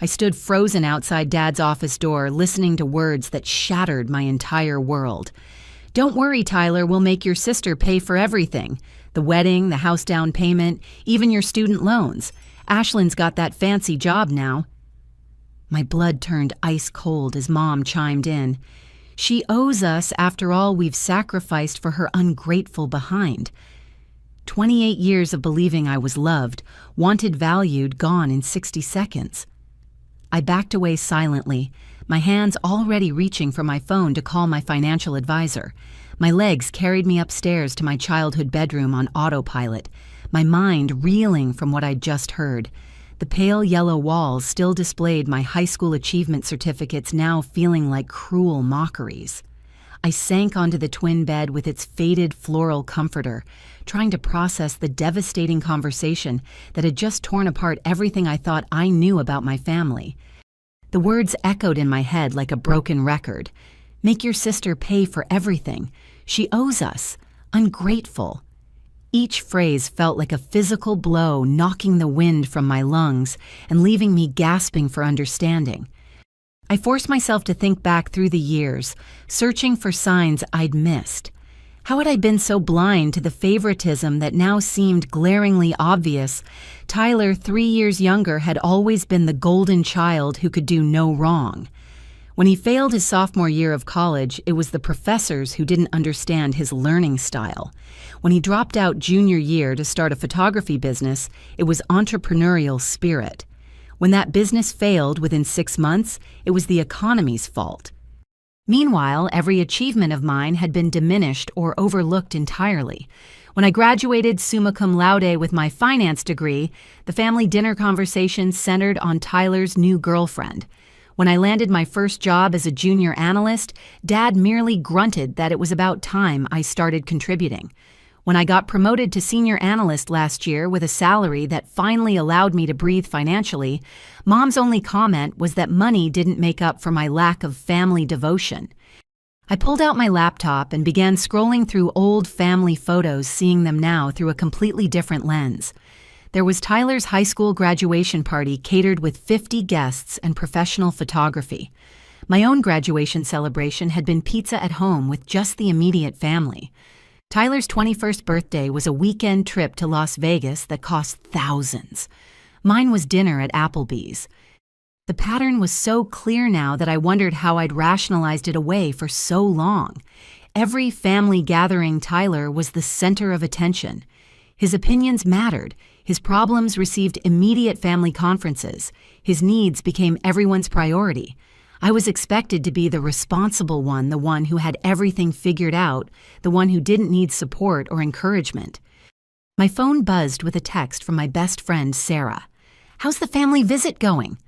I stood frozen outside Dad's office door, listening to words that shattered my entire world. "Don't worry, Tyler, we'll make your sister pay for everything. The wedding, the house down payment, even your student loans. Ashlyn's got that fancy job now." My blood turned ice cold as Mom chimed in. "She owes us after all we've sacrificed for her ungrateful behind." 28 years of believing I was loved, wanted, valued, gone in 60 seconds. I backed away silently, my hands already reaching for my phone to call my financial advisor. My legs carried me upstairs to my childhood bedroom on autopilot, my mind reeling from what I'd just heard. The pale yellow walls still displayed my high school achievement certificates, now feeling like cruel mockeries. I sank onto the twin bed with its faded floral comforter, trying to process the devastating conversation that had just torn apart everything I thought I knew about my family. The words echoed in my head like a broken record. "Make your sister pay for everything. She owes us. Ungrateful." Each phrase felt like a physical blow, knocking the wind from my lungs and leaving me gasping for understanding. I forced myself to think back through the years, searching for signs I'd missed. How had I been so blind to the favoritism that now seemed glaringly obvious? Tyler, 3 years younger, had always been the golden child who could do no wrong. When he failed his sophomore year of college, it was the professors who didn't understand his learning style. When he dropped out junior year to start a photography business, it was entrepreneurial spirit. When that business failed within 6 months, it was the economy's fault. Meanwhile, every achievement of mine had been diminished or overlooked entirely. When I graduated summa cum laude with my finance degree, the family dinner conversation centered on Tyler's new girlfriend. When I landed my first job as a junior analyst, Dad merely grunted that it was about time I started contributing. When I got promoted to senior analyst last year with a salary that finally allowed me to breathe financially, Mom's only comment was that money didn't make up for my lack of family devotion. I pulled out my laptop and began scrolling through old family photos, seeing them now through a completely different lens. There was Tyler's high school graduation party catered with 50 guests and professional photography. My own graduation celebration had been pizza at home with just the immediate family. Tyler's 21st birthday was a weekend trip to Las Vegas that cost thousands. Mine was dinner at Applebee's. The pattern was so clear now that I wondered how I'd rationalized it away for so long. Every family gathering, Tyler was the center of attention. His opinions mattered. His problems received immediate family conferences. His needs became everyone's priority. I was expected to be the responsible one, the one who had everything figured out, the one who didn't need support or encouragement. My phone buzzed with a text from my best friend, Sarah. "How's the family visit going?"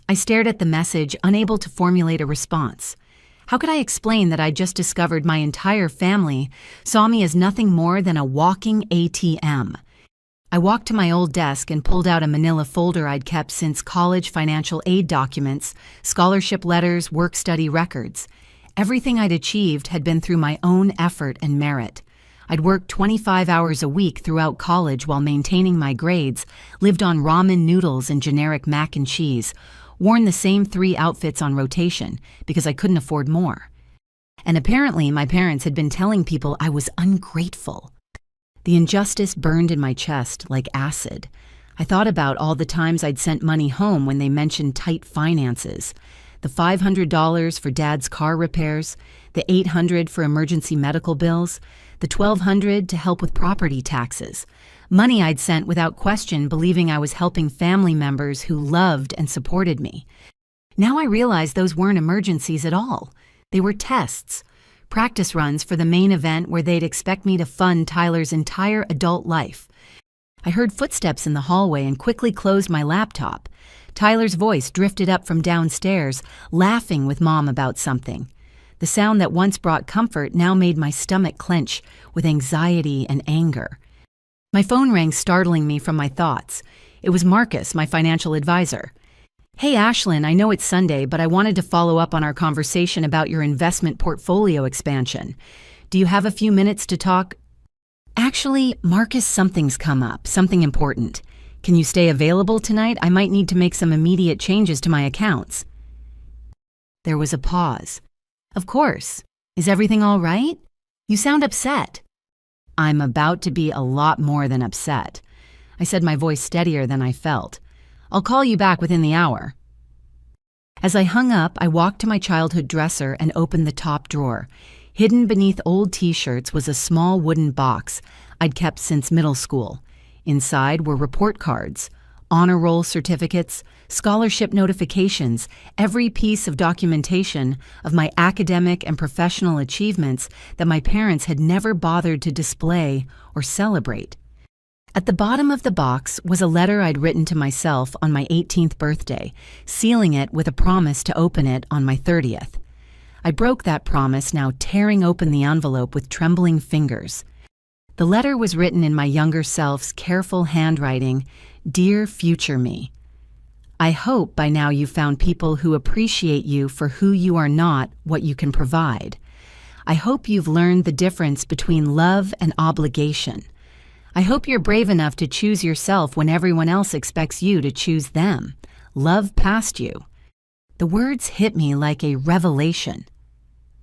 I stared at the message, unable to formulate a response. How could I explain that I just discovered my entire family saw me as nothing more than a walking ATM? I walked to my old desk and pulled out a manila folder I'd kept since college: financial aid documents, scholarship letters, work-study records. Everything I'd achieved had been through my own effort and merit. I'd worked 25 hours a week throughout college while maintaining my grades, lived on ramen noodles and generic mac and cheese, worn the same 3 outfits on rotation because I couldn't afford more. And apparently my parents had been telling people I was ungrateful. The injustice burned in my chest like acid. I thought about all the times I'd sent money home when they mentioned tight finances. The $500 for Dad's car repairs, the $800 for emergency medical bills, the $1,200 to help with property taxes. Money I'd sent without question, believing I was helping family members who loved and supported me. Now I realized those weren't emergencies at all. They were tests. Practice runs for the main event where they'd expect me to fund Tyler's entire adult life. I heard footsteps in the hallway and quickly closed my laptop. Tyler's voice drifted up from downstairs, laughing with Mom about something. The sound that once brought comfort now made my stomach clench with anxiety and anger. My phone rang, startling me from my thoughts. It was Marcus, my financial advisor. "Hey, Ashlyn, I know it's Sunday, but I wanted to follow up on our conversation about your investment portfolio expansion. Do you have a few minutes to talk?" "Actually, Marcus, something's come up, something important." Can you stay available tonight? I might need to make some immediate changes to my accounts. There was a pause. Of course. Is everything all right? You sound upset. I'm about to be a lot more than upset. I said, my voice steadier than I felt. I'll call you back within the hour. As I hung up, I walked to my childhood dresser and opened the top drawer. Hidden beneath old t-shirts was a small wooden box I'd kept since middle school. Inside were report cards, honor roll certificates, scholarship notifications, every piece of documentation of my academic and professional achievements that my parents had never bothered to display or celebrate. At the bottom of the box was a letter I'd written to myself on my 18th birthday, sealing it with a promise to open it on my 30th. I broke that promise, now tearing open the envelope with trembling fingers. The letter was written in my younger self's careful handwriting, "Dear future me. I hope by now you've found people who appreciate you for who you are, not what you can provide. I hope you've learned the difference between love and obligation. I hope you're brave enough to choose yourself when everyone else expects you to choose them. Love past you." The words hit me like a revelation.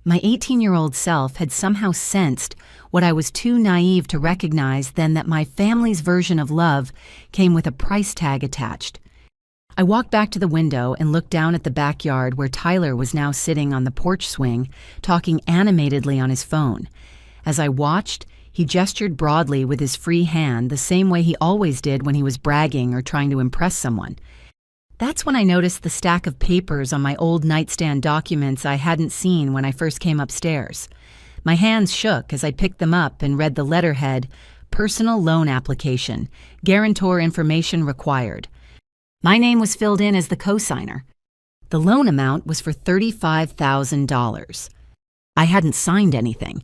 My 18-year-old self had somehow sensed what I was too naive to recognize then, that my family's version of love came with a price tag attached. I walked back to the window and looked down at the backyard where Tyler was now sitting on the porch swing, talking animatedly on his phone. As I watched, he gestured broadly with his free hand, the same way he always did when he was bragging or trying to impress someone. That's when I noticed the stack of papers on my old nightstand documents I hadn't seen when I first came upstairs. My hands shook as I picked them up and read the letterhead, "Personal Loan Application, Guarantor Information Required." My name was filled in as the cosigner. The loan amount was for $35,000. I hadn't signed anything.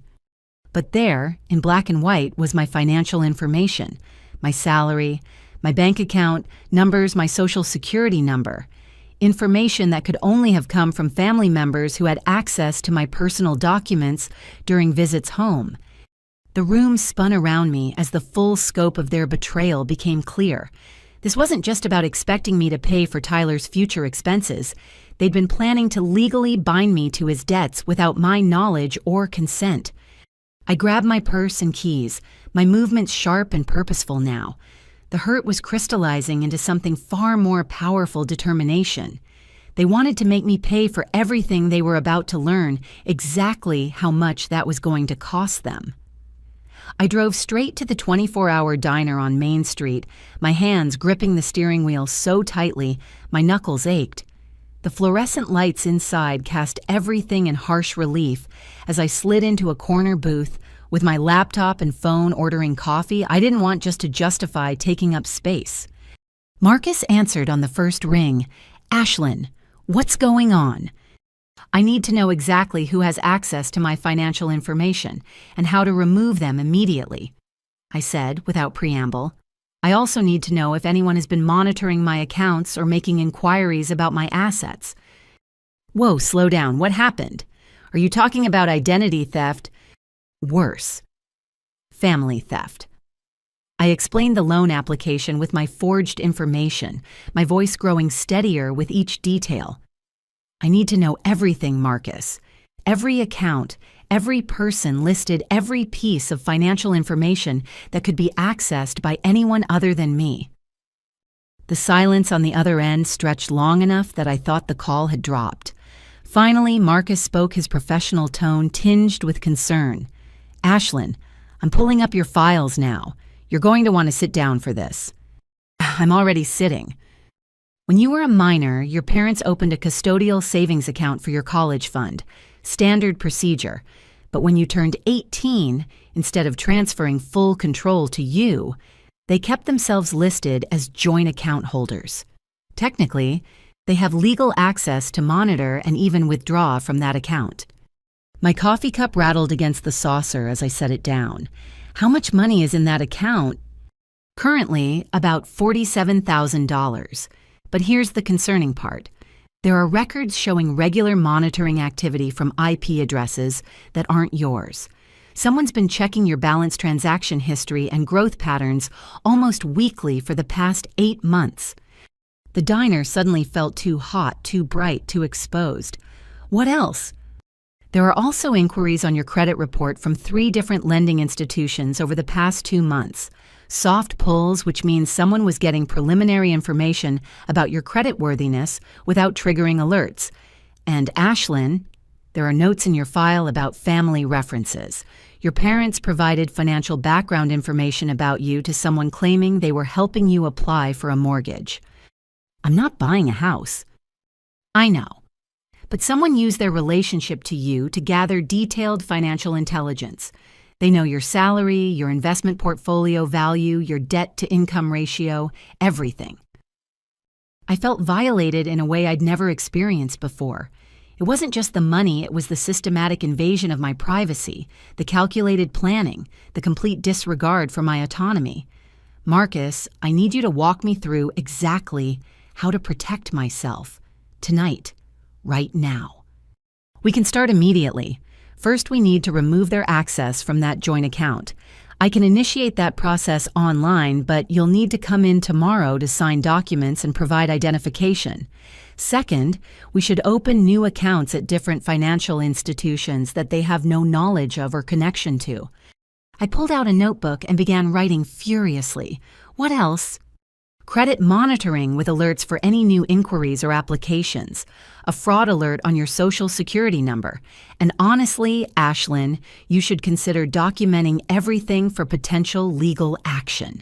But there, in black and white, was my financial information, my salary, my bank account, numbers, my social security number, information that could only have come from family members who had access to my personal documents during visits home. The room spun around me as the full scope of their betrayal became clear. This wasn't just about expecting me to pay for Tyler's future expenses. They'd been planning to legally bind me to his debts without my knowledge or consent. I grabbed my purse and keys, my movements sharp and purposeful now. The hurt was crystallizing into something far more powerful: determination. They wanted to make me pay for everything they were about to learn, exactly how much that was going to cost them. I drove straight to the 24-hour diner on Main Street, my hands gripping the steering wheel so tightly my knuckles ached. The fluorescent lights inside cast everything in harsh relief as I slid into a corner booth with my laptop and phone ordering coffee I didn't want just to justify taking up space. Marcus answered on the first ring. "Ashlyn, what's going on? I need to know exactly who has access to my financial information and how to remove them immediately," I said without preamble. "I also need to know if anyone has been monitoring my accounts or making inquiries about my assets." "Whoa, slow down. What happened? Are you talking about identity theft?" "Worse. Family theft." I explained the loan application with my forged information, my voice growing steadier with each detail. "I need to know everything, Marcus. Every account, every person listed, every piece of financial information that could be accessed by anyone other than me." The silence on the other end stretched long enough that I thought the call had dropped. Finally, Marcus spoke, his professional tone tinged with concern. "Ashlyn, I'm pulling up your files now. You're going to want to sit down for this." "I'm already sitting." "When you were a minor, your parents opened a custodial savings account for your college fund. Standard procedure. But when you turned 18, instead of transferring full control to you, they kept themselves listed as joint account holders. Technically, they have legal access to monitor and even withdraw from that account." My coffee cup rattled against the saucer as I set it down. "How much money is in that account?" "Currently, about $47,000. But here's the concerning part. There are records showing regular monitoring activity from IP addresses that aren't yours. Someone's been checking your balance transaction history and growth patterns almost weekly for the past 8 months. The diner suddenly felt too hot, too bright, too exposed. What else? There are also inquiries on your credit report from 3 different lending institutions over the past 2 months. Soft pulls, which means someone was getting preliminary information about your creditworthiness without triggering alerts. And Ashlyn, there are notes in your file about family references. Your parents provided financial background information about you to someone claiming they were helping you apply for a mortgage. I'm not buying a house. I know. But someone used their relationship to you to gather detailed financial intelligence. They know your salary, your investment portfolio value, your debt-to-income ratio, everything. I felt violated in a way I'd never experienced before. It wasn't just the money, it was the systematic invasion of my privacy, the calculated planning, the complete disregard for my autonomy. Marcus, I need you to walk me through exactly how to protect myself. Tonight. Right now. We can start immediately. First, we need to remove their access from that joint account. I can initiate that process online, but you'll need to come in tomorrow to sign documents and provide identification. Second, we should open new accounts at different financial institutions that they have no knowledge of or connection to. I pulled out a notebook and began writing furiously. What else? Credit monitoring with alerts for any new inquiries or applications, a fraud alert on your social security number, and honestly, Ashlyn, you should consider documenting everything for potential legal action.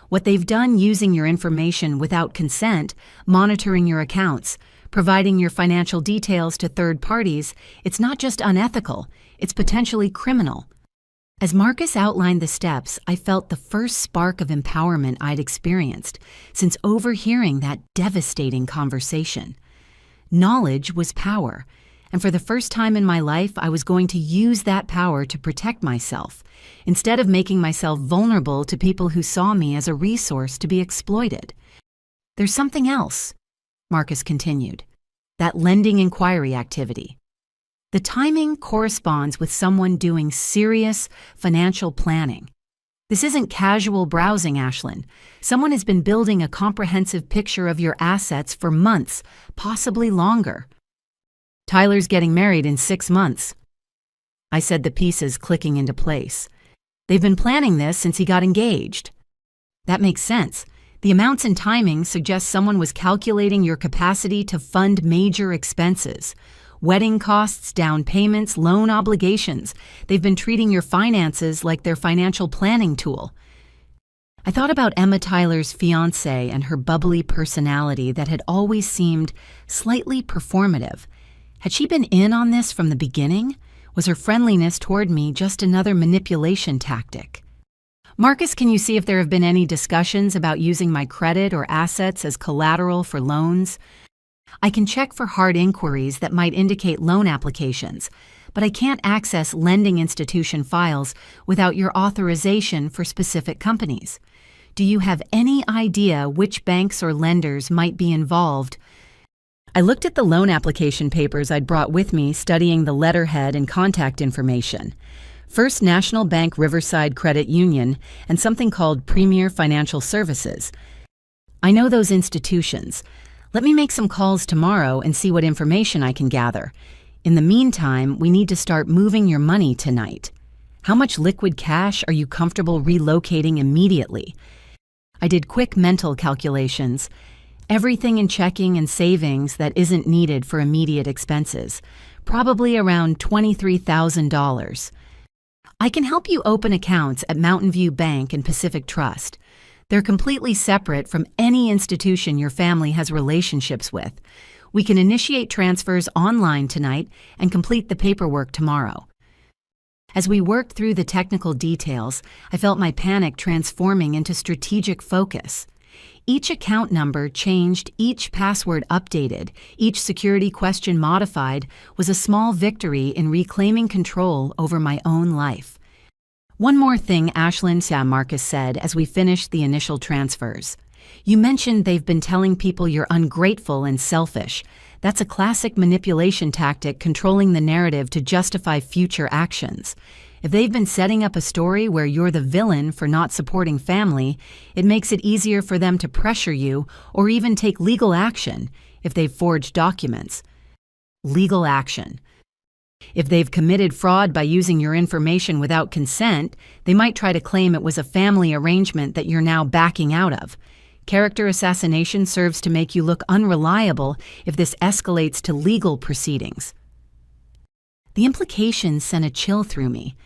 What they've done using your information without consent, monitoring your accounts, providing your financial details to third parties, it's not just unethical, it's potentially criminal. As Marcus outlined the steps, I felt the first spark of empowerment I'd experienced since overhearing that devastating conversation. Knowledge was power, and for the first time in my life, I was going to use that power to protect myself, instead of making myself vulnerable to people who saw me as a resource to be exploited. There's something else, Marcus continued, that lending inquiry activity. The timing corresponds with someone doing serious financial planning. This isn't casual browsing, Ashlyn. Someone has been building a comprehensive picture of your assets for months, possibly longer. Tyler's getting married in 6 months. I said, the pieces clicking into place. They've been planning this since he got engaged. That makes sense. The amounts and timing suggest someone was calculating your capacity to fund major expenses. Wedding costs, down payments, loan obligations. They've been treating your finances like their financial planning tool. I thought about Emma Tyler's fiancé and her bubbly personality that had always seemed slightly performative. Had she been in on this from the beginning? Was her friendliness toward me just another manipulation tactic? Marcus, can you see if there have been any discussions about using my credit or assets as collateral for loans? I can check for hard inquiries that might indicate loan applications, but I can't access lending institution files without your authorization for specific companies. Do you have any idea which banks or lenders might be involved? I looked at the loan application papers I'd brought with me, studying the letterhead and contact information. First National Bank Riverside Credit Union and something called Premier Financial Services. I know those institutions. Let me make some calls tomorrow and see what information I can gather. In the meantime, we need to start moving your money tonight. How much liquid cash are you comfortable relocating immediately? I did quick mental calculations. Everything in checking and savings that isn't needed for immediate expenses. Probably around $23,000. I can help you open accounts at Mountain View Bank and Pacific Trust. They're completely separate from any institution your family has relationships with. We can initiate transfers online tonight and complete the paperwork tomorrow. As we worked through the technical details, I felt my panic transforming into strategic focus. Each account number changed, each password updated, each security question modified was a small victory in reclaiming control over my own life. One more thing, Ashlyn, Marcus said as we finished the initial transfers. You mentioned they've been telling people you're ungrateful and selfish. That's a classic manipulation tactic controlling the narrative to justify future actions. If they've been setting up a story where you're the villain for not supporting family, it makes it easier for them to pressure you or even take legal action if they've forged documents. Legal action. If they've committed fraud by using your information without consent, they might try to claim it was a family arrangement that you're now backing out of. Character assassination serves to make you look unreliable if this escalates to legal proceedings. The implications sent a chill through me.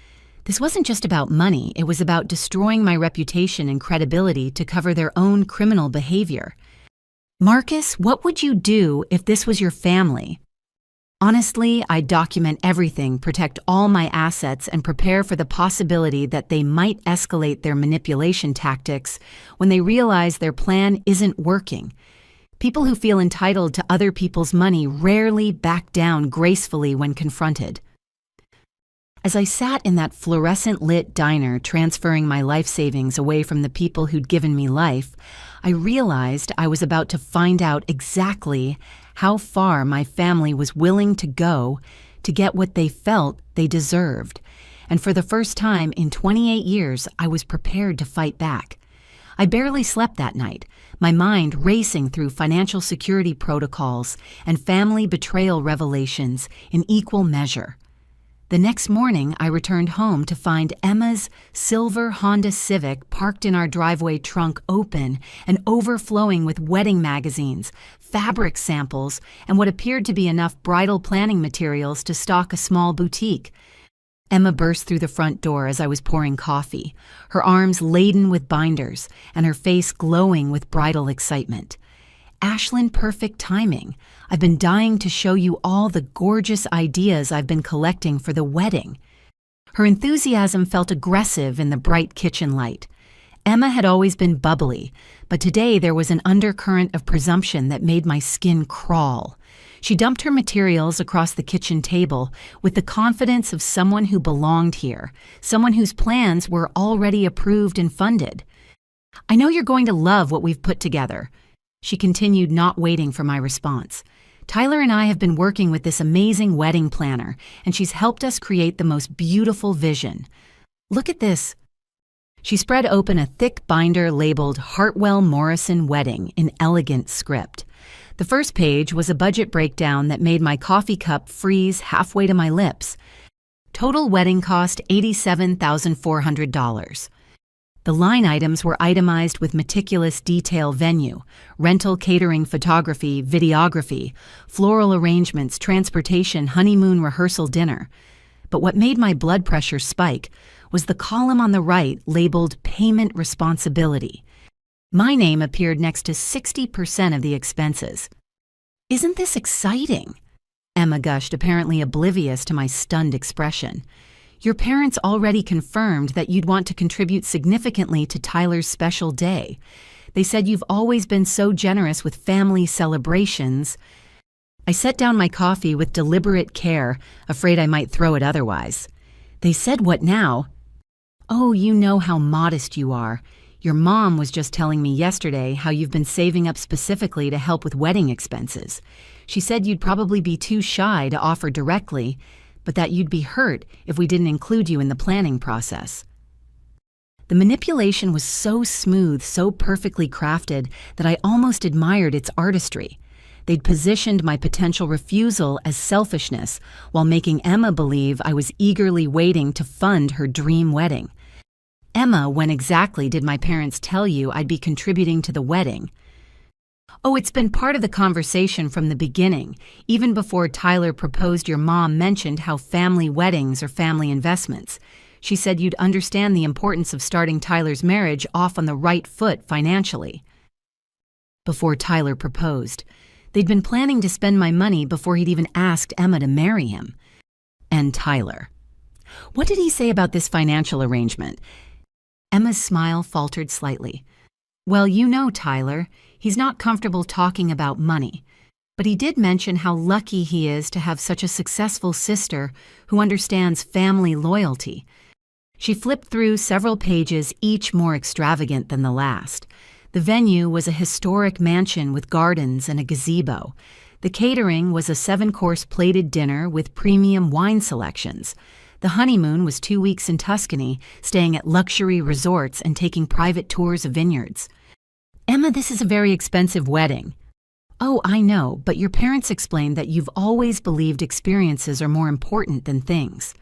This wasn't just about money, it was about destroying my reputation and credibility to cover their own criminal behavior. Marcus, what would you do if this was your family? Honestly, I'd document everything, protect all my assets, and prepare for the possibility that they might escalate their manipulation tactics when they realize their plan isn't working. People who feel entitled to other people's money rarely back down gracefully when confronted. As I sat in that fluorescent-lit diner transferring my life savings away from the people who'd given me life, I realized I was about to find out exactly how far my family was willing to go to get what they felt they deserved. And for the first time in 28 years, I was prepared to fight back. I barely slept that night, my mind racing through financial security protocols and family betrayal revelations in equal measure. The next morning, I returned home to find Emma's silver Honda Civic parked in our driveway trunk open and overflowing with wedding magazines, fabric samples, and what appeared to be enough bridal planning materials to stock a small boutique. Emma burst through the front door as I was pouring coffee, her arms laden with binders and her face glowing with bridal excitement. Ashlyn, perfect timing. I've been dying to show you all the gorgeous ideas I've been collecting for the wedding. Her enthusiasm felt aggressive in the bright kitchen light. Emma had always been bubbly, but today there was an undercurrent of presumption that made my skin crawl. She dumped her materials across the kitchen table with the confidence of someone who belonged here, someone whose plans were already approved and funded. "I know you're going to love what we've put together." She continued, not waiting for my response. "Tyler and I have been working with this amazing wedding planner, and she's helped us create the most beautiful vision. Look at this." She spread open a thick binder labeled Hartwell Morrison Wedding in elegant script. The first page was a budget breakdown that made my coffee cup freeze halfway to my lips. Total wedding cost $87,400. The line items were itemized with meticulous detail: venue, rental, catering, photography, videography, floral arrangements, transportation, honeymoon, rehearsal, dinner. But what made my blood pressure spike was the column on the right labeled Payment Responsibility. My name appeared next to 60% of the expenses. "Isn't this exciting?" Emma gushed, apparently oblivious to my stunned expression. "Your parents already confirmed that you'd want to contribute significantly to Tyler's special day. They said you've always been so generous with family celebrations." I set down my coffee with deliberate care, afraid I might throw it otherwise. "They said what now?" "Oh, you know how modest you are. Your mom was just telling me yesterday how you've been saving up specifically to help with wedding expenses. She said you'd probably be too shy to offer directly, but that you'd be hurt if we didn't include you in the planning process." The manipulation was so smooth, so perfectly crafted, that I almost admired its artistry. They'd positioned my potential refusal as selfishness while making Emma believe I was eagerly waiting to fund her dream wedding. "Emma, when exactly did my parents tell you I'd be contributing to the wedding?" "Oh, it's been part of the conversation from the beginning. Even before Tyler proposed, your mom mentioned how family weddings are family investments. She said you'd understand the importance of starting Tyler's marriage off on the right foot financially." Before Tyler proposed. They'd been planning to spend my money before he'd even asked Emma to marry him. And Tyler. "What did he say about this financial arrangement?" Emma's smile faltered slightly. "Well, you know Tyler. He's not comfortable talking about money. But he did mention how lucky he is to have such a successful sister who understands family loyalty." She flipped through several pages, each more extravagant than the last. The venue was a historic mansion with gardens and a gazebo. The catering was a 7-course plated dinner with premium wine selections. The honeymoon was 2 weeks in Tuscany, staying at luxury resorts and taking private tours of vineyards. Emma, this is a very expensive wedding. Oh, I know, but your parents explained that you've always believed experiences are more important than things.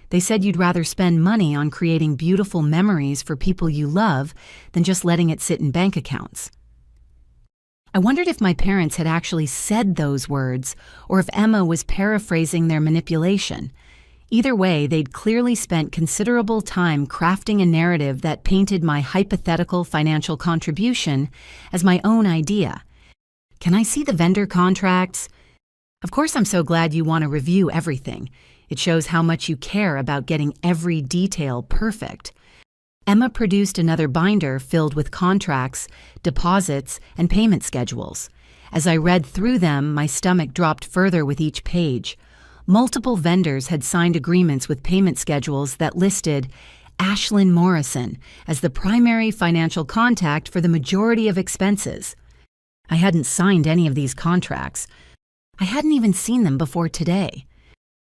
They said you'd rather spend money on creating beautiful memories for people you love than just letting it sit in bank accounts. I wondered if my parents had actually said those words or if Emma was paraphrasing their manipulation. Either way, they'd clearly spent considerable time crafting a narrative that painted my hypothetical financial contribution as my own idea. Can I see the vendor contracts? Of course, I'm so glad you want to review everything. It shows how much you care about getting every detail perfect. Emma produced another binder filled with contracts, deposits, and payment schedules. As I read through them, my stomach dropped further with each page. Multiple vendors had signed agreements with payment schedules that listed Ashlyn Morrison as the primary financial contact for the majority of expenses. I hadn't signed any of these contracts. I hadn't even seen them before today.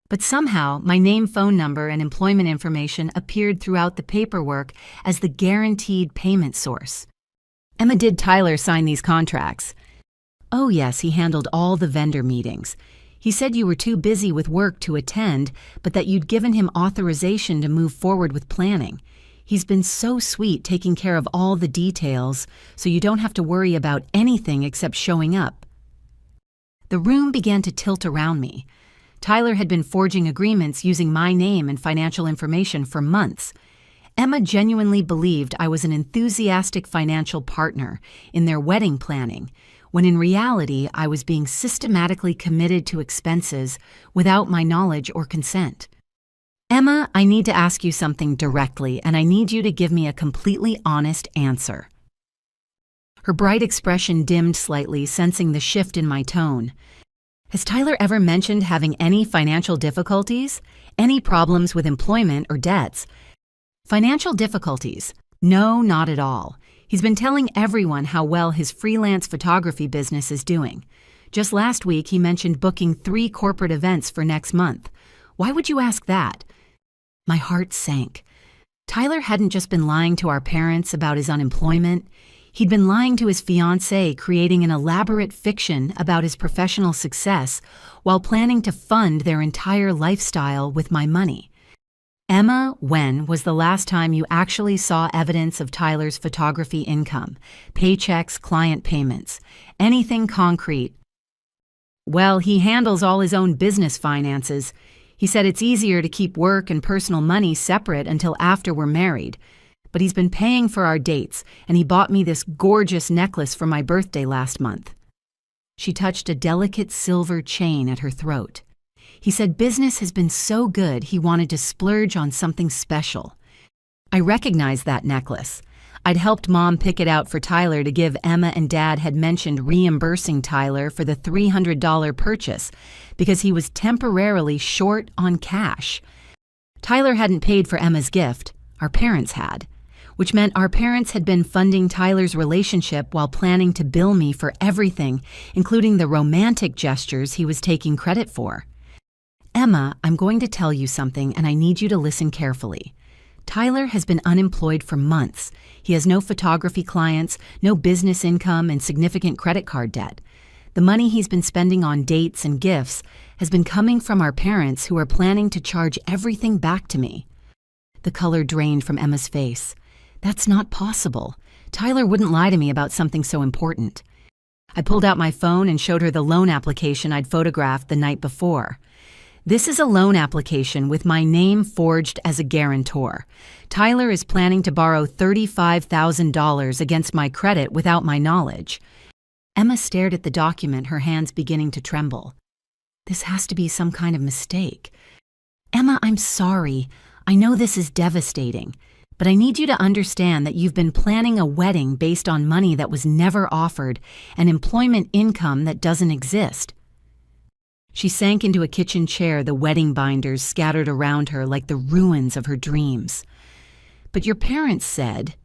But somehow, my name, phone number, and employment information appeared throughout the paperwork as the guaranteed payment source. Emma, did Tyler sign these contracts? Oh yes, he handled all the vendor meetings. He said you were too busy with work to attend, but that you'd given him authorization to move forward with planning. He's been so sweet taking care of all the details, so you don't have to worry about anything except showing up. The room began to tilt around me. Tyler had been forging agreements using my name and financial information for months. Emma genuinely believed I was an enthusiastic financial partner in their wedding planning, when in reality I was being systematically committed to expenses without my knowledge or consent. Emma, I need to ask you something directly, and I need you to give me a completely honest answer. Her bright expression dimmed slightly, sensing the shift in my tone. Has Tyler ever mentioned having any financial difficulties? Any problems with employment or debts? Financial difficulties? No, not at all. He's been telling everyone how well his freelance photography business is doing. Just last week, he mentioned booking 3 corporate events for next month. Why would you ask that? My heart sank. Tyler hadn't just been lying to our parents about his unemployment. He'd been lying to his fiancée, creating an elaborate fiction about his professional success while planning to fund their entire lifestyle with my money. Emma, when was the last time you actually saw evidence of Tyler's photography income, paychecks, client payments, anything concrete? Well, he handles all his own business finances. He said it's easier to keep work and personal money separate until after we're married. But he's been paying for our dates, and he bought me this gorgeous necklace for my birthday last month. She touched a delicate silver chain at her throat. He said business has been so good he wanted to splurge on something special. I recognized that necklace. I'd helped Mom pick it out for Tyler to give Emma, and Dad had mentioned reimbursing Tyler for the $300 purchase because he was temporarily short on cash. Tyler hadn't paid for Emma's gift. Our parents had, which meant our parents had been funding Tyler's relationship while planning to bill me for everything, including the romantic gestures he was taking credit for. Emma, I'm going to tell you something, and I need you to listen carefully. Tyler has been unemployed for months. He has no photography clients, no business income, and significant credit card debt. The money he's been spending on dates and gifts has been coming from our parents, who are planning to charge everything back to me. The color drained from Emma's face. That's not possible. Tyler wouldn't lie to me about something so important. I pulled out my phone and showed her the loan application I'd photographed the night before. This is a loan application with my name forged as a guarantor. Tyler is planning to borrow $35,000 against my credit without my knowledge. Emma stared at the document, her hands beginning to tremble. This has to be some kind of mistake. Emma, I'm sorry. I know this is devastating, but I need you to understand that you've been planning a wedding based on money that was never offered and employment income that doesn't exist. She sank into a kitchen chair, the wedding binders scattered around her like the ruins of her dreams. But your parents said,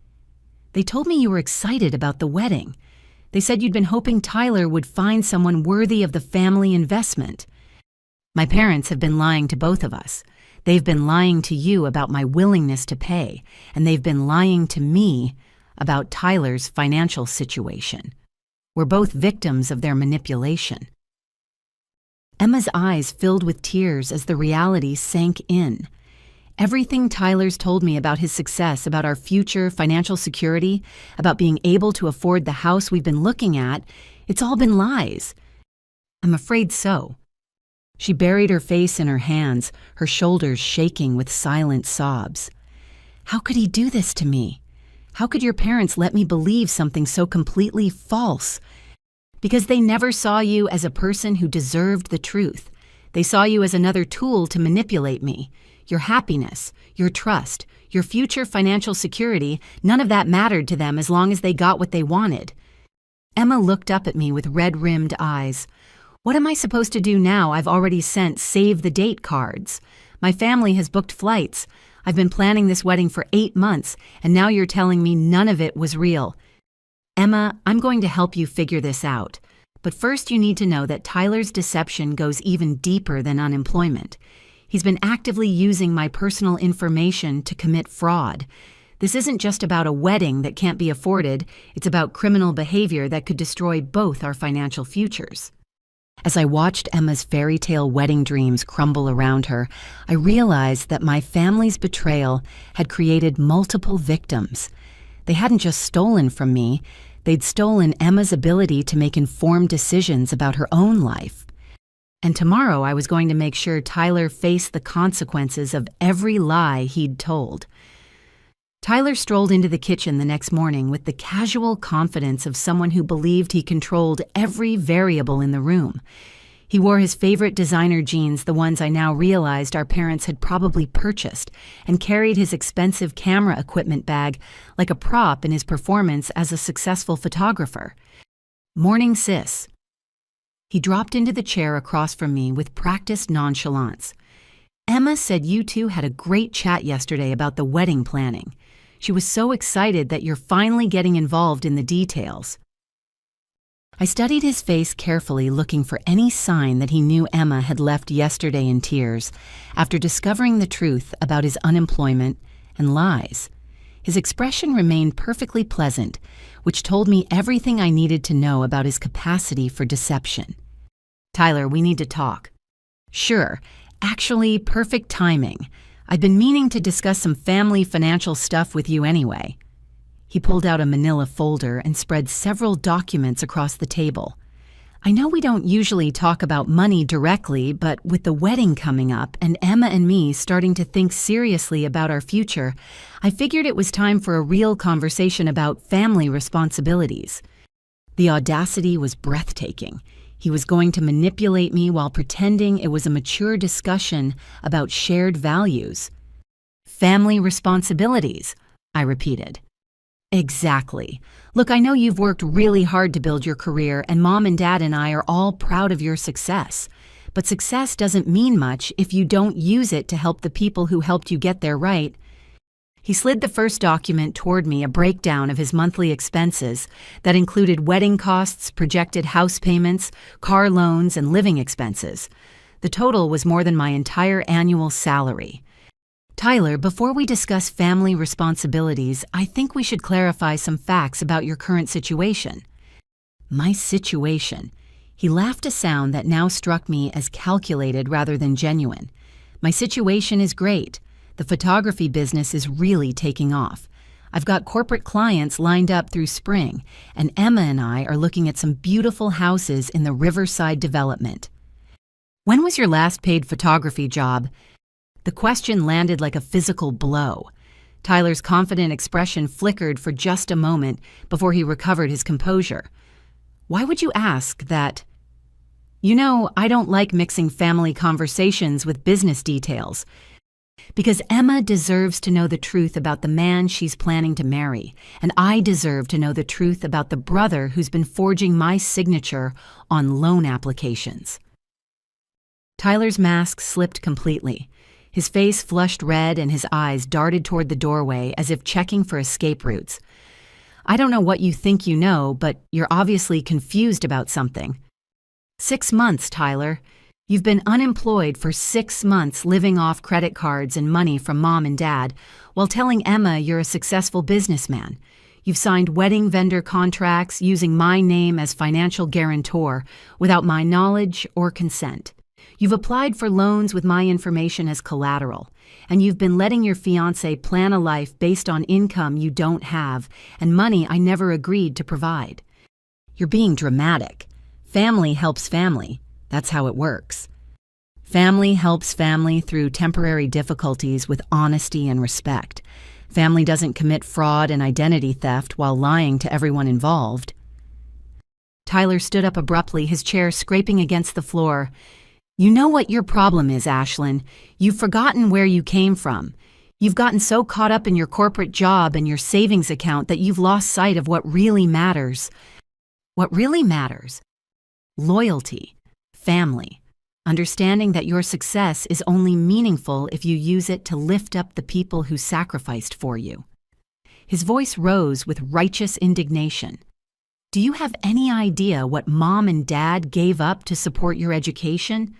they told me you were excited about the wedding. They said you'd been hoping Tyler would find someone worthy of the family investment. My parents have been lying to both of us. They've been lying to you about my willingness to pay, and they've been lying to me about Tyler's financial situation. We're both victims of their manipulation." Emma's eyes filled with tears as the reality sank in. Everything Tyler's told me about his success, about our future financial security, about being able to afford the house we've been looking at, it's all been lies. I'm afraid so. She buried her face in her hands, her shoulders shaking with silent sobs. How could he do this to me? How could your parents let me believe something so completely false? Because they never saw you as a person who deserved the truth. They saw you as another tool to manipulate me. Your happiness, your trust, your future financial security, none of that mattered to them as long as they got what they wanted. Emma looked up at me with red-rimmed eyes. What am I supposed to do now? I've already sent save-the-date cards. My family has booked flights. I've been planning this wedding for 8 months, and now you're telling me none of it was real. Emma, I'm going to help you figure this out. But first you need to know that Tyler's deception goes even deeper than unemployment. He's been actively using my personal information to commit fraud. This isn't just about a wedding that can't be afforded, it's about criminal behavior that could destroy both our financial futures. As I watched Emma's fairy tale wedding dreams crumble around her, I realized that my family's betrayal had created multiple victims. They hadn't just stolen from me, they'd stolen Emma's ability to make informed decisions about her own life. And tomorrow I was going to make sure Tyler faced the consequences of every lie he'd told. Tyler strolled into the kitchen the next morning with the casual confidence of someone who believed he controlled every variable in the room. He wore his favorite designer jeans, the ones I now realized our parents had probably purchased, and carried his expensive camera equipment bag like a prop in his performance as a successful photographer. "Morning, sis." He dropped into the chair across from me with practiced nonchalance. "Emma said you two had a great chat yesterday about the wedding planning. She was so excited that you're finally getting involved in the details." I studied his face carefully, looking for any sign that he knew Emma had left yesterday in tears after discovering the truth about his unemployment and lies. His expression remained perfectly pleasant, which told me everything I needed to know about his capacity for deception. "Tyler, we need to talk." "Sure. Actually, perfect timing. I've been meaning to discuss some family financial stuff with you anyway." He pulled out a manila folder and spread several documents across the table. "I know we don't usually talk about money directly, but with the wedding coming up and Emma and me starting to think seriously about our future, I figured it was time for a real conversation about family responsibilities." The audacity was breathtaking. He was going to manipulate me while pretending it was a mature discussion about shared values. "Family responsibilities," I repeated. "Exactly. Look, I know you've worked really hard to build your career, and Mom and Dad and I are all proud of your success. But success doesn't mean much if you don't use it to help the people who helped you get there, right?" He slid the first document toward me, a breakdown of his monthly expenses that included wedding costs, projected house payments, car loans, and living expenses. The total was more than my entire annual salary. "Tyler, before we discuss family responsibilities, I think we should clarify some facts about your current situation." My situation. He laughed a sound that now struck me as calculated rather than genuine. "My situation is great. The photography business is really taking off. I've got corporate clients lined up through spring, and Emma and I are looking at some beautiful houses in the Riverside development." "When was your last paid photography job?" The question landed like a physical blow. Tyler's confident expression flickered for just a moment before he recovered his composure. "Why would you ask that?" "You know, I don't like mixing family conversations with business details. Because Emma deserves to know the truth about the man she's planning to marry, and I deserve to know the truth about the brother who's been forging my signature on loan applications." Tyler's mask slipped completely. His face flushed red and his eyes darted toward the doorway as if checking for escape routes. "I don't know what you think you know, but you're obviously confused about something." 6 months, Tyler. You've been unemployed for 6 months living off credit cards and money from mom and dad while telling Emma you're a successful businessman. You've signed wedding vendor contracts using my name as financial guarantor without my knowledge or consent. You've applied for loans with my information as collateral, and you've been letting your fiancé plan a life based on income you don't have and money I never agreed to provide. You're being dramatic. Family helps family. That's how it works. Family helps family through temporary difficulties with honesty and respect. Family doesn't commit fraud and identity theft while lying to everyone involved. Tyler stood up abruptly, his chair scraping against the floor. You know what your problem is, Ashlyn. You've forgotten where you came from. You've gotten so caught up in your corporate job and your savings account that you've lost sight of what really matters. What really matters? Loyalty, family, understanding that your success is only meaningful if you use it to lift up the people who sacrificed for you. His voice rose with righteous indignation. Do you have any idea what mom and dad gave up to support your education?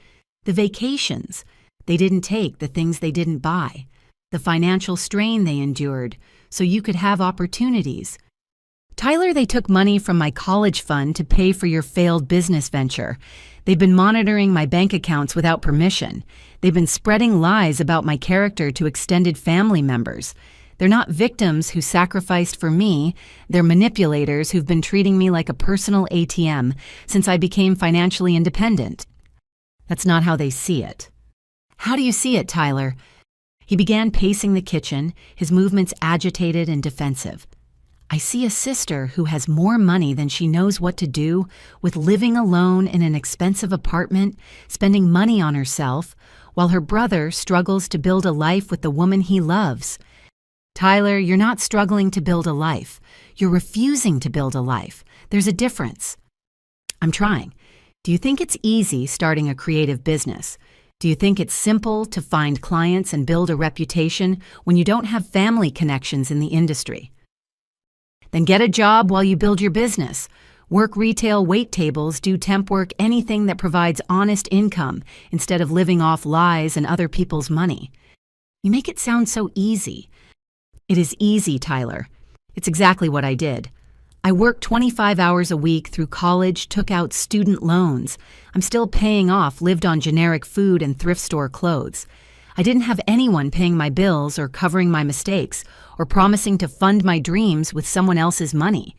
The vacations they didn't take, the things they didn't buy, the financial strain they endured so you could have opportunities. Tyler, they took money from my college fund to pay for your failed business venture. They've been monitoring my bank accounts without permission. They've been spreading lies about my character to extended family members. They're not victims who sacrificed for me. They're manipulators who've been treating me like a personal ATM since I became financially independent. That's not how they see it. How do you see it, Tyler? He began pacing the kitchen, his movements agitated and defensive. I see a sister who has more money than she knows what to do with living alone in an expensive apartment, spending money on herself, while her brother struggles to build a life with the woman he loves. Tyler, you're not struggling to build a life. You're refusing to build a life. There's a difference. I'm trying. Do you think it's easy starting a creative business? Do you think it's simple to find clients and build a reputation when you don't have family connections in the industry? Then get a job while you build your business. Work retail wait tables, do temp work, anything that provides honest income instead of living off lies and other people's money. You make it sound so easy. It is easy, Tyler. It's exactly what I did. I worked 25 hours a week through college, took out student loans. I'm still paying off, lived on generic food and thrift store clothes. I didn't have anyone paying my bills or covering my mistakes or promising to fund my dreams with someone else's money.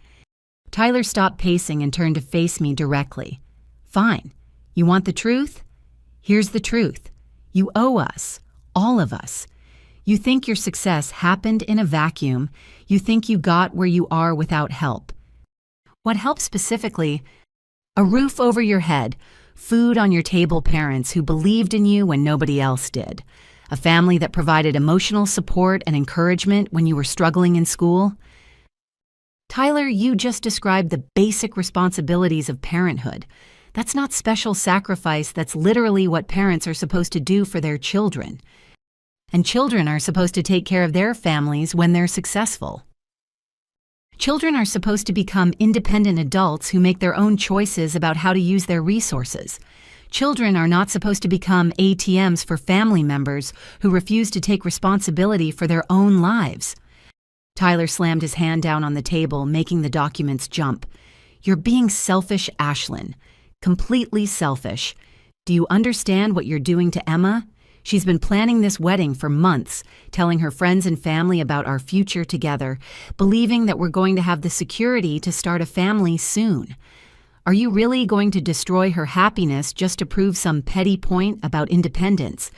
Tyler stopped pacing and turned to face me directly. Fine. You want the truth? Here's the truth. You owe us, all of us. You think your success happened in a vacuum. You think you got where you are without help. What helped specifically? A roof over your head, food on your table, parents who believed in you when nobody else did, a family that provided emotional support and encouragement when you were struggling in school. Tyler, you just described the basic responsibilities of parenthood. That's not special sacrifice. That's literally what parents are supposed to do for their children. And children are supposed to take care of their families when they're successful. Children are supposed to become independent adults who make their own choices about how to use their resources. Children are not supposed to become ATMs for family members who refuse to take responsibility for their own lives. Tyler slammed his hand down on the table, making the documents jump. You're being selfish, Ashlyn. Completely selfish. Do you understand what you're doing to Emma? She's been planning this wedding for months, telling her friends and family about our future together, believing that we're going to have the security to start a family soon. Are you really going to destroy her happiness just to prove some petty point about independence?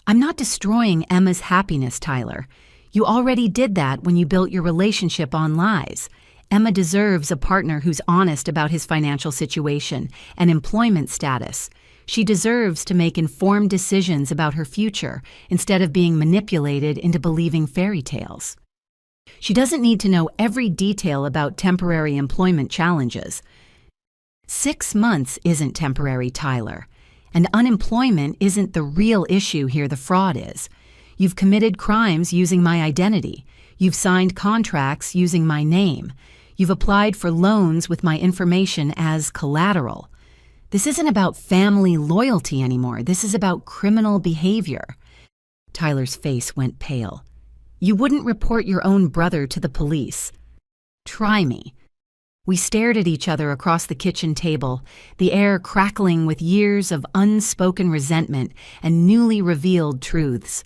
I'm not destroying Emma's happiness, Tyler. You already did that when you built your relationship on lies. Emma deserves a partner who's honest about his financial situation and employment status. She deserves to make informed decisions about her future instead of being manipulated into believing fairy tales. She doesn't need to know every detail about temporary employment challenges. 6 months isn't temporary, Tyler. And unemployment isn't the real issue here, the fraud is. You've committed crimes using my identity. You've signed contracts using my name. You've applied for loans with my information as collateral. This isn't about family loyalty anymore. This is about criminal behavior. Tyler's face went pale. You wouldn't report your own brother to the police. Try me. We stared at each other across the kitchen table, the air crackling with years of unspoken resentment and newly revealed truths.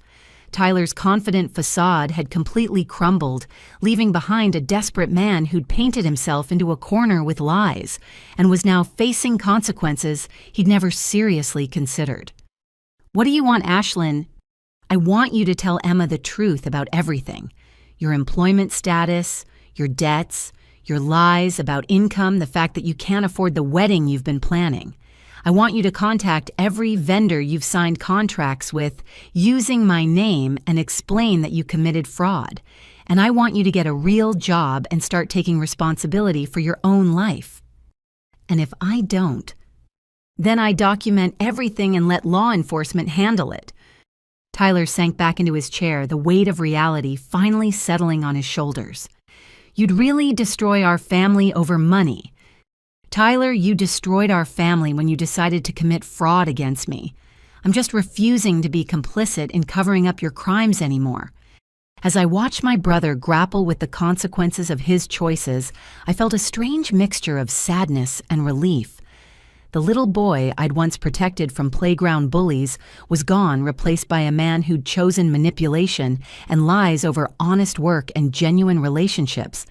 Tyler's confident facade had completely crumbled, leaving behind a desperate man who'd painted himself into a corner with lies and was now facing consequences he'd never seriously considered. What do you want, Ashlyn? I want you to tell Emma the truth about everything. Your employment status, your debts, your lies about income, the fact that you can't afford the wedding you've been planning. I want you to contact every vendor you've signed contracts with using my name and explain that you committed fraud. And I want you to get a real job and start taking responsibility for your own life. And if I don't, then I document everything and let law enforcement handle it. Tyler sank back into his chair, the weight of reality finally settling on his shoulders. You'd really destroy our family over money. Tyler, you destroyed our family when you decided to commit fraud against me. I'm just refusing to be complicit in covering up your crimes anymore. As I watched my brother grapple with the consequences of his choices, I felt a strange mixture of sadness and relief. The little boy I'd once protected from playground bullies was gone, replaced by a man who'd chosen manipulation and lies over honest work and genuine relationships.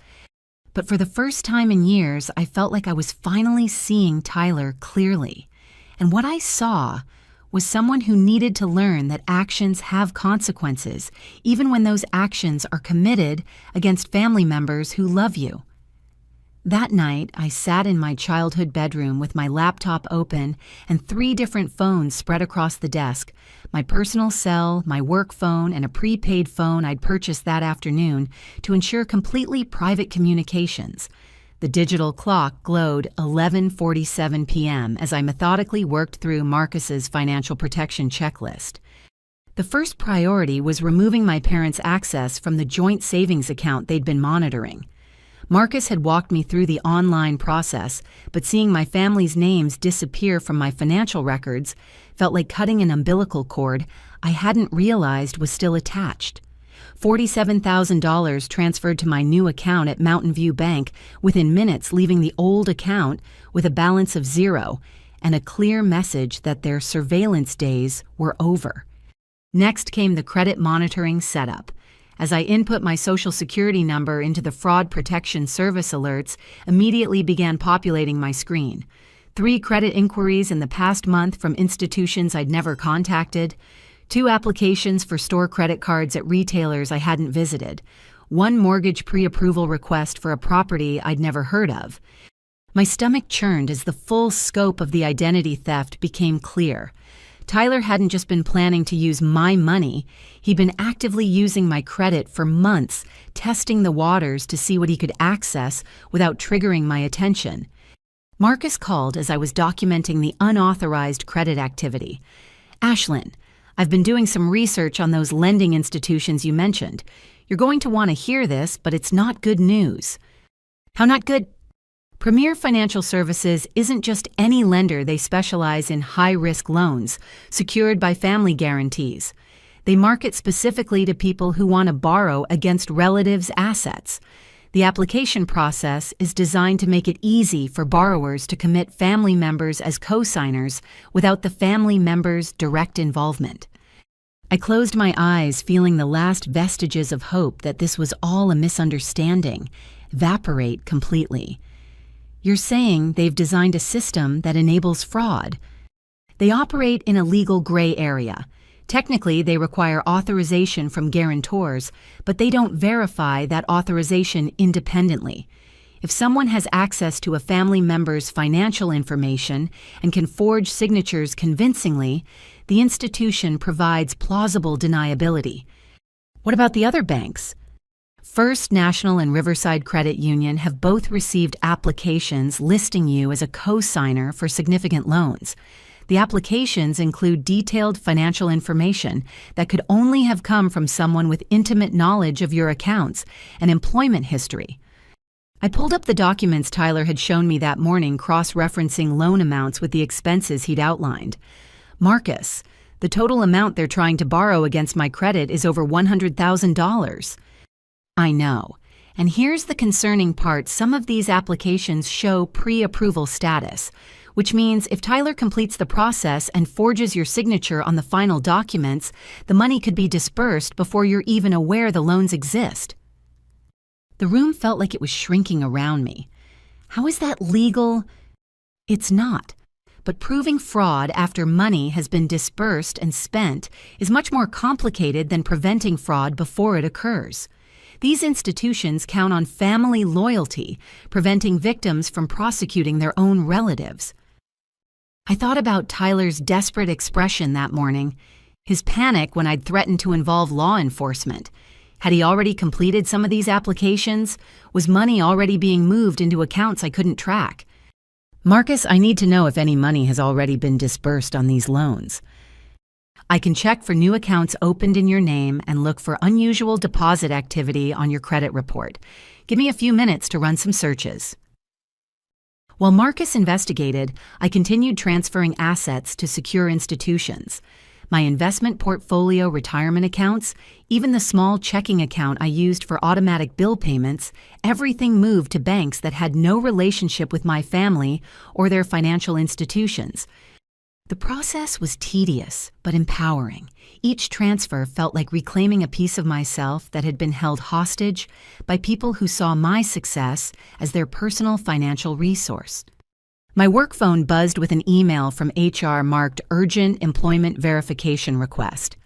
But for the first time in years, I felt like I was finally seeing Tyler clearly. And what I saw was someone who needed to learn that actions have consequences, even when those actions are committed against family members who love you. That night, I sat in my childhood bedroom with my laptop open and 3 different phones spread across the desk, my personal cell, my work phone, and a prepaid phone I'd purchased that afternoon to ensure completely private communications. The digital clock glowed 11:47 p.m. as I methodically worked through Marcus's financial protection checklist. The first priority was removing my parents' access from the joint savings account they'd been monitoring. Marcus had walked me through the online process, but seeing my family's names disappear from my financial records felt like cutting an umbilical cord I hadn't realized was still attached. $47,000 transferred to my new account at Mountain View Bank within minutes, leaving the old account with a balance of 0 and a clear message that their surveillance days were over. Next came the credit monitoring setup. As I input my Social Security number into the Fraud Protection Service alerts, immediately began populating my screen. 3 credit inquiries in the past month from institutions I'd never contacted, 2 applications for store credit cards at retailers I hadn't visited, 1 mortgage pre-approval request for a property I'd never heard of. My stomach churned as the full scope of the identity theft became clear. Tyler hadn't just been planning to use my money, he'd been actively using my credit for months, testing the waters to see what he could access without triggering my attention. Marcus called as I was documenting the unauthorized credit activity. Ashlyn, I've been doing some research on those lending institutions you mentioned. You're going to want to hear this, but it's not good news. How not good? Premier Financial Services isn't just any lender. They specialize in high-risk loans, secured by family guarantees. They market specifically to people who want to borrow against relatives' assets. The application process is designed to make it easy for borrowers to commit family members as co-signers without the family member's direct involvement. I closed my eyes, feeling the last vestiges of hope that this was all a misunderstanding evaporate completely. You're saying they've designed a system that enables fraud. They operate in a legal gray area. Technically, they require authorization from guarantors, but they don't verify that authorization independently. If someone has access to a family member's financial information and can forge signatures convincingly, the institution provides plausible deniability. What about the other banks? First National and Riverside Credit Union have both received applications listing you as a co-signer for significant loans. The applications include detailed financial information that could only have come from someone with intimate knowledge of your accounts and employment history. I pulled up the documents Tyler had shown me that morning, cross-referencing loan amounts with the expenses he'd outlined. Marcus, the total amount they're trying to borrow against my credit is over $100,000. I know. And here's the concerning part: some of these applications show pre-approval status, which means if Tyler completes the process and forges your signature on the final documents, the money could be disbursed before you're even aware the loans exist. The room felt like it was shrinking around me. How is that legal? It's not. But proving fraud after money has been disbursed and spent is much more complicated than preventing fraud before it occurs. These institutions count on family loyalty, preventing victims from prosecuting their own relatives. I thought about Tyler's desperate expression that morning, his panic when I'd threatened to involve law enforcement. Had he already completed some of these applications? Was money already being moved into accounts I couldn't track? Marcus, I need to know if any money has already been disbursed on these loans. I can check for new accounts opened in your name and look for unusual deposit activity on your credit report. Give me a few minutes to run some searches. While Marcus investigated, I continued transferring assets to secure institutions. My investment portfolio, retirement accounts, even the small checking account I used for automatic bill payments, everything moved to banks that had no relationship with my family or their financial institutions. The process was tedious but empowering. Each transfer felt like reclaiming a piece of myself that had been held hostage by people who saw my success as their personal financial resource. My work phone buzzed with an email from HR marked Urgent Employment Verification Request.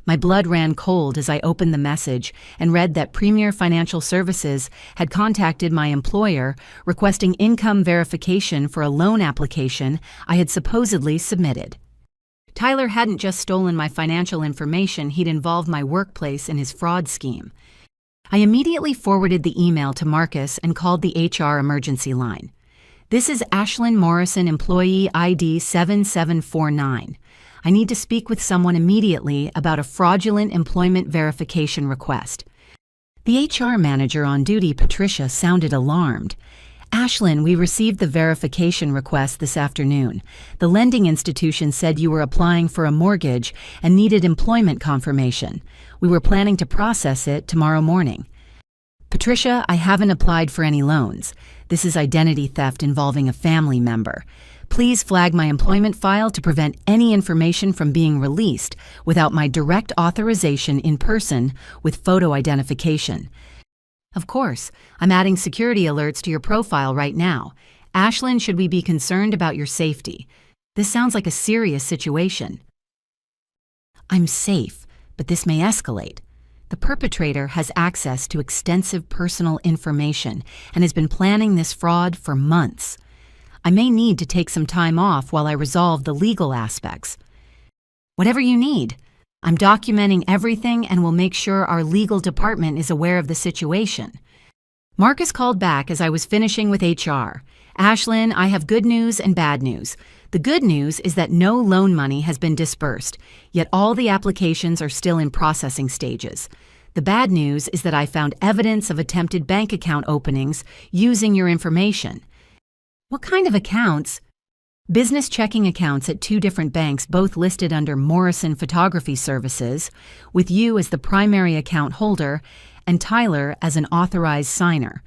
My blood ran cold as I opened the message and read that Premier Financial Services had contacted my employer requesting income verification for a loan application I had supposedly submitted. Tyler hadn't just stolen my financial information, he'd involved my workplace in his fraud scheme. I immediately forwarded the email to Marcus and called the HR emergency line. This is Ashlyn Morrison, employee ID 7749. I need to speak with someone immediately about a fraudulent employment verification request. The HR manager on duty, Patricia, sounded alarmed. Ashlyn, we received the verification request this afternoon. The lending institution said you were applying for a mortgage and needed employment confirmation. We were planning to process it tomorrow morning. Patricia, I haven't applied for any loans. This is identity theft involving a family member. Please flag my employment file to prevent any information from being released without my direct authorization in person with photo identification. Of course, I'm adding security alerts to your profile right now. Ashlyn, should we be concerned about your safety? This sounds like a serious situation. I'm safe, but this may escalate. The perpetrator has access to extensive personal information and has been planning this fraud for months. I may need to take some time off while I resolve the legal aspects. Whatever you need. I'm documenting everything and will make sure our legal department is aware of the situation. Marcus called back as I was finishing with HR. Ashlyn, I have good news and bad news. The good news is that no loan money has been disbursed, yet all the applications are still in processing stages. The bad news is that I found evidence of attempted bank account openings using your information. What kind of accounts? Business checking accounts at 2 different banks, both listed under Morrison Photography Services, with you as the primary account holder and Tyler as an authorized signer.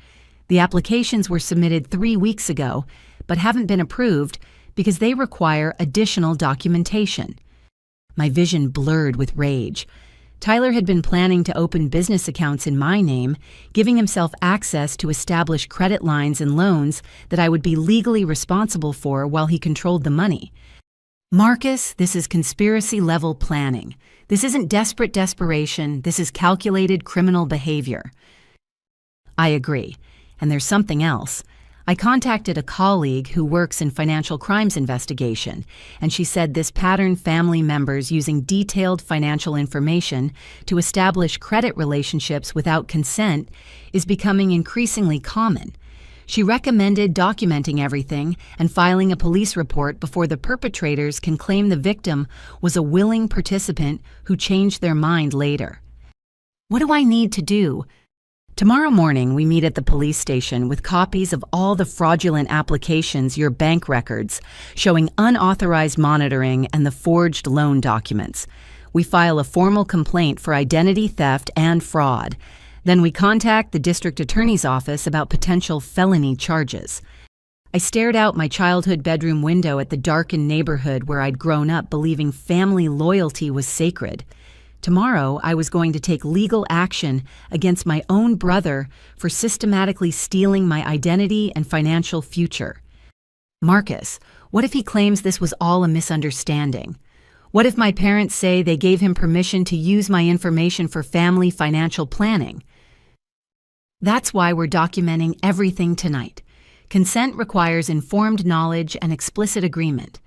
The applications were submitted 3 weeks ago, but haven't been approved because they require additional documentation. My vision blurred with rage. Tyler had been planning to open business accounts in my name, giving himself access to establish credit lines and loans that I would be legally responsible for while he controlled the money. Marcus, this is conspiracy-level planning. This isn't desperate desperation. This is calculated criminal behavior. I agree. And there's something else. I contacted a colleague who works in financial crimes investigation, and she said this pattern family members using detailed financial information to establish credit relationships without consent is becoming increasingly common. She recommended documenting everything and filing a police report before the perpetrators can claim the victim was a willing participant who changed their mind later. What do I need to do? Tomorrow morning, we meet at the police station with copies of all the fraudulent applications, your bank records, showing unauthorized monitoring and the forged loan documents. We file a formal complaint for identity theft and fraud. Then we contact the district attorney's office about potential felony charges. I stared out my childhood bedroom window at the darkened neighborhood where I'd grown up believing family loyalty was sacred. Tomorrow, I was going to take legal action against my own brother for systematically stealing my identity and financial future. Marcus, what if he claims this was all a misunderstanding? What if my parents say they gave him permission to use my information for family financial planning? That's why we're documenting everything tonight. Consent requires informed knowledge and explicit agreement.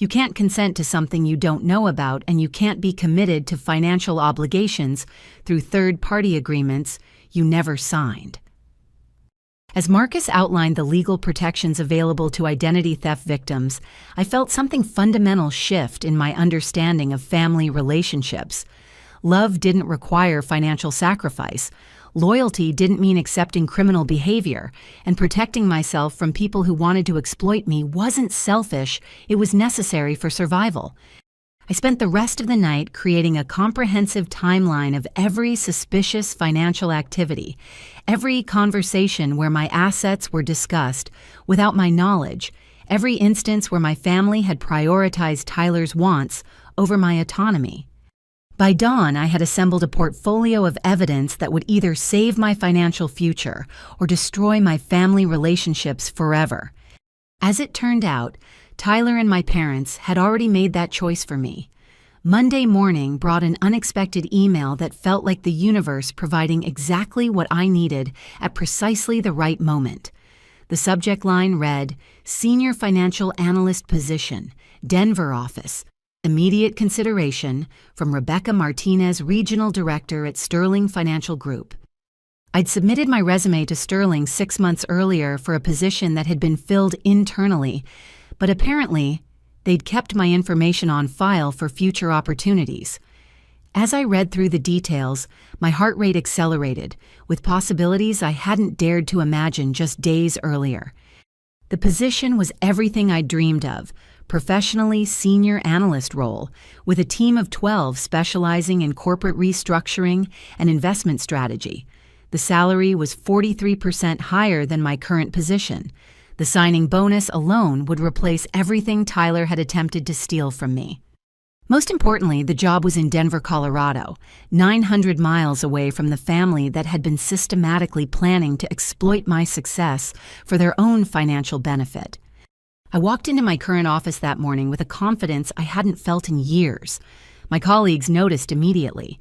You can't consent to something you don't know about, and you can't be committed to financial obligations through third-party agreements you never signed. As Marcus outlined the legal protections available to identity theft victims, I felt something fundamental shift in my understanding of family relationships. Love didn't require financial sacrifice. Loyalty didn't mean accepting criminal behavior, and protecting myself from people who wanted to exploit me wasn't selfish, it was necessary for survival. I spent the rest of the night creating a comprehensive timeline of every suspicious financial activity, every conversation where my assets were discussed without my knowledge, every instance where my family had prioritized Tyler's wants over my autonomy. By dawn, I had assembled a portfolio of evidence that would either save my financial future or destroy my family relationships forever. As it turned out, Tyler and my parents had already made that choice for me. Monday morning brought an unexpected email that felt like the universe providing exactly what I needed at precisely the right moment. The subject line read, "Senior Financial Analyst Position, Denver Office. Immediate consideration from Rebecca Martinez, Regional Director at Sterling Financial Group." I'd submitted my resume to Sterling 6 months earlier for a position that had been filled internally, but apparently they'd kept my information on file for future opportunities. As I read through the details, my heart rate accelerated, with possibilities I hadn't dared to imagine just days earlier. The position was everything I'd dreamed of: professionally senior analyst role, with a team of 12 specializing in corporate restructuring and investment strategy. The salary was 43% higher than my current position. The signing bonus alone would replace everything Tyler had attempted to steal from me. Most importantly, the job was in Denver, Colorado, 900 miles away from the family that had been systematically planning to exploit my success for their own financial benefit. I walked into my current office that morning with a confidence I hadn't felt in years. My colleagues noticed immediately.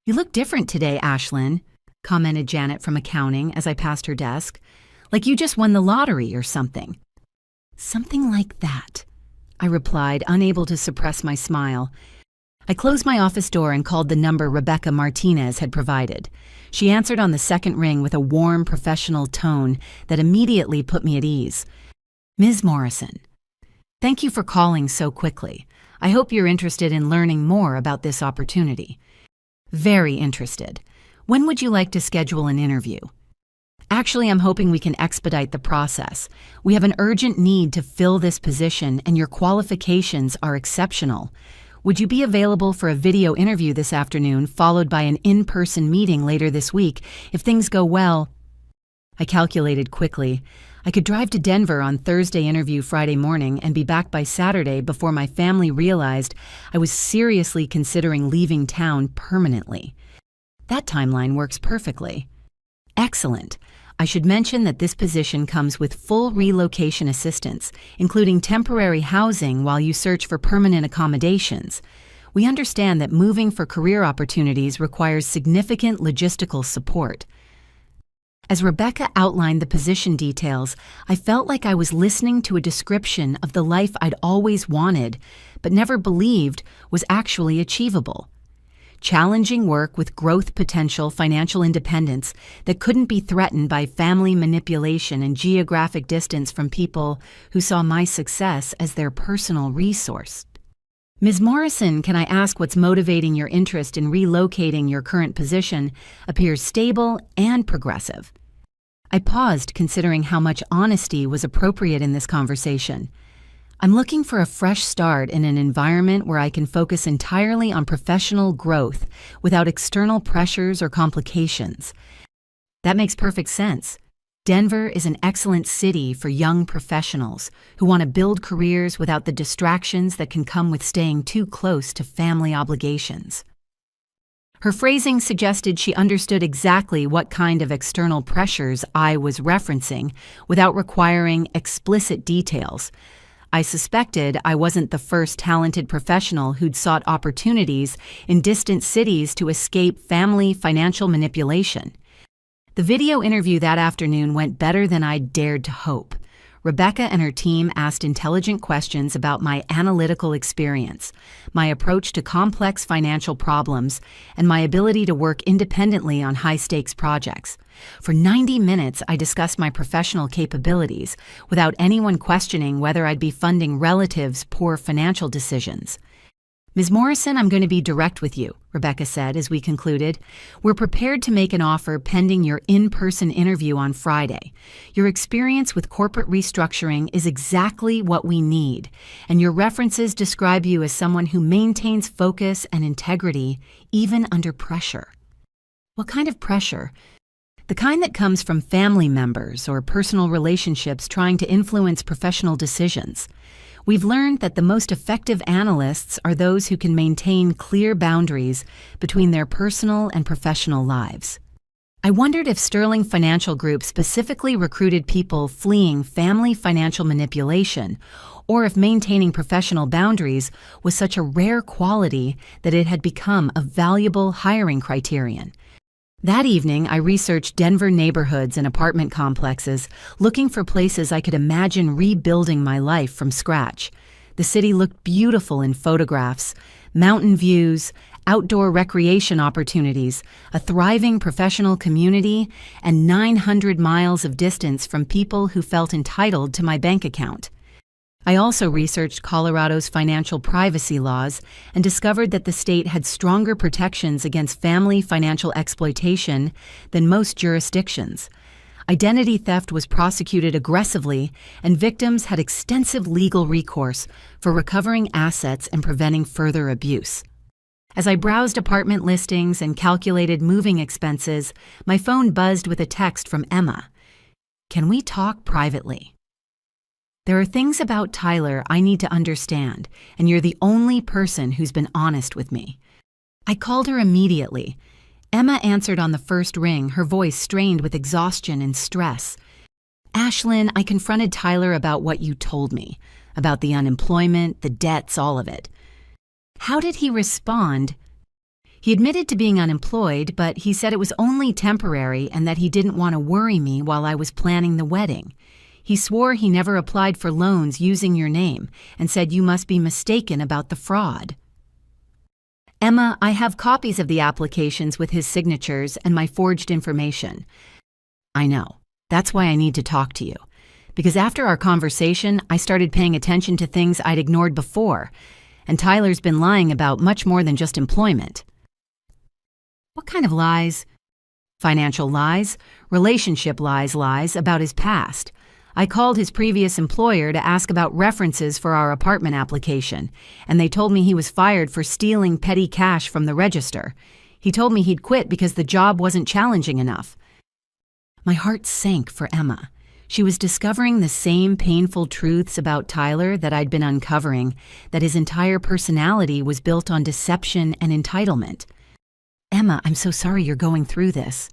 "You look different today, Ashlyn," commented Janet from accounting as I passed her desk. "Like you just won the lottery or something." "Something like that," I replied, unable to suppress my smile. I closed my office door and called the number Rebecca Martinez had provided. She answered on the second ring with a warm, professional tone that immediately put me at ease. "Ms. Morrison, thank you for calling so quickly. I hope you're interested in learning more about this opportunity." "Very interested. When would you like to schedule an interview?" "Actually, I'm hoping we can expedite the process. We have an urgent need to fill this position, and your qualifications are exceptional. Would you be available for a video interview this afternoon, followed by an in-person meeting later this week? If things go well..." I calculated quickly. I could drive to Denver on Thursday, interview Friday morning, and be back by Saturday before my family realized I was seriously considering leaving town permanently. That timeline works perfectly. Excellent. I should mention that this position comes with full relocation assistance, including temporary housing while you search for permanent accommodations. We understand that moving for career opportunities requires significant logistical support. As Rebecca outlined the position details, I felt like I was listening to a description of the life I'd always wanted, but never believed was actually achievable. Challenging work with growth potential, financial independence that couldn't be threatened by family manipulation and geographic distance from people who saw my success as their personal resource. Ms. Morrison, can I ask what's motivating your interest in relocating your current position appears stable and progressive. I paused, considering how much honesty was appropriate in this conversation. I'm looking for a fresh start in an environment where I can focus entirely on professional growth without external pressures or complications. That makes perfect sense. Denver is an excellent city for young professionals who want to build careers without the distractions that can come with staying too close to family obligations. Her phrasing suggested she understood exactly what kind of external pressures I was referencing without requiring explicit details. I suspected I wasn't the first talented professional who'd sought opportunities in distant cities to escape family financial manipulation. The video interview that afternoon went better than I'd dared to hope. Rebecca and her team asked intelligent questions about my analytical experience, my approach to complex financial problems, and my ability to work independently on high-stakes projects. For 90 minutes, I discussed my professional capabilities without anyone questioning whether I'd be funding relatives' poor financial decisions. Ms. Morrison, I'm going to be direct with you, Rebecca said as we concluded. We're prepared to make an offer pending your in-person interview on Friday. Your experience with corporate restructuring is exactly what we need, and your references describe you as someone who maintains focus and integrity even under pressure. What kind of pressure? The kind that comes from family members or personal relationships trying to influence professional decisions. We've learned that the most effective analysts are those who can maintain clear boundaries between their personal and professional lives. I wondered if Sterling Financial Group specifically recruited people fleeing family financial manipulation, or if maintaining professional boundaries was such a rare quality that it had become a valuable hiring criterion. That evening, I researched Denver neighborhoods and apartment complexes, looking for places I could imagine rebuilding my life from scratch. The city looked beautiful in photographs, mountain views, outdoor recreation opportunities, a thriving professional community, and 900 miles of distance from people who felt entitled to my bank account. I also researched Colorado's financial privacy laws and discovered that the state had stronger protections against family financial exploitation than most jurisdictions. Identity theft was prosecuted aggressively, and victims had extensive legal recourse for recovering assets and preventing further abuse. As I browsed apartment listings and calculated moving expenses, my phone buzzed with a text from Emma. "Can we talk privately? There are things about Tyler I need to understand, and you're the only person who's been honest with me." I called her immediately. Emma answered on the first ring, her voice strained with exhaustion and stress. "Ashlyn, I confronted Tyler about what you told me, about the unemployment, the debts, all of it." "How did he respond?" "He admitted to being unemployed, but he said it was only temporary and that he didn't want to worry me while I was planning the wedding. He swore he never applied for loans using your name and said you must be mistaken about the fraud." "Emma, I have copies of the applications with his signatures and my forged information." "I know. That's why I need to talk to you. Because after our conversation, I started paying attention to things I'd ignored before, and Tyler's been lying about much more than just employment." "What kind of lies?" "Financial lies, relationship lies about his past. I called his previous employer to ask about references for our apartment application, and they told me he was fired for stealing petty cash from the register. He told me he'd quit because the job wasn't challenging enough." My heart sank for Emma. She was discovering the same painful truths about Tyler that I'd been uncovering, that his entire personality was built on deception and entitlement. "Emma, I'm so sorry you're going through this."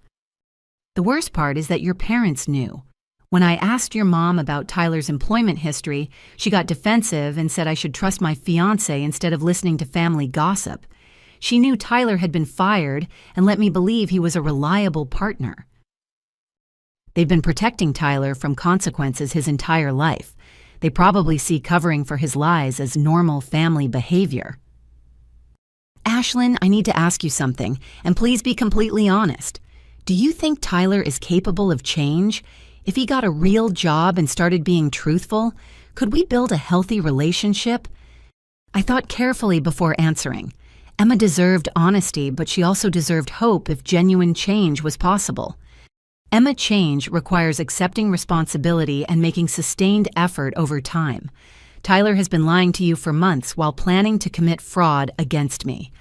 "The worst part is that your parents knew. When I asked your mom about Tyler's employment history, she got defensive and said I should trust my fiancé instead of listening to family gossip. She knew Tyler had been fired and let me believe he was a reliable partner." "They've been protecting Tyler from consequences his entire life. They probably see covering for his lies as normal family behavior." "Ashlyn, I need to ask you something, and please be completely honest. Do you think Tyler is capable of change? If he got a real job and started being truthful, could we build a healthy relationship?" I thought carefully before answering. Emma deserved honesty, but she also deserved hope if genuine change was possible. Emma, change requires accepting responsibility and making sustained effort over time. Tyler has been lying to you for months while planning to commit fraud against me.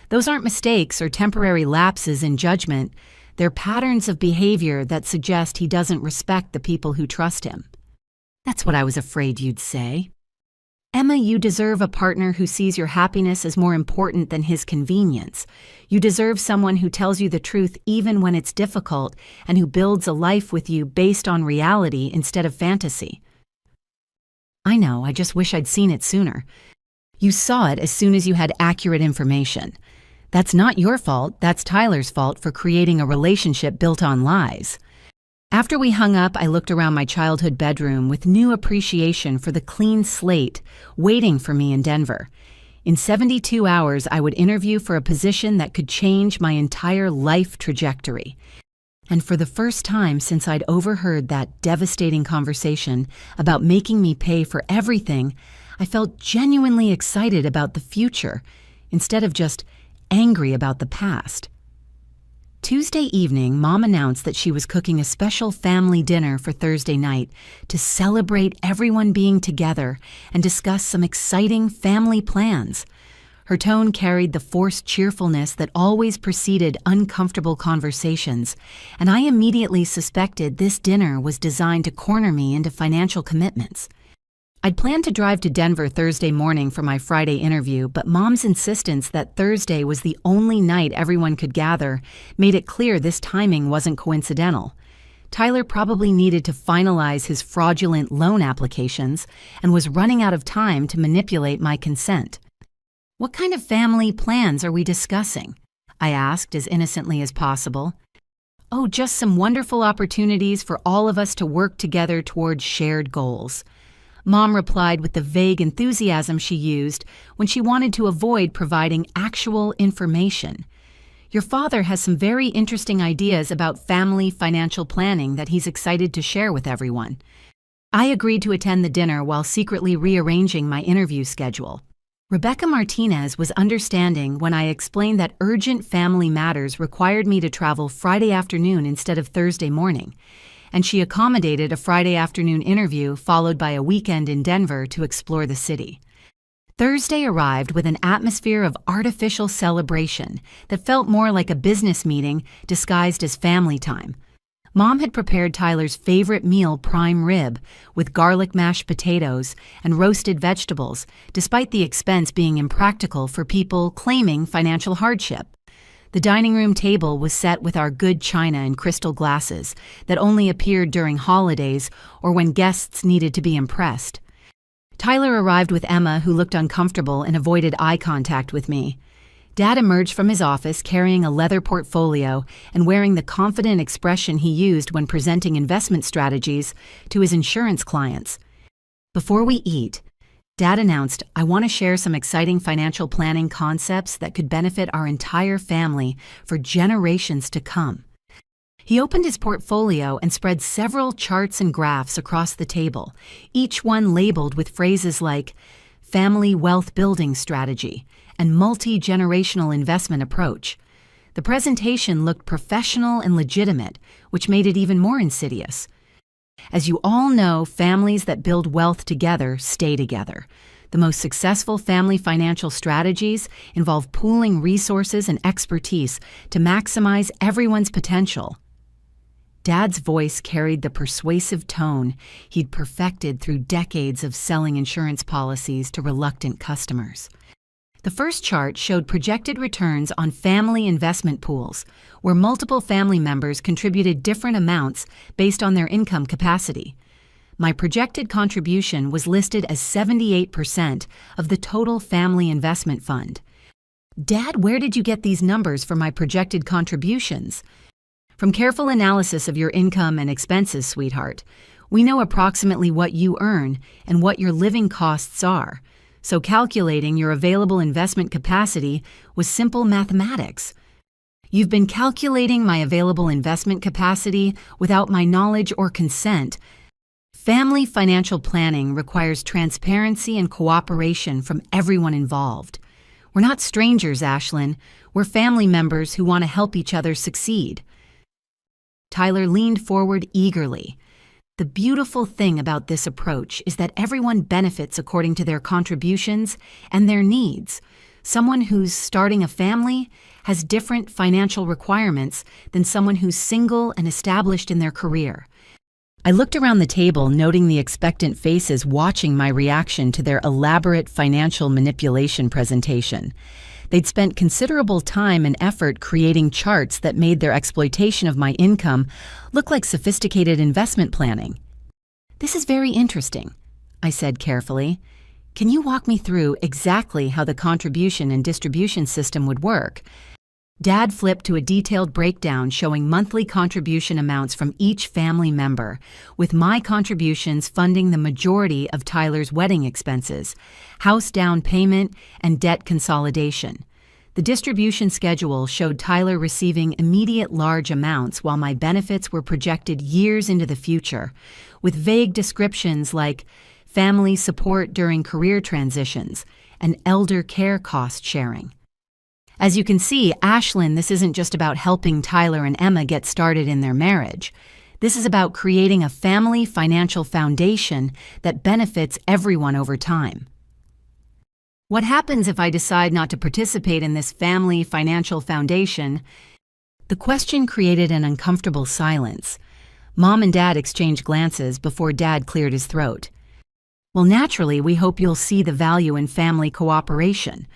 Those aren't mistakes or temporary lapses in judgment. They're patterns of behavior that suggest he doesn't respect the people who trust him. That's what I was afraid you'd say. Emma, you deserve a partner who sees your happiness as more important than his convenience. You deserve someone who tells you the truth even when it's difficult and who builds a life with you based on reality instead of fantasy. I know, I just wish I'd seen it sooner. You saw it as soon as you had accurate information. That's not your fault, that's Tyler's fault for creating a relationship built on lies. After we hung up, I looked around my childhood bedroom with new appreciation for the clean slate waiting for me in Denver. In 72 hours, I would interview for a position that could change my entire life trajectory. And for the first time since I'd overheard that devastating conversation about making me pay for everything, I felt genuinely excited about the future instead of just angry about the past. Tuesday evening, Mom announced that she was cooking a special family dinner for Thursday night to celebrate everyone being together and discuss some exciting family plans. Her tone carried the forced cheerfulness that always preceded uncomfortable conversations, and I immediately suspected this dinner was designed to corner me into financial commitments. I'd planned to drive to Denver Thursday morning for my Friday interview, but Mom's insistence that Thursday was the only night everyone could gather made it clear this timing wasn't coincidental. Tyler probably needed to finalize his fraudulent loan applications and was running out of time to manipulate my consent. "What kind of family plans are we discussing?" I asked as innocently as possible. "Oh, just some wonderful opportunities for all of us to work together towards shared goals." Mom replied with the vague enthusiasm she used when she wanted to avoid providing actual information. "Your father has some very interesting ideas about family financial planning that he's excited to share with everyone." I agreed to attend the dinner while secretly rearranging my interview schedule. Rebecca Martinez was understanding when I explained that urgent family matters required me to travel Friday afternoon instead of Thursday morning, and she accommodated a Friday afternoon interview followed by a weekend in Denver to explore the city. Thursday arrived with an atmosphere of artificial celebration that felt more like a business meeting disguised as family time. Mom had prepared Tyler's favorite meal, prime rib, with garlic mashed potatoes and roasted vegetables, despite the expense being impractical for people claiming financial hardship. The dining room table was set with our good china and crystal glasses that only appeared during holidays or when guests needed to be impressed. Tyler arrived with Emma, who looked uncomfortable and avoided eye contact with me. Dad emerged from his office carrying a leather portfolio and wearing the confident expression he used when presenting investment strategies to his insurance clients. Before we eat, Dad announced, "I want to share some exciting financial planning concepts that could benefit our entire family for generations to come." He opened his portfolio and spread several charts and graphs across the table, each one labeled with phrases like family wealth building strategy and multi-generational investment approach. The presentation looked professional and legitimate, which made it even more insidious. As you all know, families that build wealth together stay together. The most successful family financial strategies involve pooling resources and expertise to maximize everyone's potential. Dad's voice carried the persuasive tone he'd perfected through decades of selling insurance policies to reluctant customers. The first chart showed projected returns on family investment pools, where multiple family members contributed different amounts based on their income capacity. My projected contribution was listed as 78% of the total family investment fund. "Dad, where did you get these numbers for my projected contributions?" "From careful analysis of your income and expenses, sweetheart. We know approximately what you earn and what your living costs are. So calculating your available investment capacity was simple mathematics." "You've been calculating my available investment capacity without my knowledge or consent." Family financial planning requires transparency and cooperation from everyone involved. We're not strangers, Ashlyn. We're family members who want to help each other succeed. Tyler leaned forward eagerly. The beautiful thing about this approach is that everyone benefits according to their contributions and their needs. Someone who's starting a family has different financial requirements than someone who's single and established in their career. I looked around the table, noting the expectant faces watching my reaction to their elaborate financial manipulation presentation. They'd spent considerable time and effort creating charts that made their exploitation of my income look like sophisticated investment planning. "This is very interesting," I said carefully. "Can you walk me through exactly how the contribution and distribution system would work?" Dad flipped to a detailed breakdown showing monthly contribution amounts from each family member, with my contributions funding the majority of Tyler's wedding expenses, house down payment, and debt consolidation. The distribution schedule showed Tyler receiving immediate large amounts while my benefits were projected years into the future, with vague descriptions like family support during career transitions and elder care cost sharing. As you can see, Ashlyn, this isn't just about helping Tyler and Emma get started in their marriage. This is about creating a family financial foundation that benefits everyone over time. What happens if I decide not to participate in this family financial foundation? The question created an uncomfortable silence. Mom and Dad exchanged glances before Dad cleared his throat. "Well, naturally, we hope you'll see the value in family cooperation.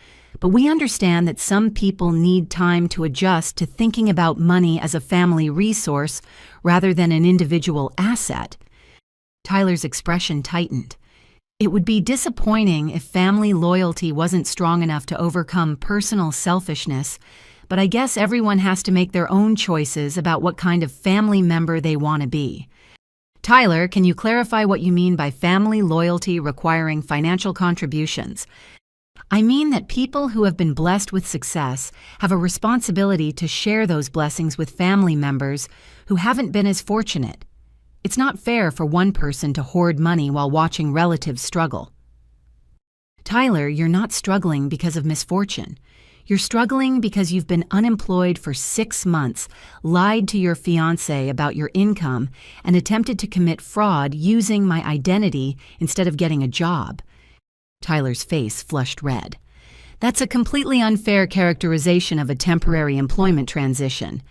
But we understand that some people need time to adjust to thinking about money as a family resource rather than an individual asset." Tyler's expression tightened. "It would be disappointing if family loyalty wasn't strong enough to overcome personal selfishness, but I guess everyone has to make their own choices about what kind of family member they want to be." "Tyler, can you clarify what you mean by family loyalty requiring financial contributions?" "I mean that people who have been blessed with success have a responsibility to share those blessings with family members who haven't been as fortunate. It's not fair for one person to hoard money while watching relatives struggle." "Tyler, you're not struggling because of misfortune. You're struggling because you've been unemployed for 6 months, lied to your fiancé about your income, and attempted to commit fraud using my identity instead of getting a job." Tyler's face flushed red. "That's a completely unfair characterization of a temporary employment transition.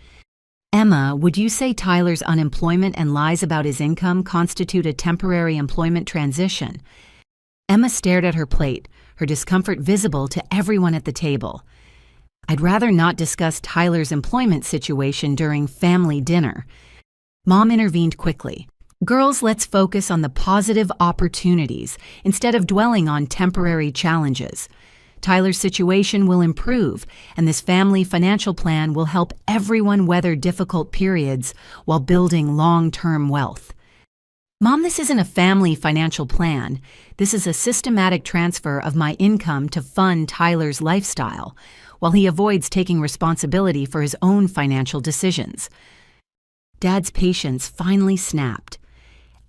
Emma, would you say Tyler's unemployment and lies about his income constitute a temporary employment transition?" Emma stared at her plate, her discomfort visible to everyone at the table. "I'd rather not discuss Tyler's employment situation during family dinner." Mom intervened quickly. "Girls, let's focus on the positive opportunities instead of dwelling on temporary challenges. Tyler's situation will improve, and this family financial plan will help everyone weather difficult periods while building long-term wealth." "Mom, this isn't a family financial plan. This is a systematic transfer of my income to fund Tyler's lifestyle, while he avoids taking responsibility for his own financial decisions." Dad's patience finally snapped.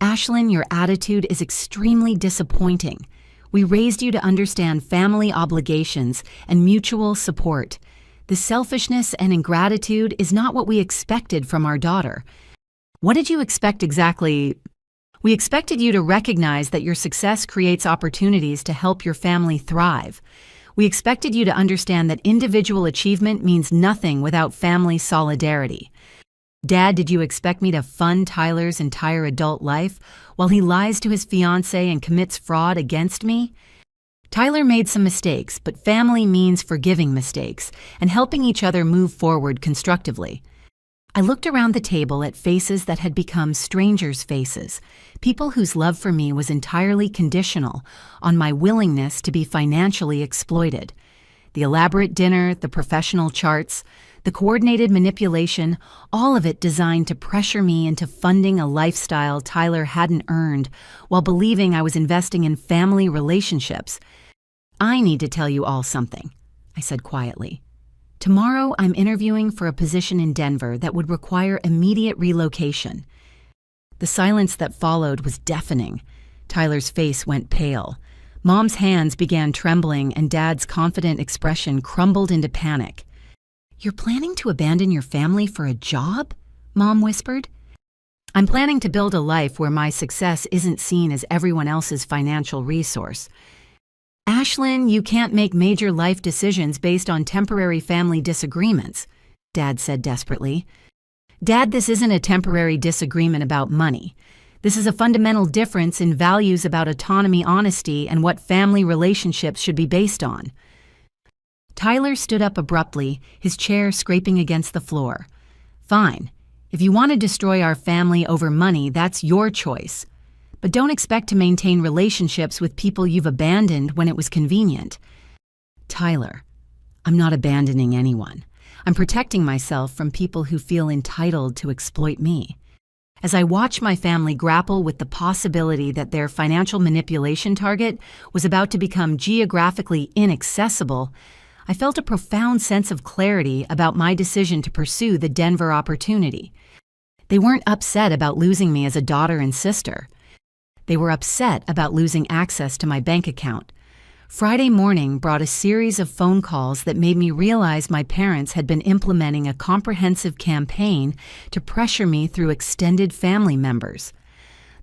"Ashlyn, your attitude is extremely disappointing. We raised you to understand family obligations and mutual support. The selfishness and ingratitude is not what we expected from our daughter." "What did you expect exactly?" "We expected you to recognize that your success creates opportunities to help your family thrive. We expected you to understand that individual achievement means nothing without family solidarity. Dad, did you expect me to fund Tyler's entire adult life while he lies to his fiancée and commits fraud against me? Tyler made some mistakes, but family means forgiving mistakes and helping each other move forward constructively." I looked around the table at faces that had become strangers' faces, people whose love for me was entirely conditional on my willingness to be financially exploited. The elaborate dinner, the professional charts, the coordinated manipulation, all of it designed to pressure me into funding a lifestyle Tyler hadn't earned while believing I was investing in family relationships. "I need to tell you all something," I said quietly. "Tomorrow I'm interviewing for a position in Denver that would require immediate relocation." The silence that followed was deafening. Tyler's face went pale. Mom's hands began trembling, and Dad's confident expression crumbled into panic. "You're planning to abandon your family for a job?" Mom whispered. "I'm planning to build a life where my success isn't seen as everyone else's financial resource." "Ashlyn, you can't make major life decisions based on temporary family disagreements," Dad said desperately. "Dad, this isn't a temporary disagreement about money. This is a fundamental difference in values about autonomy, honesty, and what family relationships should be based on." Tyler stood up abruptly, his chair scraping against the floor. "Fine. If you want to destroy our family over money, that's your choice. But don't expect to maintain relationships with people you've abandoned when it was convenient." "Tyler, I'm not abandoning anyone. I'm protecting myself from people who feel entitled to exploit me." As I watched my family grapple with the possibility that their financial manipulation target was about to become geographically inaccessible, I felt a profound sense of clarity about my decision to pursue the Denver opportunity. They weren't upset about losing me as a daughter and sister. They were upset about losing access to my bank account. Friday morning brought a series of phone calls that made me realize my parents had been implementing a comprehensive campaign to pressure me through extended family members.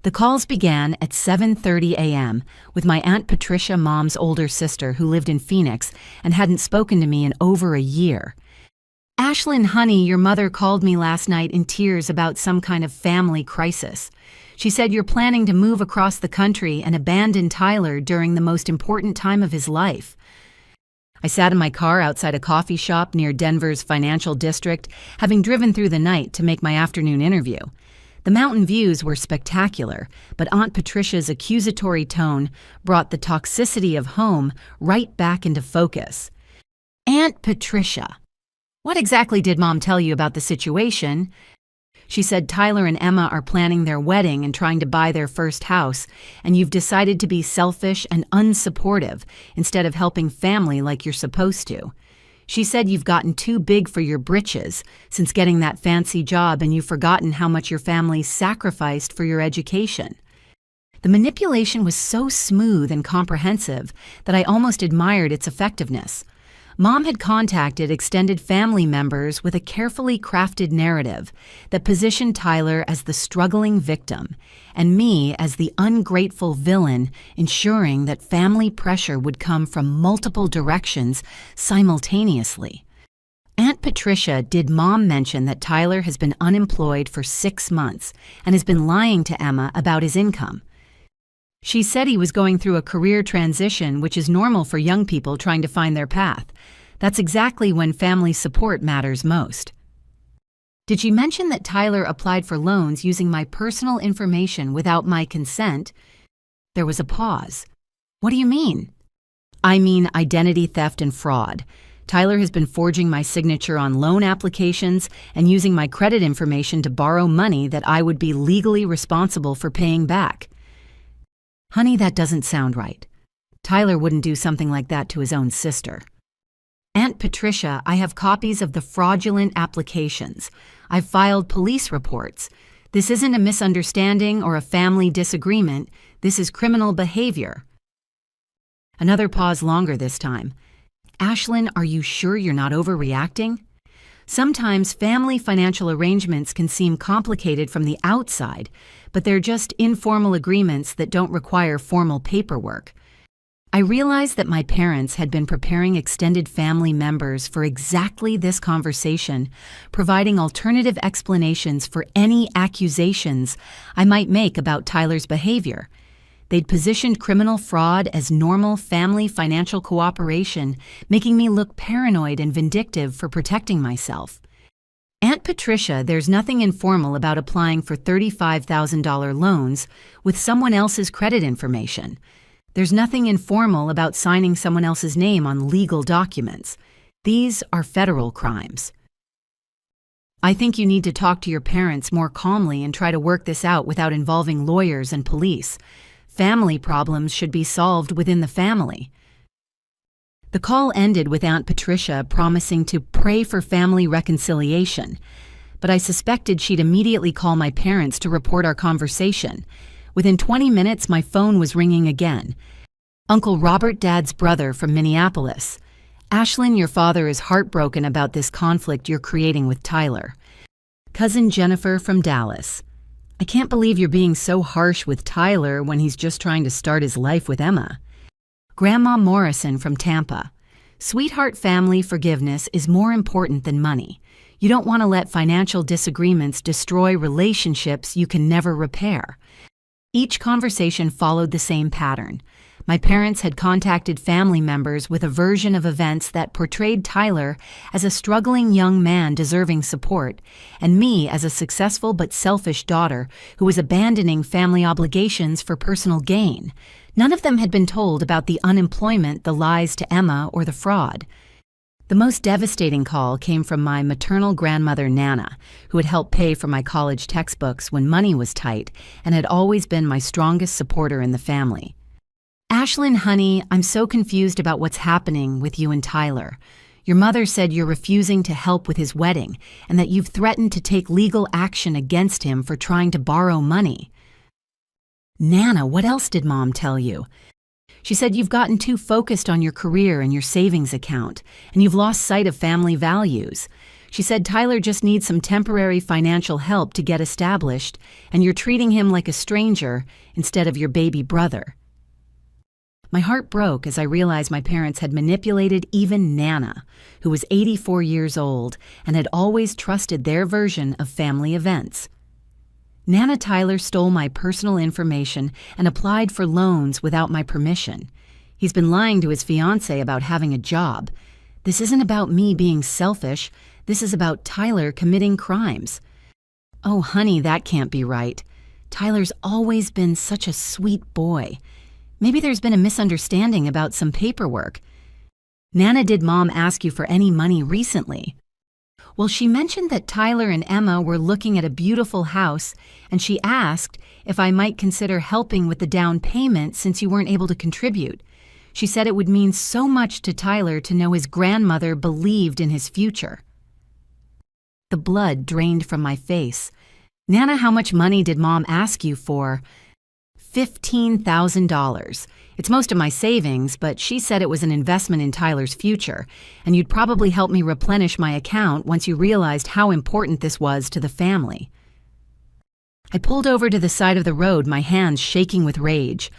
The calls began at 7:30 a.m. with my Aunt Patricia, Mom's older sister, who lived in Phoenix and hadn't spoken to me in over a year. "Ashlyn, honey, your mother called me last night in tears about some kind of family crisis. She said you're planning to move across the country and abandon Tyler during the most important time of his life." I sat in my car outside a coffee shop near Denver's financial district, having driven through the night to make my afternoon interview. The mountain views were spectacular, but Aunt Patricia's accusatory tone brought the toxicity of home right back into focus. "Aunt Patricia, what exactly did Mom tell you about the situation?" She said Tyler and Emma are planning their wedding and trying to buy their first house, and you've decided to be selfish and unsupportive instead of helping family like you're supposed to. She said you've gotten too big for your britches since getting that fancy job, and you've forgotten how much your family sacrificed for your education. The manipulation was so smooth and comprehensive that I almost admired its effectiveness. Mom had contacted extended family members with a carefully crafted narrative that positioned Tyler as the struggling victim and me as the ungrateful villain, ensuring that family pressure would come from multiple directions simultaneously. Aunt Patricia did Mom mention that Tyler has been unemployed for 6 months and has been lying to Emma about his income. She said he was going through a career transition, which is normal for young people trying to find their path. That's exactly when family support matters most. Did she mention that Tyler applied for loans using my personal information without my consent? There was a pause. "What do you mean?" "I mean identity theft and fraud. Tyler has been forging my signature on loan applications and using my credit information to borrow money that I would be legally responsible for paying back." "Honey, that doesn't sound right. Tyler wouldn't do something like that to his own sister." "Aunt Patricia, I have copies of the fraudulent applications. I've filed police reports. This isn't a misunderstanding or a family disagreement. This is criminal behavior." Another pause, longer this time. "Ashlyn, are you sure you're not overreacting? Sometimes family financial arrangements can seem complicated from the outside, but they're just informal agreements that don't require formal paperwork." I realized that my parents had been preparing extended family members for exactly this conversation, providing alternative explanations for any accusations I might make about Tyler's behavior. They'd positioned criminal fraud as normal family financial cooperation, making me look paranoid and vindictive for protecting myself. "Aunt Patricia, there's nothing informal about applying for $35,000 loans with someone else's credit information. There's nothing informal about signing someone else's name on legal documents. These are federal crimes. I think you need to talk to your parents more calmly and try to work this out without involving lawyers and police. Family problems should be solved within the family." The call ended with Aunt Patricia promising to pray for family reconciliation. but I suspected she'd immediately call my parents to report our conversation. Within 20 minutes, my phone was ringing again. Uncle Robert, Dad's brother from Minneapolis. Ashlyn, your father is heartbroken about this conflict you're creating with Tyler. Cousin Jennifer from Dallas. I can't believe you're being so harsh with Tyler when he's just trying to start his life with Emma. Grandma Morrison from Tampa. Sweetheart, family forgiveness is more important than money. You don't want to let financial disagreements destroy relationships you can never repair. Each conversation followed the same pattern. My parents had contacted family members with a version of events that portrayed Tyler as a struggling young man deserving support, and me as a successful but selfish daughter who was abandoning family obligations for personal gain. None of them had been told about the unemployment, the lies to Emma, or the fraud. The most devastating call came from my maternal grandmother, Nana, who had helped pay for my college textbooks when money was tight and had always been my strongest supporter in the family. Ashlyn, honey, I'm so confused about what's happening with you and Tyler. Your mother said you're refusing to help with his wedding and that you've threatened to take legal action against him for trying to borrow money. Nana, what else did Mom tell you? She said you've gotten too focused on your career and your savings account, and you've lost sight of family values. She said Tyler just needs some temporary financial help to get established, and you're treating him like a stranger instead of your baby brother. My heart broke as I realized my parents had manipulated even Nana, who was 84 years old and had always trusted their version of family events. Nana Tyler stole my personal information and applied for loans without my permission. He's been lying to his fiancée about having a job. This isn't about me being selfish. This is about Tyler committing crimes. Oh, honey, that can't be right. Tyler's always been such a sweet boy. Maybe there's been a misunderstanding about some paperwork. Nana, did Mom ask you for any money recently? Well, she mentioned that Tyler and Emma were looking at a beautiful house, and she asked if I might consider helping with the down payment since you weren't able to contribute. She said it would mean so much to Tyler to know his grandmother believed in his future. The blood drained from my face. Nana, how much money did Mom ask you for? $15,000. It's most of my savings, but she said it was an investment in Tyler's future, and you'd probably help me replenish my account once you realized how important this was to the family. I pulled over to the side of the road, my hands shaking with rage.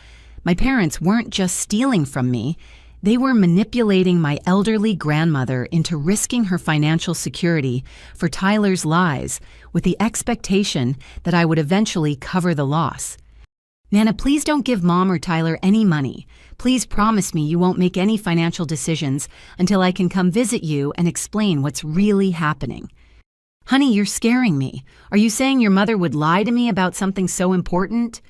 My parents weren't just stealing from me, they were manipulating my elderly grandmother into risking her financial security for Tyler's lies with the expectation that I would eventually cover the loss. Nana, please don't give Mom or Tyler any money. Please promise me you won't make any financial decisions until I can come visit you and explain what's really happening. Honey, you're scaring me. Are you saying your mother would lie to me about something so important?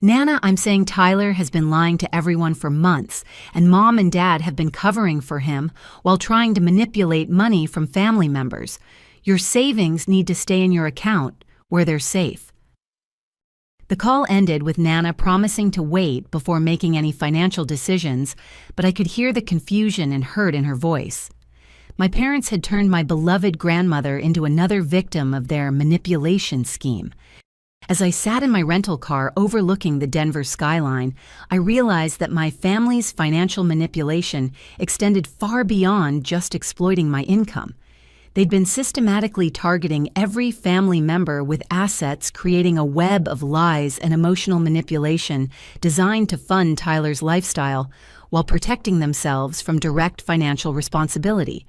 Nana, I'm saying Tyler has been lying to everyone for months, and Mom and Dad have been covering for him while trying to manipulate money from family members. Your savings need to stay in your account where they're safe. The call ended with Nana promising to wait before making any financial decisions, but I could hear the confusion and hurt in her voice. My parents had turned my beloved grandmother into another victim of their manipulation scheme. As I sat in my rental car overlooking the Denver skyline, I realized that my family's financial manipulation extended far beyond just exploiting my income. They'd been systematically targeting every family member with assets, creating a web of lies and emotional manipulation designed to fund Tyler's lifestyle while protecting themselves from direct financial responsibility.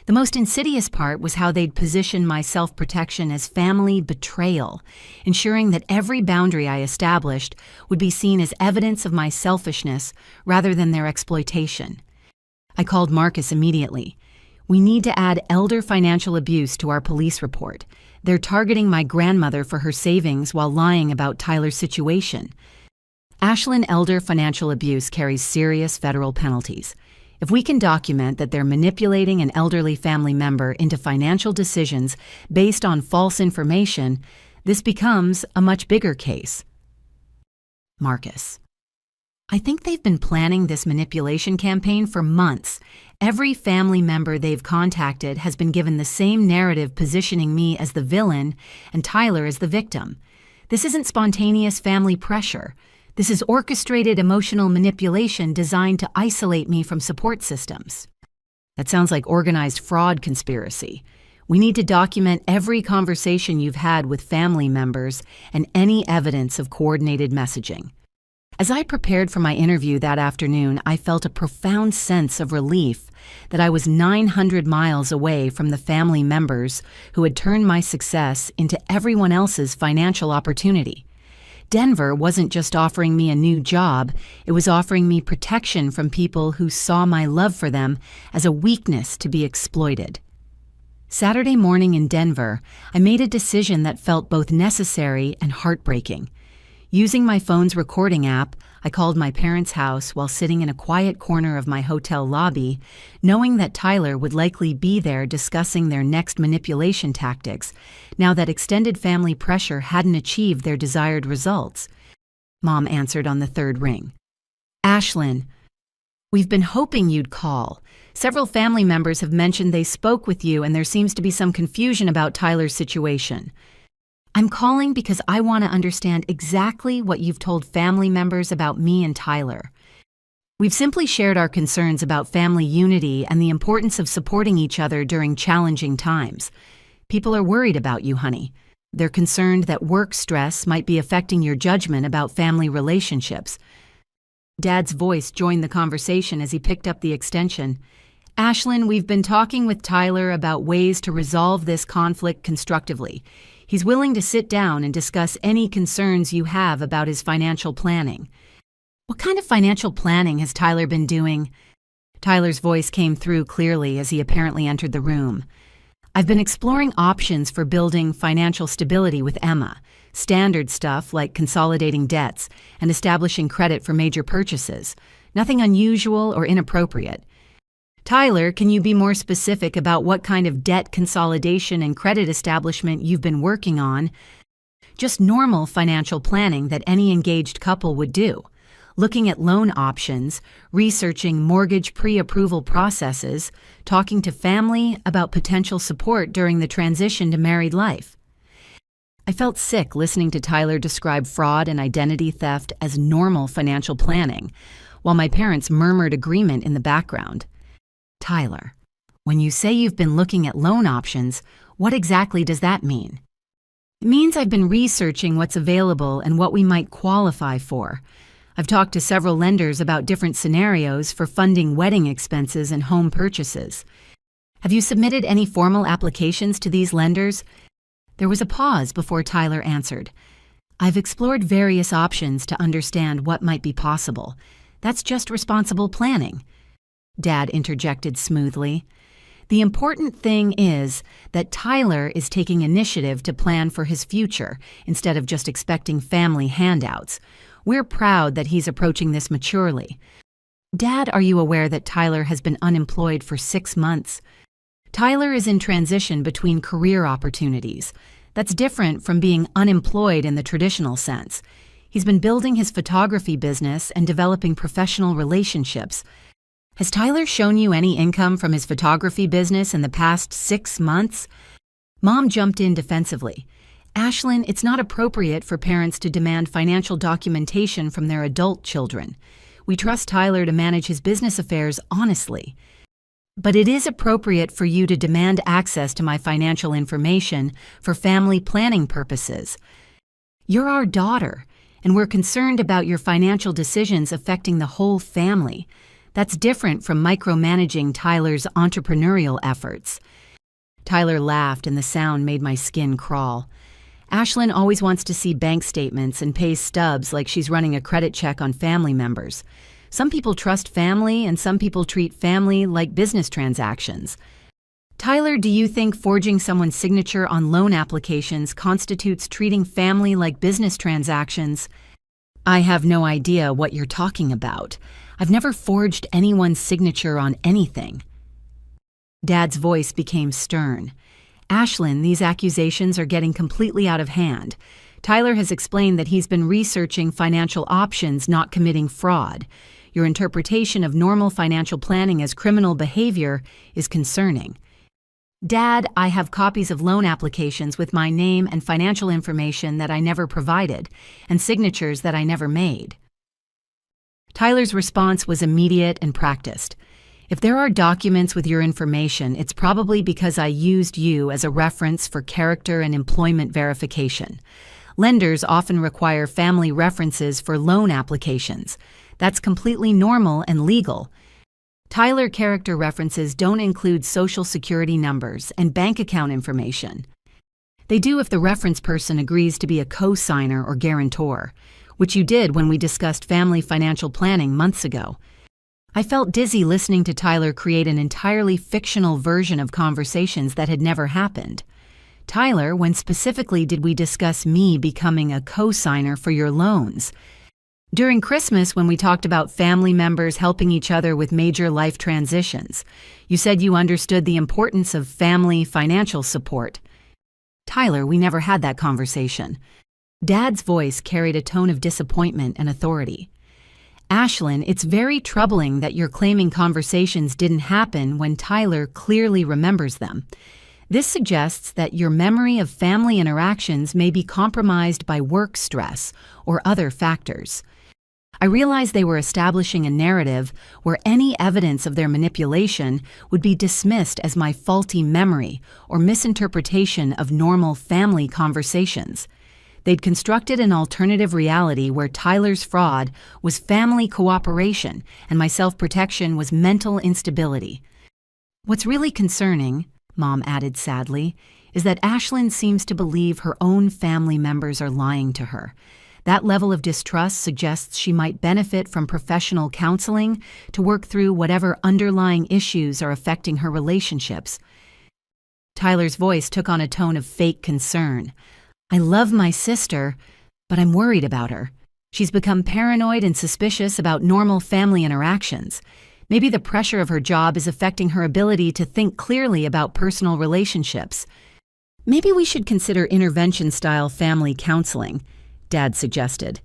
The most insidious part was how they'd position my self-protection as family betrayal, ensuring that every boundary I established would be seen as evidence of my selfishness rather than their exploitation. I called Marcus immediately. We need to add elder financial abuse to our police report. They're targeting my grandmother for her savings while lying about Tyler's situation. Ashlyn, elder financial abuse carries serious federal penalties. If we can document that they're manipulating an elderly family member into financial decisions based on false information, this becomes a much bigger case. Marcus. I think they've been planning this manipulation campaign for months. Every family member they've contacted has been given the same narrative positioning me as the villain and Tyler as the victim. This isn't spontaneous family pressure. This is orchestrated emotional manipulation designed to isolate me from support systems. That sounds like organized fraud conspiracy. We need to document every conversation you've had with family members and any evidence of coordinated messaging. As I prepared for my interview that afternoon, I felt a profound sense of relief that I was 900 miles away from the family members who had turned my success into everyone else's financial opportunity. Denver wasn't just offering me a new job, it was offering me protection from people who saw my love for them as a weakness to be exploited. Saturday morning in Denver, I made a decision that felt both necessary and heartbreaking. Using my phone's recording app, I called my parents' house while sitting in a quiet corner of my hotel lobby, knowing that Tyler would likely be there discussing their next manipulation tactics, now that extended family pressure hadn't achieved their desired results. Mom answered on the third ring. "Ashlyn, we've been hoping you'd call. Several family members have mentioned they spoke with you and there seems to be some confusion about Tyler's situation. I'm calling because I want to understand exactly what you've told family members about me and Tyler. We've simply shared our concerns about family unity and the importance of supporting each other during challenging times. People are worried about you, honey. They're concerned that work stress might be affecting your judgment about family relationships." Dad's voice joined the conversation as he picked up the extension. "Ashlyn, we've been talking with Tyler about ways to resolve this conflict constructively. He's willing to sit down and discuss any concerns you have about his financial planning." "What kind of financial planning has Tyler been doing?" Tyler's voice came through clearly as he apparently entered the room. "I've been exploring options for building financial stability with Emma. Standard stuff like consolidating debts and establishing credit for major purchases. Nothing unusual or inappropriate. Tyler, can you be more specific about what kind of debt consolidation and credit establishment you've been working on?" "Just normal financial planning that any engaged couple would do. Looking at loan options, researching mortgage pre-approval processes, talking to family about potential support during the transition to married life." I felt sick listening to Tyler describe fraud and identity theft as normal financial planning, while my parents murmured agreement in the background. "Tyler, when you say you've been looking at loan options, what exactly does that mean?" "It means I've been researching what's available and what we might qualify for. I've talked to several lenders about different scenarios for funding wedding expenses and home purchases." "Have you submitted any formal applications to these lenders?" There was a pause before Tyler answered. "I've explored various options to understand what might be possible. That's just responsible planning." Dad interjected smoothly. "The important thing is that Tyler is taking initiative to plan for his future instead of just expecting family handouts. We're proud that he's approaching this maturely." "Dad, are you aware that Tyler has been unemployed for 6 months?" "Tyler is in transition between career opportunities. That's different from being unemployed in the traditional sense. He's been building his photography business and developing professional relationships." "Has Tyler shown you any income from his photography business in the past 6 months?" Mom jumped in defensively. "Ashlyn, it's not appropriate for parents to demand financial documentation from their adult children. We trust Tyler to manage his business affairs honestly. But it is appropriate for you to demand access to my financial information for family planning purposes. You're our daughter, and we're concerned about your financial decisions affecting the whole family. That's different from micromanaging Tyler's entrepreneurial efforts." Tyler laughed, and the sound made my skin crawl. "Ashlyn always wants to see bank statements and pays stubs like she's running a credit check on family members. Some people trust family, and some people treat family like business transactions." "Tyler, do you think forging someone's signature on loan applications constitutes treating family like business transactions?" "I have no idea what you're talking about. I've never forged anyone's signature on anything." Dad's voice became stern. "Ashlyn, these accusations are getting completely out of hand. Tyler has explained that he's been researching financial options, not committing fraud. Your interpretation of normal financial planning as criminal behavior is concerning. Dad, I have copies of loan applications with my name and financial information that I never provided, and signatures that I never made. Tyler's response was immediate and practiced. If there are documents with your information, it's probably because I used you as a reference for character and employment verification. Lenders often require family references for loan applications. That's completely normal and legal. Tyler character references don't include social security numbers and bank account information. They do if the reference person agrees to be a co-signer or guarantor, which you did when we discussed family financial planning months ago. I felt dizzy listening to Tyler create an entirely fictional version of conversations that had never happened. Tyler, when specifically did we discuss me becoming a co-signer for your loans? During Christmas, when we talked about family members helping each other with major life transitions, you said you understood the importance of family financial support. Tyler, we never had that conversation. Dad's voice carried a tone of disappointment and authority. Ashlyn, it's very troubling that you're claiming conversations didn't happen when Tyler clearly remembers them. This suggests that your memory of family interactions may be compromised by work stress or other factors. I realized they were establishing a narrative where any evidence of their manipulation would be dismissed as my faulty memory or misinterpretation of normal family conversations. They'd constructed an alternative reality where Tyler's fraud was family cooperation and my self-protection was mental instability. What's really concerning, Mom added sadly, is that Ashlyn seems to believe her own family members are lying to her. That level of distrust suggests she might benefit from professional counseling to work through whatever underlying issues are affecting her relationships. Tyler's voice took on a tone of fake concern. I love my sister, but I'm worried about her. She's become paranoid and suspicious about normal family interactions. Maybe the pressure of her job is affecting her ability to think clearly about personal relationships. Maybe we should consider intervention-style family counseling, Dad suggested.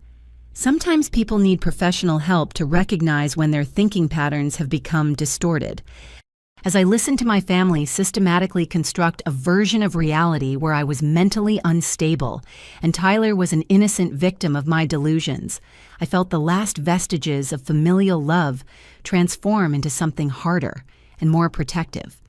Sometimes people need professional help to recognize when their thinking patterns have become distorted. As I listened to my family systematically construct a version of reality where I was mentally unstable and Tyler was an innocent victim of my delusions, I felt the last vestiges of familial love transform into something harder and more protective.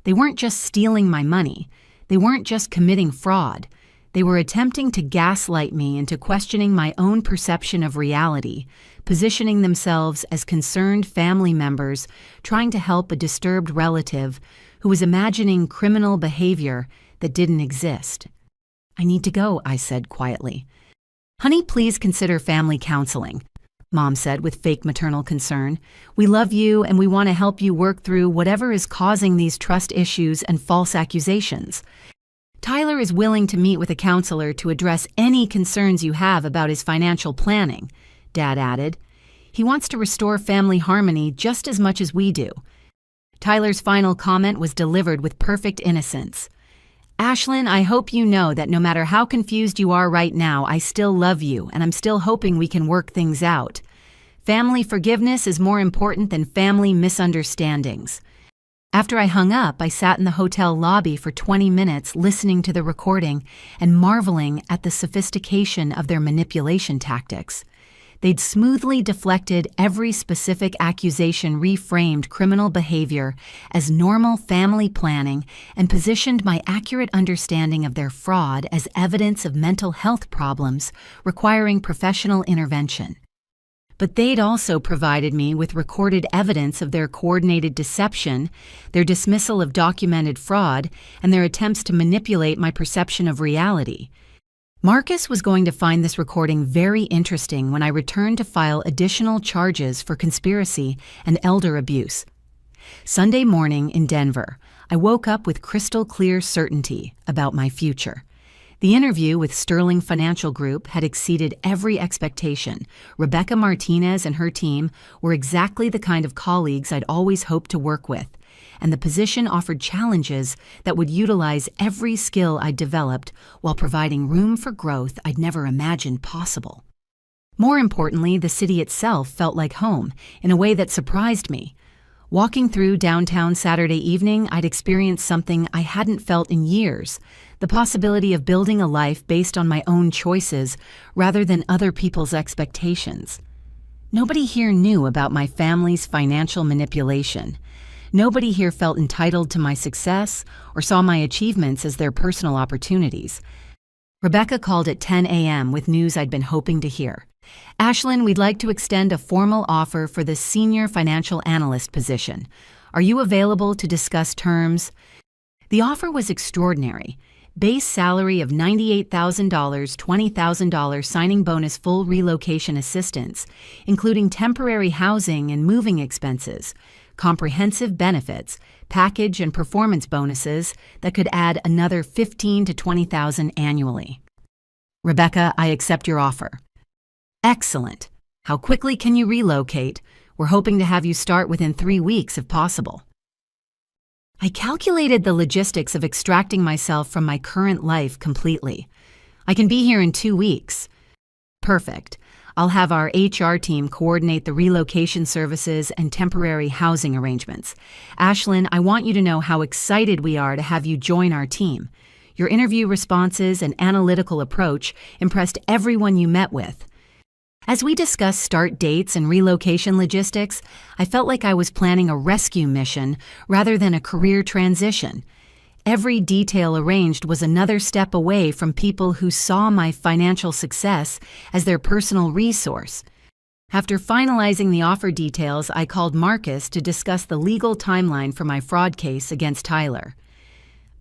They weren't just stealing my money. They weren't just committing fraud. They were attempting to gaslight me into questioning my own perception of reality, positioning themselves as concerned family members trying to help a disturbed relative who was imagining criminal behavior that didn't exist. I need to go, I said quietly. Honey, please consider family counseling, Mom said with fake maternal concern. We love you and we want to help you work through whatever is causing these trust issues and false accusations. Tyler is willing to meet with a counselor to address any concerns you have about his financial planning, Dad added. He wants to restore family harmony just as much as we do. Tyler's final comment was delivered with perfect innocence. Ashlyn, I hope you know that no matter how confused you are right now, I still love you, and I'm still hoping we can work things out. Family forgiveness is more important than family misunderstandings. After I hung up, I sat in the hotel lobby for 20 minutes listening to the recording and marveling at the sophistication of their manipulation tactics. They'd smoothly deflected every specific accusation, reframed criminal behavior as normal family planning, and positioned my accurate understanding of their fraud as evidence of mental health problems requiring professional intervention. But they'd also provided me with recorded evidence of their coordinated deception, their dismissal of documented fraud, and their attempts to manipulate my perception of reality. Marcus was going to find this recording very interesting when I returned to file additional charges for conspiracy and elder abuse. Sunday morning in Denver, I woke up with crystal clear certainty about my future. The interview with Sterling Financial Group had exceeded every expectation. Rebecca Martinez and her team were exactly the kind of colleagues I'd always hoped to work with. and the position offered challenges that would utilize every skill I'd developed while providing room for growth I'd never imagined possible. More importantly, the city itself felt like home in a way that surprised me. Walking through downtown Saturday evening, I'd experienced something I hadn't felt in years, the possibility of building a life based on my own choices rather than other people's expectations. Nobody here knew about my family's financial manipulation. Nobody here felt entitled to my success or saw my achievements as their personal opportunities. Rebecca called at 10 a.m. with news I'd been hoping to hear. "Ashlyn, we'd like to extend a formal offer for the senior financial analyst position. Are you available to discuss terms?" The offer was extraordinary. Base salary of $98,000, $20,000 signing bonus, full relocation assistance, including temporary housing and moving expenses, comprehensive benefits, package and performance bonuses that could add another $15,000 to $20,000 annually. "Rebecca, I accept your offer." "Excellent. How quickly can you relocate? We're hoping to have you start within 3 weeks if possible." I calculated the logistics of extracting myself from my current life completely. "I can be here in 2 weeks." "Perfect. I'll have our HR team coordinate the relocation services and temporary housing arrangements. Ashlyn, I want you to know how excited we are to have you join our team. Your interview responses and analytical approach impressed everyone you met with." As we discussed start dates and relocation logistics, I felt like I was planning a rescue mission rather than a career transition. Every detail arranged was another step away from people who saw my financial success as their personal resource. After finalizing the offer details, I called Marcus to discuss the legal timeline for my fraud case against Tyler.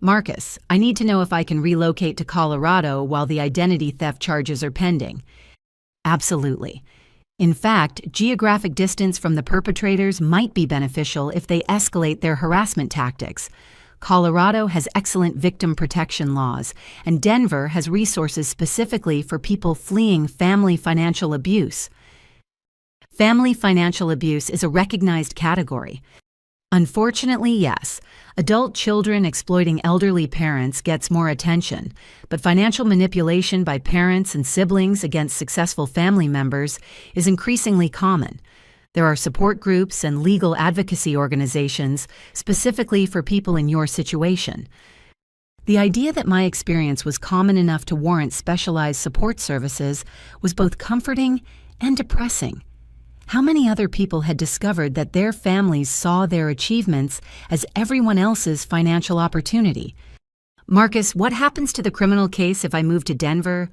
"Marcus, I need to know if I can relocate to Colorado while the identity theft charges are pending." "Absolutely. In fact, geographic distance from the perpetrators might be beneficial if they escalate their harassment tactics. Colorado has excellent victim protection laws, and Denver has resources specifically for people fleeing family financial abuse." Family financial abuse is a recognized category. Unfortunately, yes, adult children exploiting elderly parents gets more attention, but financial manipulation by parents and siblings against successful family members is increasingly common. There are support groups and legal advocacy organizations specifically for people in your situation. The idea that my experience was common enough to warrant specialized support services was both comforting and depressing. How many other people had discovered that their families saw their achievements as everyone else's financial opportunity? "Marcus, what happens to the criminal case if I move to Denver?"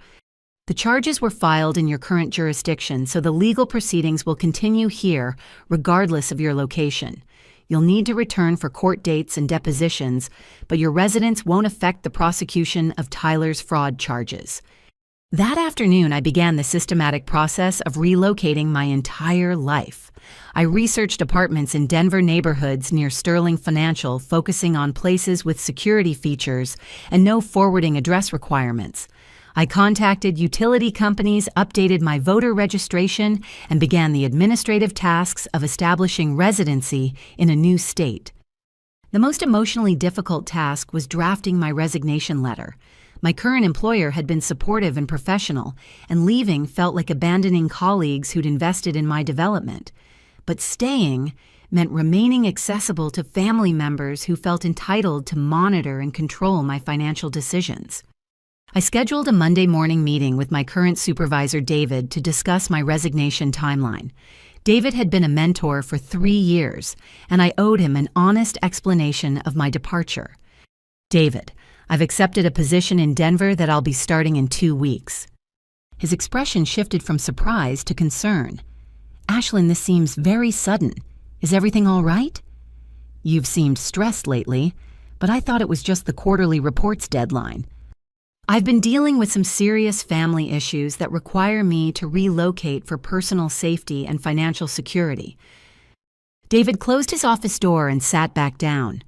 "The charges were filed in your current jurisdiction, so the legal proceedings will continue here regardless of your location. You'll need to return for court dates and depositions, but your residence won't affect the prosecution of Tyler's fraud charges." That afternoon, I began the systematic process of relocating my entire life. I researched apartments in Denver neighborhoods near Sterling Financial, focusing on places with security features and no forwarding address requirements. I contacted utility companies, updated my voter registration, and began the administrative tasks of establishing residency in a new state. The most emotionally difficult task was drafting my resignation letter. My current employer had been supportive and professional, and leaving felt like abandoning colleagues who'd invested in my development. But staying meant remaining accessible to family members who felt entitled to monitor and control my financial decisions. I scheduled a Monday morning meeting with my current supervisor, David, to discuss my resignation timeline. David had been a mentor for 3 years, and I owed him an honest explanation of my departure. "David, I've accepted a position in Denver that I'll be starting in 2 weeks." His expression shifted from surprise to concern. "Ashlyn, this seems very sudden. Is everything all right?" "You've seemed stressed lately, but I thought it was just the quarterly reports deadline." "I've been dealing with some serious family issues that require me to relocate for personal safety and financial security." David closed his office door and sat back down.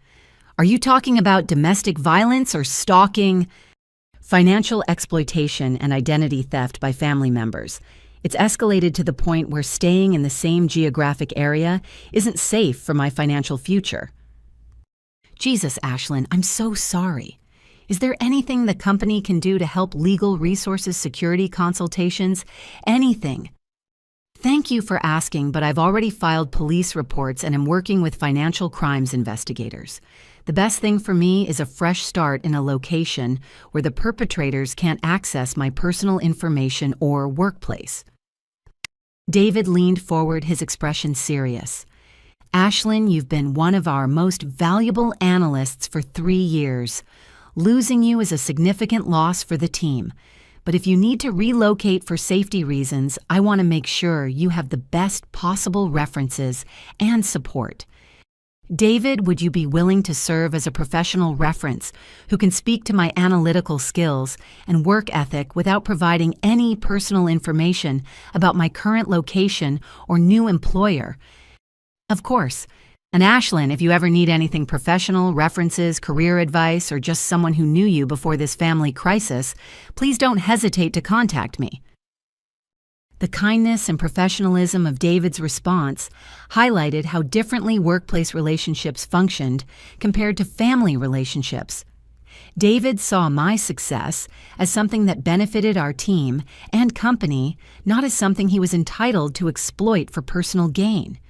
"Are you talking about domestic violence or stalking?" "Financial exploitation and identity theft by family members. It's escalated to the point where staying in the same geographic area isn't safe for my financial future." Jesus, Ashlyn, I'm so sorry. Is there anything the company can do to help legal resources security consultations? Anything? Thank you for asking, but I've already filed police reports and am working with financial crimes investigators. The best thing for me is a fresh start in a location where the perpetrators can't access my personal information or workplace. David leaned forward, his expression serious. Ashlyn, you've been one of our most valuable analysts for 3 years. Losing you is a significant loss for the team. But if you need to relocate for safety reasons, I want to make sure you have the best possible references and support. David, would you be willing to serve as a professional reference who can speak to my analytical skills and work ethic without providing any personal information about my current location or new employer? Of course. And Ashlyn, if you ever need anything professional, references, career advice, or just someone who knew you before this family crisis, please don't hesitate to contact me. The kindness and professionalism of David's response highlighted how differently workplace relationships functioned compared to family relationships. David saw my success as something that benefited our team and company, not as something he was entitled to exploit for personal gain.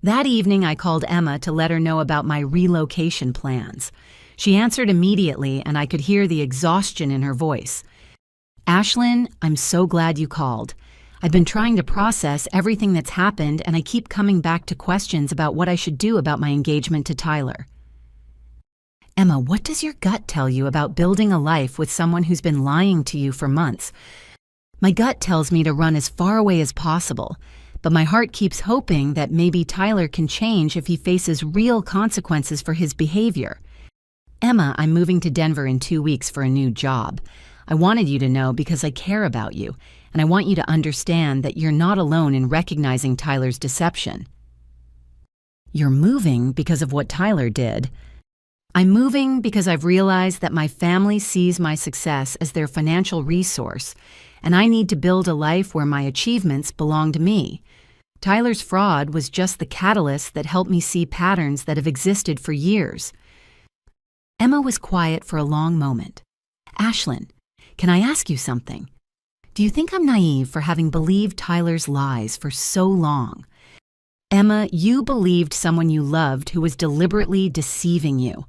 That evening, I called Emma to let her know about my relocation plans. She answered immediately, and I could hear the exhaustion in her voice. Ashlyn, I'm so glad you called. I've been trying to process everything that's happened, and I keep coming back to questions about what I should do about my engagement to Tyler. Emma, what does your gut tell you about building a life with someone who's been lying to you for months? My gut tells me to run as far away as possible. But my heart keeps hoping that maybe Tyler can change if he faces real consequences for his behavior. Emma, I'm moving to Denver in 2 weeks for a new job. I wanted you to know because I care about you, and I want you to understand that you're not alone in recognizing Tyler's deception. You're moving because of what Tyler did. I'm moving because I've realized that my family sees my success as their financial resource, and I need to build a life where my achievements belong to me. Tyler's fraud was just the catalyst that helped me see patterns that have existed for years. Emma was quiet for a long moment. Ashlyn, can I ask you something? Do you think I'm naive for having believed Tyler's lies for so long? Emma, you believed someone you loved who was deliberately deceiving you.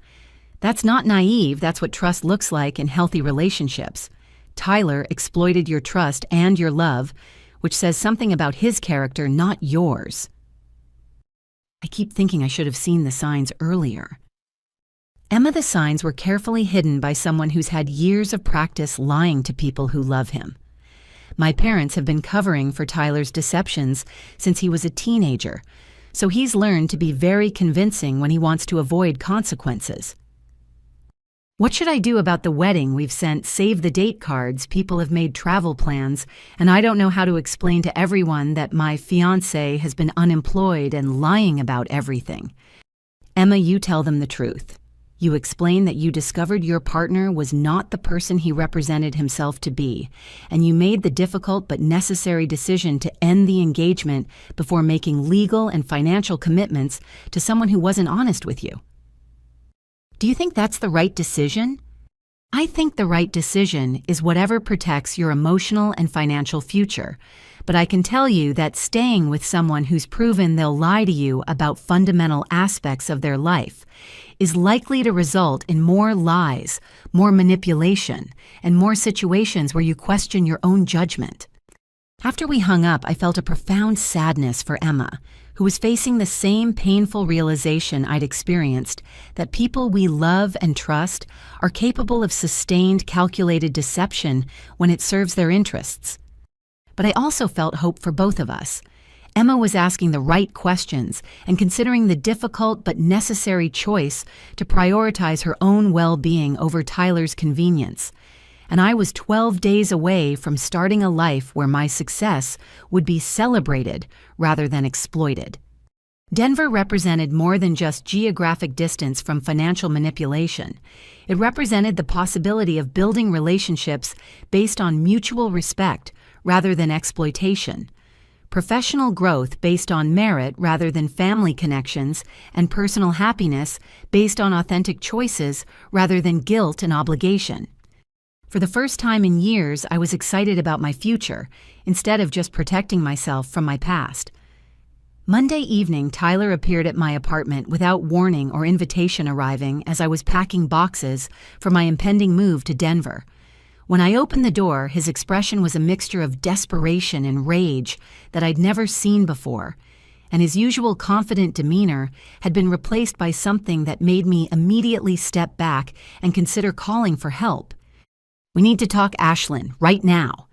That's not naive, that's what trust looks like in healthy relationships. Tyler exploited your trust and your love, which says something about his character, not yours. I keep thinking I should have seen the signs earlier. Emma, the signs were carefully hidden by someone who's had years of practice lying to people who love him. My parents have been covering for Tyler's deceptions since he was a teenager, so he's learned to be very convincing when he wants to avoid consequences. What should I do about the wedding? We've sent save-the-date cards, people have made travel plans, and I don't know how to explain to everyone that my fiancé has been unemployed and lying about everything. Emma, you tell them the truth. You explain that you discovered your partner was not the person he represented himself to be, and you made the difficult but necessary decision to end the engagement before making legal and financial commitments to someone who wasn't honest with you. Do you think that's the right decision? I think the right decision is whatever protects your emotional and financial future, but I can tell you that staying with someone who's proven they'll lie to you about fundamental aspects of their life is likely to result in more lies, more manipulation, and more situations where you question your own judgment. After we hung up, I felt a profound sadness for Emma, who was facing the same painful realization I'd experienced, that people we love and trust are capable of sustained, calculated deception when it serves their interests. But I also felt hope for both of us. Emma was asking the right questions and considering the difficult but necessary choice to prioritize her own well-being over Tyler's convenience. And I was 12 days away from starting a life where my success would be celebrated rather than exploited. Denver represented more than just geographic distance from financial manipulation. It represented the possibility of building relationships based on mutual respect rather than exploitation. professional growth based on merit rather than family connections, and personal happiness based on authentic choices rather than guilt and obligation. For the first time in years, I was excited about my future, instead of just protecting myself from my past. Monday evening, Tyler appeared at my apartment without warning or invitation, arriving as I was packing boxes for my impending move to Denver. When I opened the door, his expression was a mixture of desperation and rage that I'd never seen before, and his usual confident demeanor had been replaced by something that made me immediately step back and consider calling for help. "We need to talk, Ashlyn, right now."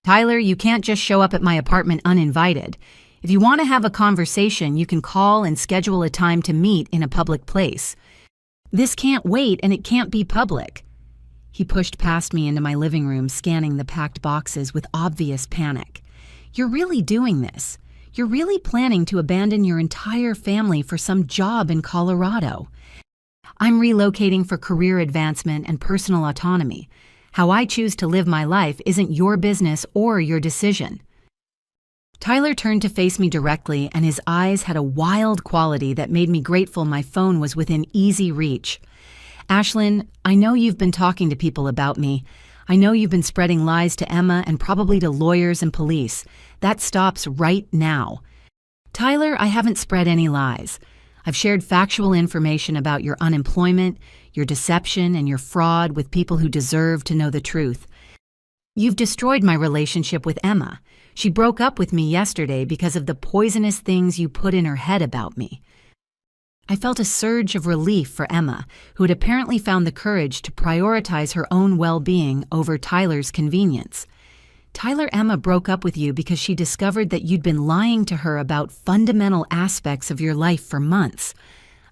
"Tyler, you can't just show up at my apartment uninvited. If you want to have a conversation, you can call and schedule a time to meet in a public place. This can't wait, and it can't be public." He pushed past me into my living room, scanning the packed boxes with obvious panic. "You're really doing this? You're really planning to abandon your entire family for some job in Colorado?" "I'm relocating for career advancement and personal autonomy. How I choose to live my life isn't your business or your decision." Tyler turned to face me directly, and his eyes had a wild quality that made me grateful my phone was within easy reach. "Ashlyn, I know you've been talking to people about me. I know you've been spreading lies to Emma and probably to lawyers and police. That stops right now." "Tyler, I haven't spread any lies. I've shared factual information about your unemployment, your deception, and your fraud with people who deserve to know the truth. You've destroyed my relationship with Emma. She broke up with me yesterday because of the poisonous things you put in her head about me." I felt a surge of relief for Emma, who had apparently found the courage to prioritize her own well-being over Tyler's convenience. "Tyler, Emma broke up with you because she discovered that you'd been lying to her about fundamental aspects of your life for months.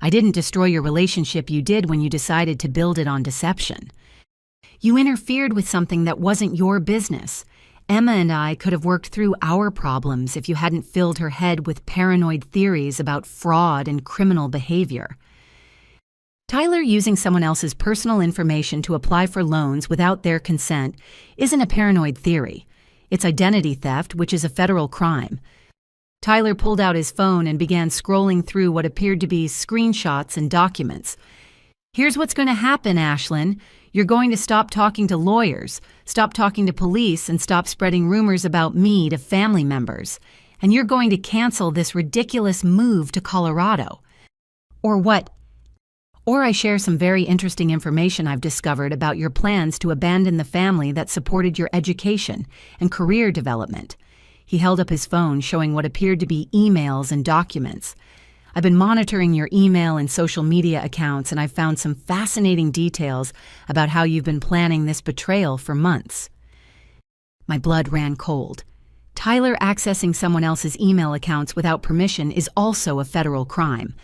I didn't destroy your relationship, you did when you decided to build it on deception. You interfered with something that wasn't your business. Emma and I could have worked through our problems if you hadn't filled her head with paranoid theories about fraud and criminal behavior." Tyler using someone else's personal information to apply for loans without their consent isn't a paranoid theory. It's identity theft, which is a federal crime. Tyler pulled out his phone and began scrolling through what appeared to be screenshots and documents. "Here's what's going to happen, Ashlyn. You're going to stop talking to lawyers, stop talking to police, and stop spreading rumors about me to family members. And you're going to cancel this ridiculous move to Colorado." "Or what?" "Or I share some very interesting information I've discovered about your plans to abandon the family that supported your education and career development." He held up his phone, showing what appeared to be emails and documents. "I've been monitoring your email and social media accounts, and I've found some fascinating details about how you've been planning this betrayal for months." My blood ran cold. Tyler accessing someone else's email accounts without permission is also a federal crime.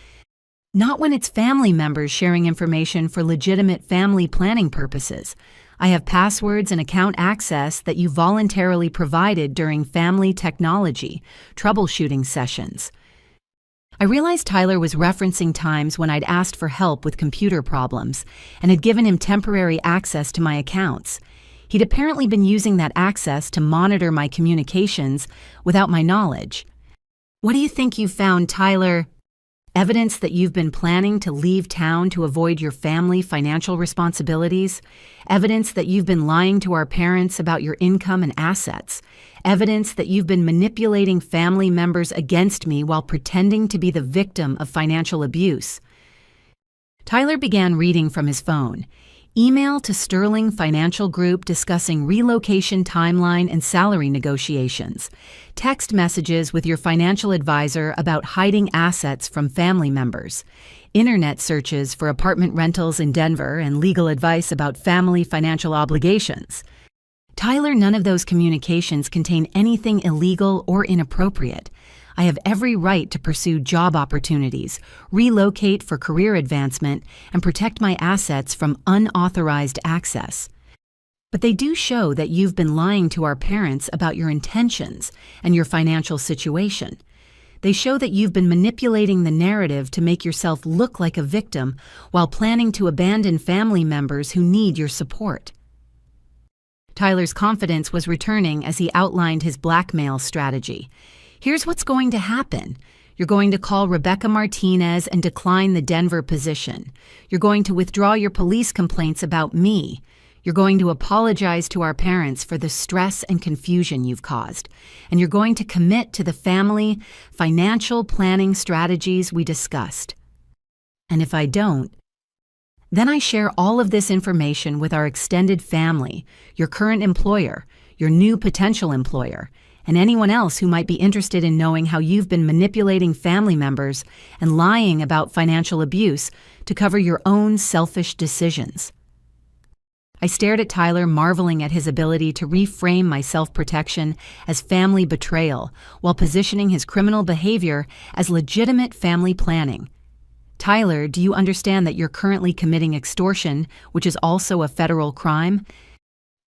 Not when it's family members sharing information for legitimate family planning purposes. I have passwords and account access that you voluntarily provided during family technology troubleshooting sessions. I realized Tyler was referencing times when I'd asked for help with computer problems and had given him temporary access to my accounts. He'd apparently been using that access to monitor my communications without my knowledge. "What do you think you found, Tyler?" "Evidence that you've been planning to leave town to avoid your family financial responsibilities. Evidence that you've been lying to our parents about your income and assets. Evidence that you've been manipulating family members against me while pretending to be the victim of financial abuse." Tyler began reading from his phone. Email to Sterling Financial Group discussing relocation timeline and salary negotiations. Text messages with your financial advisor about hiding assets from family members. Internet searches for apartment rentals in Denver and legal advice about family financial obligations. Tyler, none of those communications contain anything illegal or inappropriate. I have every right to pursue job opportunities, relocate for career advancement, and protect my assets from unauthorized access. But they do show that you've been lying to our parents about your intentions and your financial situation. They show that you've been manipulating the narrative to make yourself look like a victim while planning to abandon family members who need your support. Tyler's confidence was returning as he outlined his blackmail strategy. Here's what's going to happen. You're going to call Rebecca Martinez and decline the Denver position. You're going to withdraw your police complaints about me. You're going to apologize to our parents for the stress and confusion you've caused. And you're going to commit to the family financial planning strategies we discussed. And if I don't, then I share all of this information with our extended family, your current employer, your new potential employer, and anyone else who might be interested in knowing how you've been manipulating family members and lying about financial abuse to cover your own selfish decisions. I stared at Tyler, marveling at his ability to reframe my self-protection as family betrayal while positioning his criminal behavior as legitimate family planning. Tyler, do you understand that you're currently committing extortion, which is also a federal crime?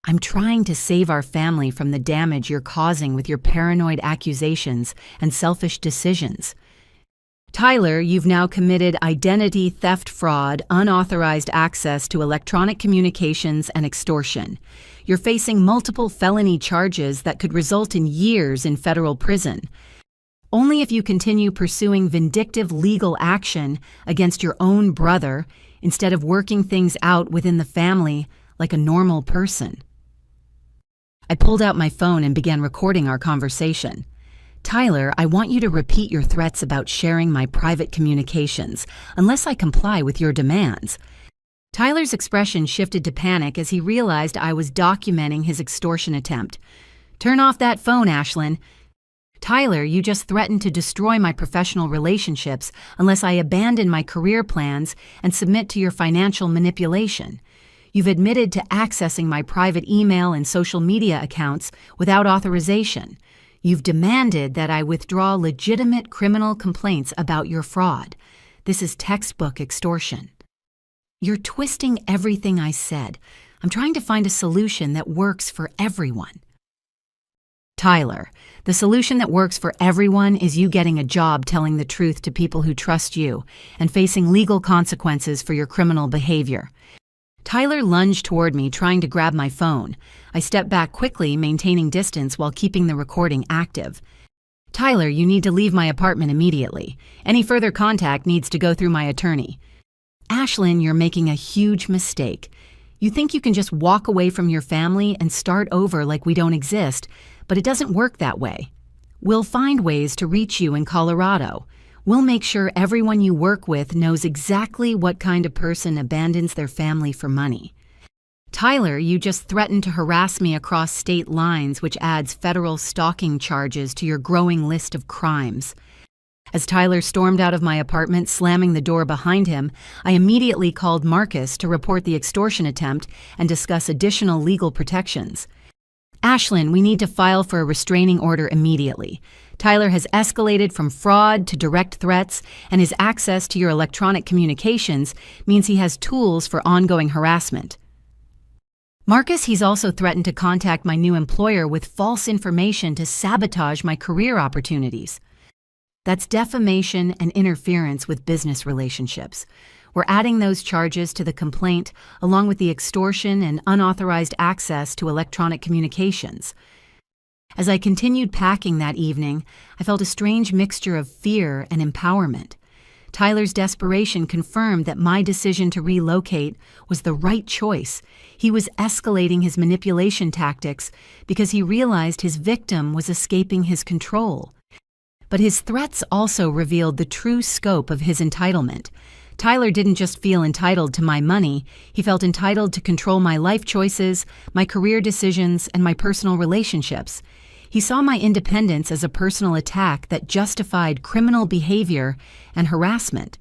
I'm trying to save our family from the damage you're causing with your paranoid accusations and selfish decisions. Tyler, you've now committed identity theft fraud, unauthorized access to electronic communications, and extortion. You're facing multiple felony charges that could result in years in federal prison. Only if you continue pursuing vindictive legal action against your own brother instead of working things out within the family like a normal person. I pulled out my phone and began recording our conversation. Tyler, I want you to repeat your threats about sharing my private communications unless I comply with your demands. Tyler's expression shifted to panic as he realized I was documenting his extortion attempt. Turn off that phone, Ashlyn. Tyler, you just threatened to destroy my professional relationships unless I abandon my career plans and submit to your financial manipulation. You've admitted to accessing my private email and social media accounts without authorization. You've demanded that I withdraw legitimate criminal complaints about your fraud. This is textbook extortion. You're twisting everything I said. I'm trying to find a solution that works for everyone. Tyler, the solution that works for everyone is you getting a job telling the truth to people who trust you and facing legal consequences for your criminal behavior. Tyler lunged toward me, trying to grab my phone. I stepped back quickly, maintaining distance while keeping the recording active. Tyler, you need to leave my apartment immediately. Any further contact needs to go through my attorney. Ashlyn, you're making a huge mistake. You think you can just walk away from your family and start over like we don't exist, but it doesn't work that way. We'll find ways to reach you in Colorado. We'll make sure everyone you work with knows exactly what kind of person abandons their family for money. Tyler, you just threatened to harass me across state lines, which adds federal stalking charges to your growing list of crimes. As Tyler stormed out of my apartment, slamming the door behind him, I immediately called Marcus to report the extortion attempt and discuss additional legal protections. Ashlyn, we need to file for a restraining order immediately. Tyler has escalated from fraud to direct threats, and his access to your electronic communications means he has tools for ongoing harassment. Marcus, he's also threatened to contact my new employer with false information to sabotage my career opportunities. That's defamation and interference with business relationships. We're adding those charges to the complaint along with the extortion and unauthorized access to electronic communications. As I continued packing that evening, I felt a strange mixture of fear and empowerment. Tyler's desperation confirmed that my decision to relocate was the right choice. He was escalating his manipulation tactics because he realized his victim was escaping his control. But his threats also revealed the true scope of his entitlement. Tyler didn't just feel entitled to my money, he felt entitled to control my life choices, my career decisions, and my personal relationships. He saw my independence as a personal attack that justified criminal behavior and harassment.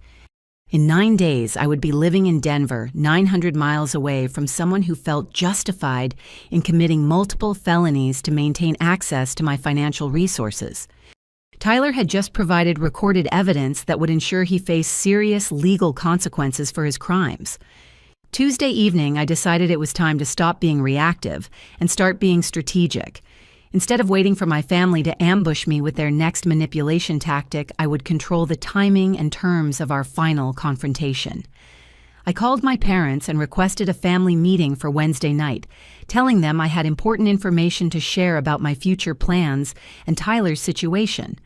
In 9 days, I would be living in Denver, 900 miles away from someone who felt justified in committing multiple felonies to maintain access to my financial resources. Tyler had just provided recorded evidence that would ensure he faced serious legal consequences for his crimes. Tuesday evening, I decided it was time to stop being reactive and start being strategic. Instead of waiting for my family to ambush me with their next manipulation tactic, I would control the timing and terms of our final confrontation. I called my parents and requested a family meeting for Wednesday night, telling them I had important information to share about my future plans and Tyler's situation.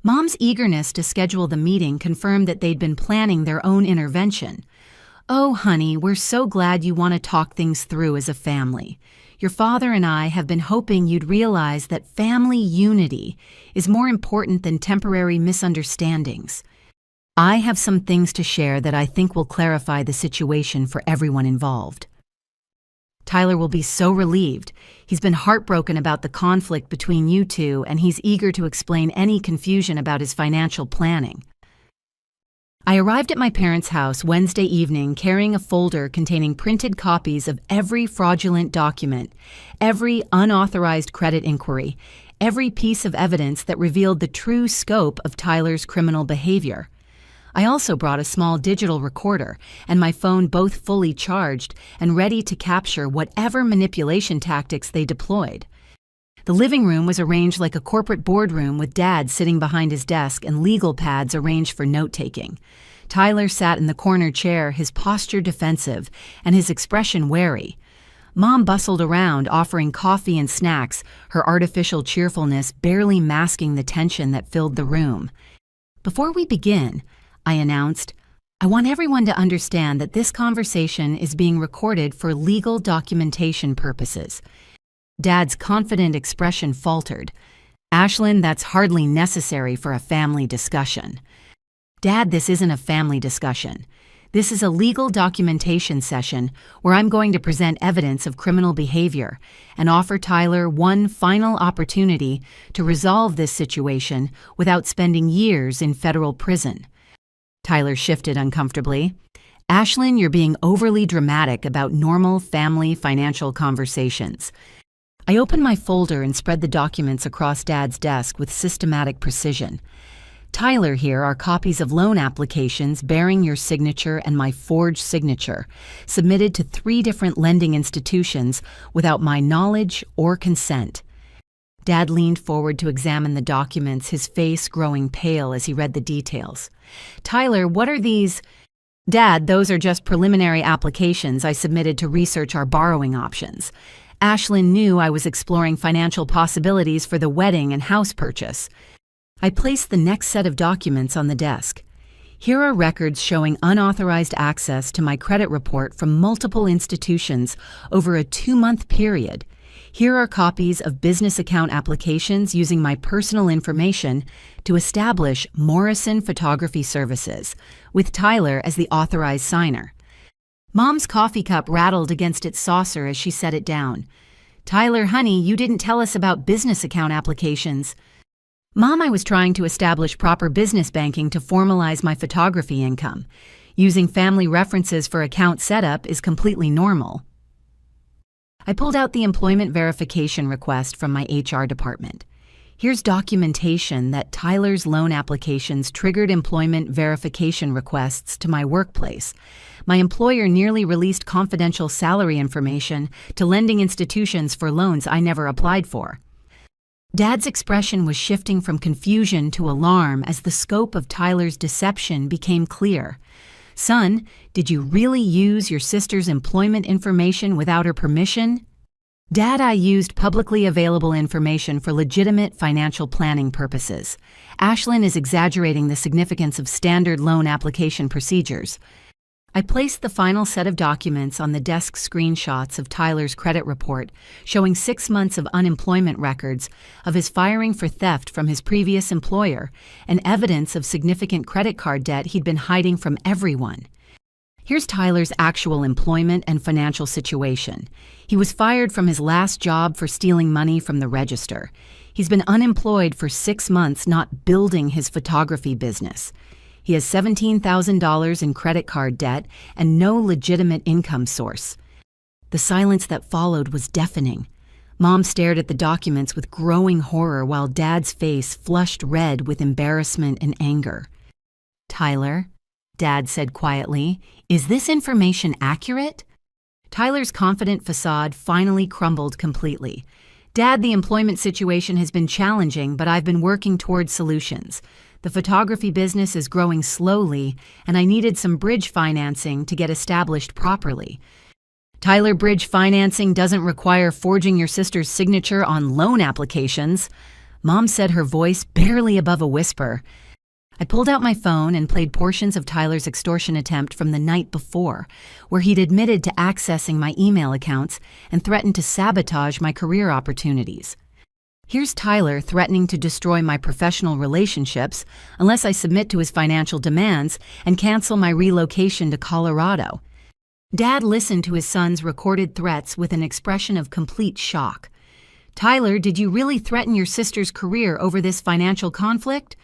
Mom's eagerness to schedule the meeting confirmed that they'd been planning their own intervention. "Oh, honey, we're so glad you want to talk things through as a family. Your father and I have been hoping you'd realize that family unity is more important than temporary misunderstandings. I have some things to share that I think will clarify the situation for everyone involved." Tyler will be so relieved. He's been heartbroken about the conflict between you two, and he's eager to explain any confusion about his financial planning. I arrived at my parents' house Wednesday evening carrying a folder containing printed copies of every fraudulent document, every unauthorized credit inquiry, every piece of evidence that revealed the true scope of Tyler's criminal behavior. I also brought a small digital recorder and my phone, both fully charged and ready to capture whatever manipulation tactics they deployed. The living room was arranged like a corporate boardroom, with Dad sitting behind his desk and legal pads arranged for note-taking. Tyler sat in the corner chair, his posture defensive and his expression wary. Mom bustled around, offering coffee and snacks, her artificial cheerfulness barely masking the tension that filled the room. "Before we begin," I announced, "I want everyone to understand that this conversation is being recorded for legal documentation purposes." Dad's confident expression faltered. "Ashlyn, that's hardly necessary for a family discussion." "Dad, this isn't a family discussion. This is a legal documentation session where I'm going to present evidence of criminal behavior and offer Tyler one final opportunity to resolve this situation without spending years in federal prison." Tyler shifted uncomfortably. "Ashlyn, you're being overly dramatic about normal family financial conversations." I opened my folder and spread the documents across Dad's desk with systematic precision. "Tyler, here are copies of loan applications bearing your signature and my forged signature, submitted to 3 different lending institutions without my knowledge or consent." Dad leaned forward to examine the documents, his face growing pale as he read the details. "Tyler, what are these?" "Dad, those are just preliminary applications I submitted to research our borrowing options. Ashlyn knew I was exploring financial possibilities for the wedding and house purchase." I placed the next set of documents on the desk. "Here are records showing unauthorized access to my credit report from multiple institutions over a 2-month period. Here are copies of business account applications using my personal information to establish Morrison Photography Services, with Tyler as the authorized signer." Mom's coffee cup rattled against its saucer as she set it down. "Tyler, honey, you didn't tell us about business account applications." "Mom, I was trying to establish proper business banking to formalize my photography income. Using family references for account setup is completely normal." I pulled out the employment verification request from my HR department. "Here's documentation that Tyler's loan applications triggered employment verification requests to my workplace. My employer nearly released confidential salary information to lending institutions for loans I never applied for." Dad's expression was shifting from confusion to alarm as the scope of Tyler's deception became clear. "Son, did you really use your sister's employment information without her permission?" "Dad, I used publicly available information for legitimate financial planning purposes. Ashlyn is exaggerating the significance of standard loan application procedures." I placed the final set of documents on the desk, screenshots of Tyler's credit report showing 6 months of unemployment records, of his firing for theft from his previous employer, and evidence of significant credit card debt he'd been hiding from everyone. Here's Tyler's actual employment and financial situation. He was fired from his last job for stealing money from the register. He's been unemployed for 6 months, not building his photography business. He has $17,000 in credit card debt and no legitimate income source. The silence that followed was deafening. Mom stared at the documents with growing horror while Dad's face flushed red with embarrassment and anger. "Tyler," Dad said quietly, "is this information accurate?" Tyler's confident facade finally crumbled completely. "Dad, the employment situation has been challenging, but I've been working towards solutions. The photography business is growing slowly, and I needed some bridge financing to get established properly. Tyler, bridge financing doesn't require forging your sister's signature on loan applications. Mom said, her voice barely above a whisper. I pulled out my phone and played portions of Tyler's extortion attempt from the night before, where he'd admitted to accessing my email accounts and threatened to sabotage my career opportunities. Here's Tyler threatening to destroy my professional relationships unless I submit to his financial demands and cancel my relocation to Colorado. Dad listened to his son's recorded threats with an expression of complete shock. Tyler, did you really threaten your sister's career over this financial conflict?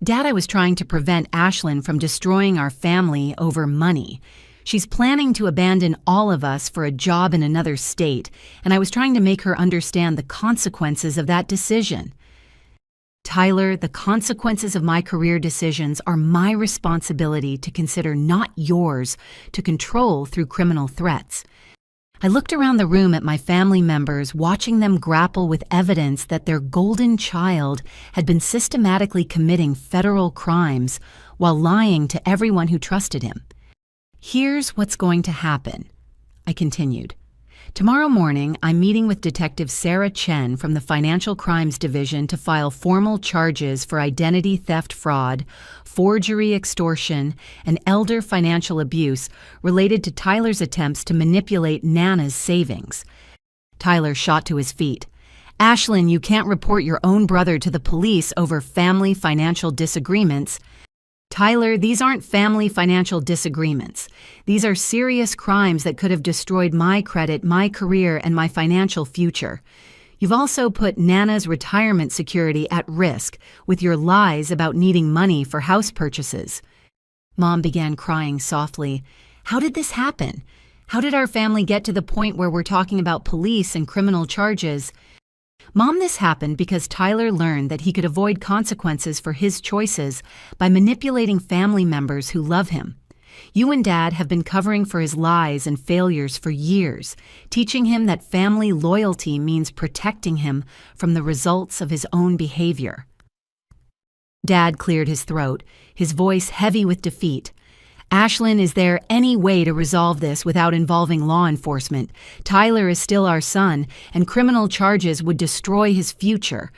Dad, I was trying to prevent Ashlyn from destroying our family over money. She's planning to abandon all of us for a job in another state, and I was trying to make her understand the consequences of that decision. Tyler, the consequences of my career decisions are my responsibility to consider, not yours to control through criminal threats. I looked around the room at my family members, watching them grapple with evidence that their golden child had been systematically committing federal crimes while lying to everyone who trusted him. Here's what's going to happen, I continued. Tomorrow morning, I'm meeting with Detective Sarah Chen from the Financial Crimes Division to file formal charges for identity theft fraud, forgery, extortion, and elder financial abuse related to Tyler's attempts to manipulate Nana's savings. Tyler shot to his feet. Ashlyn, you can't report your own brother to the police over family financial disagreements. Tyler, these aren't family financial disagreements. These are serious crimes that could have destroyed my credit, my career, and my financial future. You've also put Nana's retirement security at risk with your lies about needing money for house purchases. Mom began crying softly. How did this happen? How did our family get to the point where we're talking about police and criminal charges? Mom, this happened because Tyler learned that he could avoid consequences for his choices by manipulating family members who love him. You and Dad have been covering for his lies and failures for years, teaching him that family loyalty means protecting him from the results of his own behavior. Dad cleared his throat, his voice heavy with defeat. Ashlyn, is there any way to resolve this without involving law enforcement? Tyler is still our son, and criminal charges would destroy his future.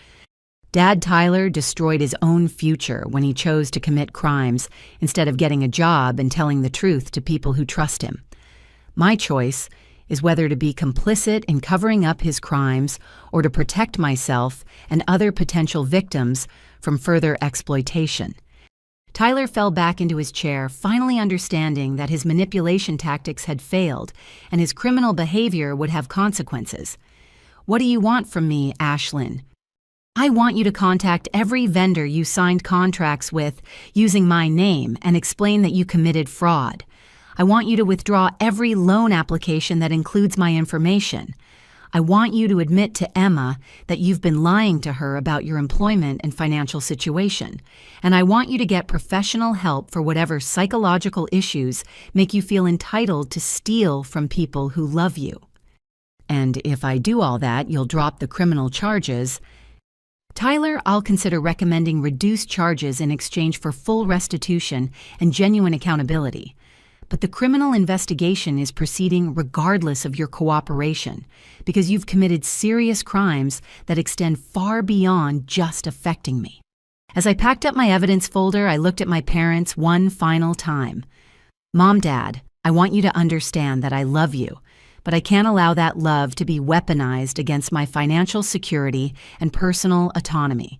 Dad, Tyler destroyed his own future when he chose to commit crimes instead of getting a job and telling the truth to people who trust him. My choice is whether to be complicit in covering up his crimes or to protect myself and other potential victims from further exploitation. Tyler fell back into his chair, finally understanding that his manipulation tactics had failed and his criminal behavior would have consequences. What do you want from me, Ashlyn? I want you to contact every vendor you signed contracts with using my name and explain that you committed fraud. I want you to withdraw every loan application that includes my information. I want you to admit to Emma that you've been lying to her about your employment and financial situation. And I want you to get professional help for whatever psychological issues make you feel entitled to steal from people who love you. And if I do all that, you'll drop the criminal charges. Tyler, I'll consider recommending reduced charges in exchange for full restitution and genuine accountability. But the criminal investigation is proceeding regardless of your cooperation, because you've committed serious crimes that extend far beyond just affecting me. As I packed up my evidence folder, I looked at my parents one final time. Mom, Dad, I want you to understand that I love you, but I can't allow that love to be weaponized against my financial security and personal autonomy.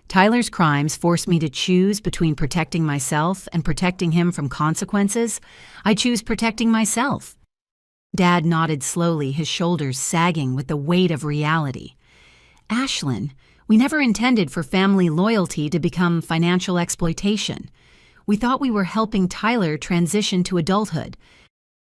Tyler's crimes forced me to choose between protecting myself and protecting him from consequences. I choose protecting myself. Dad nodded slowly, his shoulders sagging with the weight of reality. Ashlyn, we never intended for family loyalty to become financial exploitation. We thought we were helping Tyler transition to adulthood.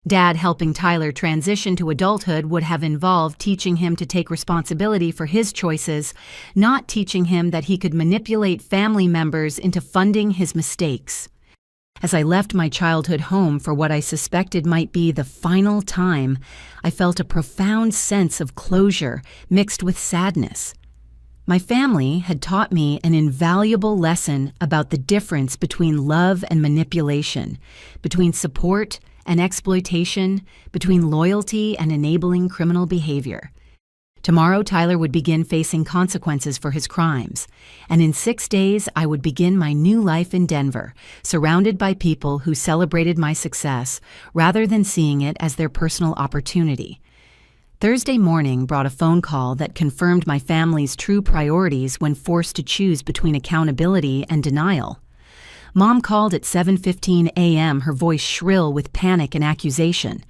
Dad, helping Tyler transition to adulthood would have involved teaching him to take responsibility for his choices, not teaching him that he could manipulate family members into funding his mistakes. As I left my childhood home for what I suspected might be the final time, I felt a profound sense of closure mixed with sadness. My family had taught me an invaluable lesson about the difference between love and manipulation, between support and exploitation, between loyalty and enabling criminal behavior. Tomorrow, Tyler would begin facing consequences for his crimes, and in 6 days, I would begin my new life in Denver, surrounded by people who celebrated my success rather than seeing it as their personal opportunity. Thursday morning brought a phone call that confirmed my family's true priorities when forced to choose between accountability and denial. Mom called at 7:15 a.m., her voice shrill with panic and accusation.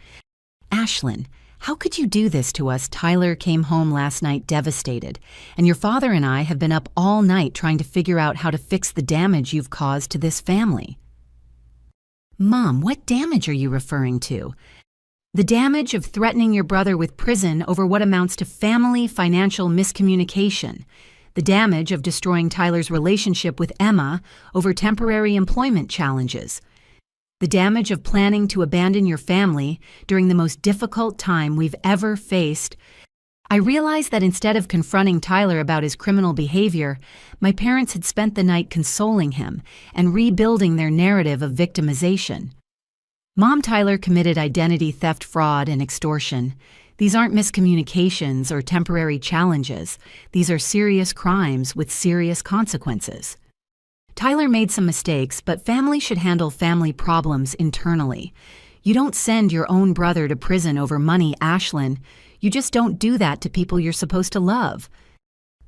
"Ashlyn, how could you do this to us? Tyler came home last night devastated, and your father and I have been up all night trying to figure out how to fix the damage you've caused to this family." "Mom, what damage are you referring to?" "The damage of threatening your brother with prison over what amounts to family financial miscommunication. The damage of destroying Tyler's relationship with Emma over temporary employment challenges. The damage of planning to abandon your family during the most difficult time we've ever faced." I realized that instead of confronting Tyler about his criminal behavior, my parents had spent the night consoling him and rebuilding their narrative of victimization. "Mom, Tyler committed identity theft, fraud, and extortion. These aren't miscommunications or temporary challenges. These are serious crimes with serious consequences. Tyler made some mistakes, but family should handle family problems internally. You don't send your own brother to prison over money, Ashlyn. You just don't do that to people you're supposed to love.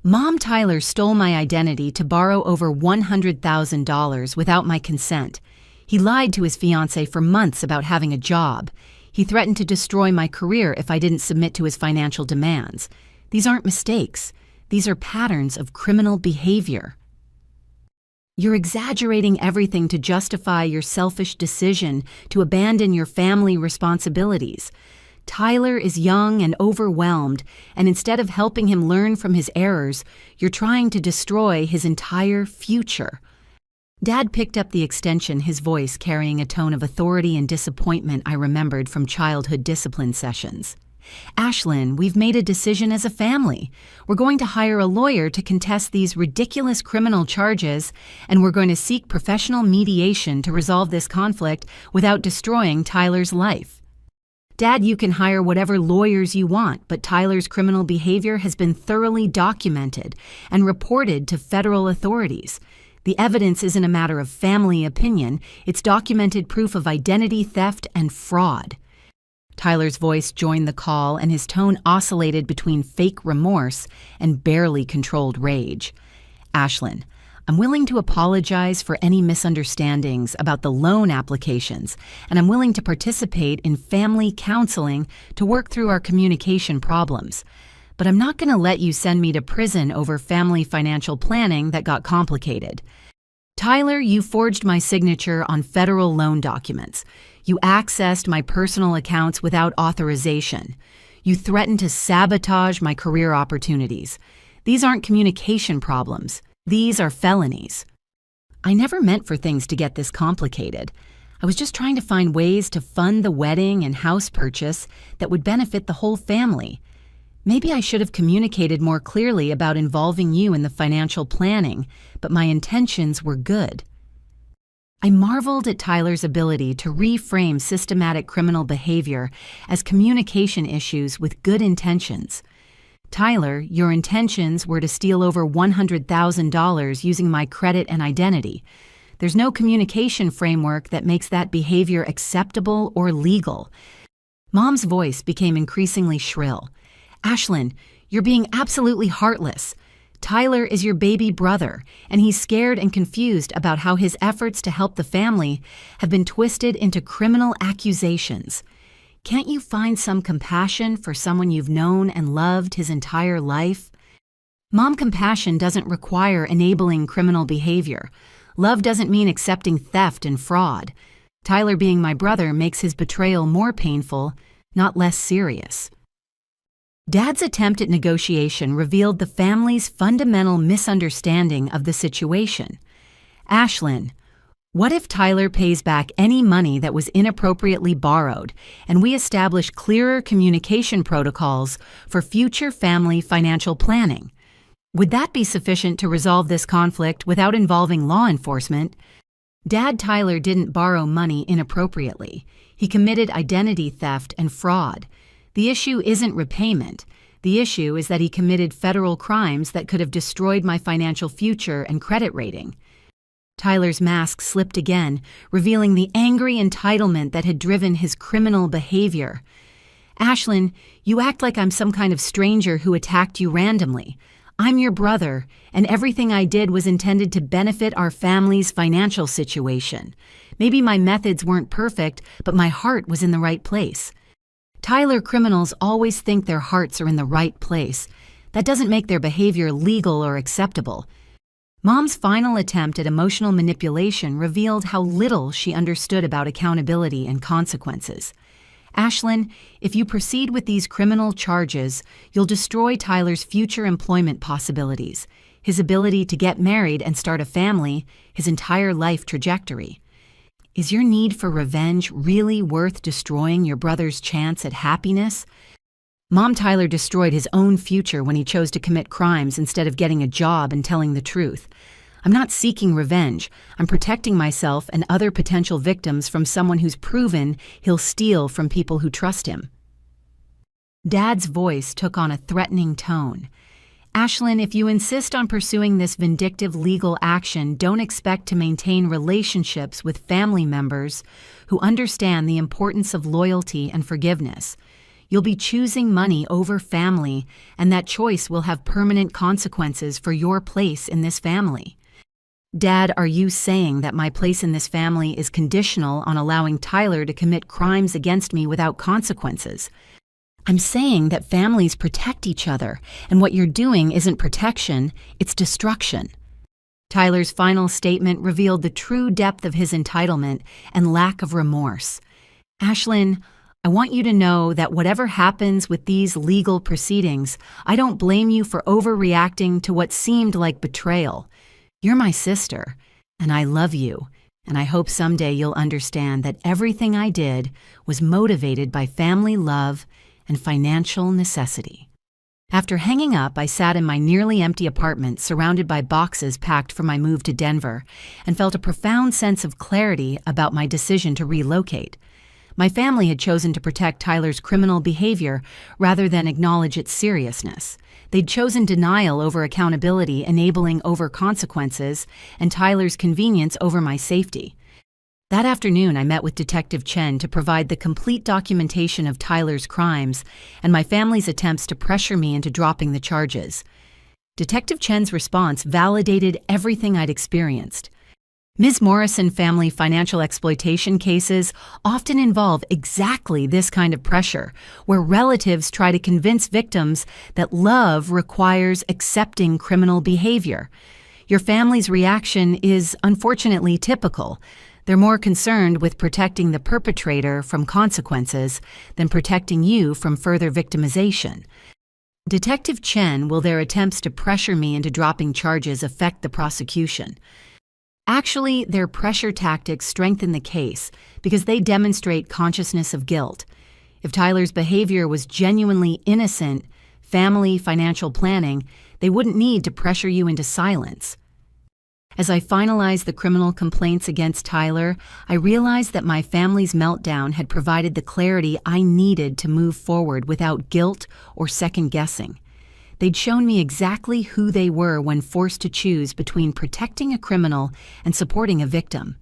Mom, Tyler stole my identity to borrow over $100,000 without my consent. He lied to his fiancée for months about having a job. He threatened to destroy my career if I didn't submit to his financial demands. These aren't mistakes. These are patterns of criminal behavior. You're exaggerating everything to justify your selfish decision to abandon your family responsibilities. Tyler is young and overwhelmed, and instead of helping him learn from his errors, you're trying to destroy his entire future." Dad picked up the extension, his voice carrying a tone of authority and disappointment I remembered from childhood discipline sessions. "Ashlyn, we've made a decision as a family. We're going to hire a lawyer to contest these ridiculous criminal charges, and we're going to seek professional mediation to resolve this conflict without destroying Tyler's life." "Dad, you can hire whatever lawyers you want, but Tyler's criminal behavior has been thoroughly documented and reported to federal authorities. The evidence isn't a matter of family opinion, it's documented proof of identity theft and fraud." Tyler's voice joined the call, and his tone oscillated between fake remorse and barely controlled rage. "Ashlyn, I'm willing to apologize for any misunderstandings about the loan applications, and I'm willing to participate in family counseling to work through our communication problems. But I'm not going to let you send me to prison over family financial planning that got complicated. Tyler, you forged my signature on federal loan documents. You accessed my personal accounts without authorization. You threatened to sabotage my career opportunities. These aren't communication problems. These are felonies. I never meant for things to get this complicated. I was just trying to find ways to fund the wedding and house purchase that would benefit the whole family. Maybe I should have communicated more clearly about involving you in the financial planning, but my intentions were good." I marveled at Tyler's ability to reframe systematic criminal behavior as communication issues with good intentions. "Tyler, your intentions were to steal over $100,000 using my credit and identity. There's no communication framework that makes that behavior acceptable or legal." Mom's voice became increasingly shrill. "Ashlyn, you're being absolutely heartless. Tyler is your baby brother, and he's scared and confused about how his efforts to help the family have been twisted into criminal accusations. Can't you find some compassion for someone you've known and loved his entire life?" Mom, compassion doesn't require enabling criminal behavior. Love doesn't mean accepting theft and fraud. Tyler being my brother makes his betrayal more painful, not less serious. Dad's attempt at negotiation revealed the family's fundamental misunderstanding of the situation. "Ashlyn, what if Tyler pays back any money that was inappropriately borrowed, and we establish clearer communication protocols for future family financial planning? Would that be sufficient to resolve this conflict without involving law enforcement? Dad Tyler didn't borrow money inappropriately. He committed identity theft and fraud. The issue isn't repayment. The issue is that he committed federal crimes that could have destroyed my financial future and credit rating. Tyler's mask slipped again, revealing the angry entitlement that had driven his criminal behavior. Ashlyn, you act like I'm some kind of stranger who attacked you randomly. I'm your brother, and everything I did was intended to benefit our family's financial situation. Maybe my methods weren't perfect, but my heart was in the right place. Tyler criminals always think their hearts are in the right place. That doesn't make their behavior legal or acceptable. Mom's final attempt at emotional manipulation revealed how little she understood about accountability and consequences. Ashlyn, if you proceed with these criminal charges, you'll destroy Tyler's future employment possibilities, his ability to get married and start a family, his entire life trajectory. Is your need for revenge really worth destroying your brother's chance at happiness? Mom Tyler destroyed his own future when he chose to commit crimes instead of getting a job and telling the truth. I'm not seeking revenge. I'm protecting myself and other potential victims from someone who's proven he'll steal from people who trust him. Dad's voice took on a threatening tone. Ashlyn, if you insist on pursuing this vindictive legal action, don't expect to maintain relationships with family members who understand the importance of loyalty and forgiveness. You'll be choosing money over family, and that choice will have permanent consequences for your place in this family. Dad, are you saying that my place in this family is conditional on allowing Tyler to commit crimes against me without consequences? I'm saying that families protect each other, and what you're doing isn't protection, it's destruction. Tyler's final statement revealed the true depth of his entitlement and lack of remorse. Ashlyn, I want you to know that whatever happens with these legal proceedings, I don't blame you for overreacting to what seemed like betrayal. You're my sister, and I love you, and I hope someday you'll understand that everything I did was motivated by family love and financial necessity. After hanging up, I sat in my nearly empty apartment surrounded by boxes packed for my move to Denver and felt a profound sense of clarity about my decision to relocate. My family had chosen to protect Tyler's criminal behavior rather than acknowledge its seriousness. They'd chosen denial over accountability, enabling over consequences, and Tyler's convenience over my safety. That afternoon, I met with Detective Chen to provide the complete documentation of Tyler's crimes and my family's attempts to pressure me into dropping the charges. Detective Chen's response validated everything I'd experienced. Ms. Morrison family financial exploitation cases often involve exactly this kind of pressure, where relatives try to convince victims that love requires accepting criminal behavior. Your family's reaction is unfortunately typical. They're more concerned with protecting the perpetrator from consequences than protecting you from further victimization. Detective Chen, will their attempts to pressure me into dropping charges affect the prosecution? Actually, their pressure tactics strengthen the case because they demonstrate consciousness of guilt. If Tyler's behavior was genuinely innocent, family financial planning, they wouldn't need to pressure you into silence. As I finalized the criminal complaints against Tyler, I realized that my family's meltdown had provided the clarity I needed to move forward without guilt or second-guessing. They'd shown me exactly who they were when forced to choose between protecting a criminal and supporting a victim.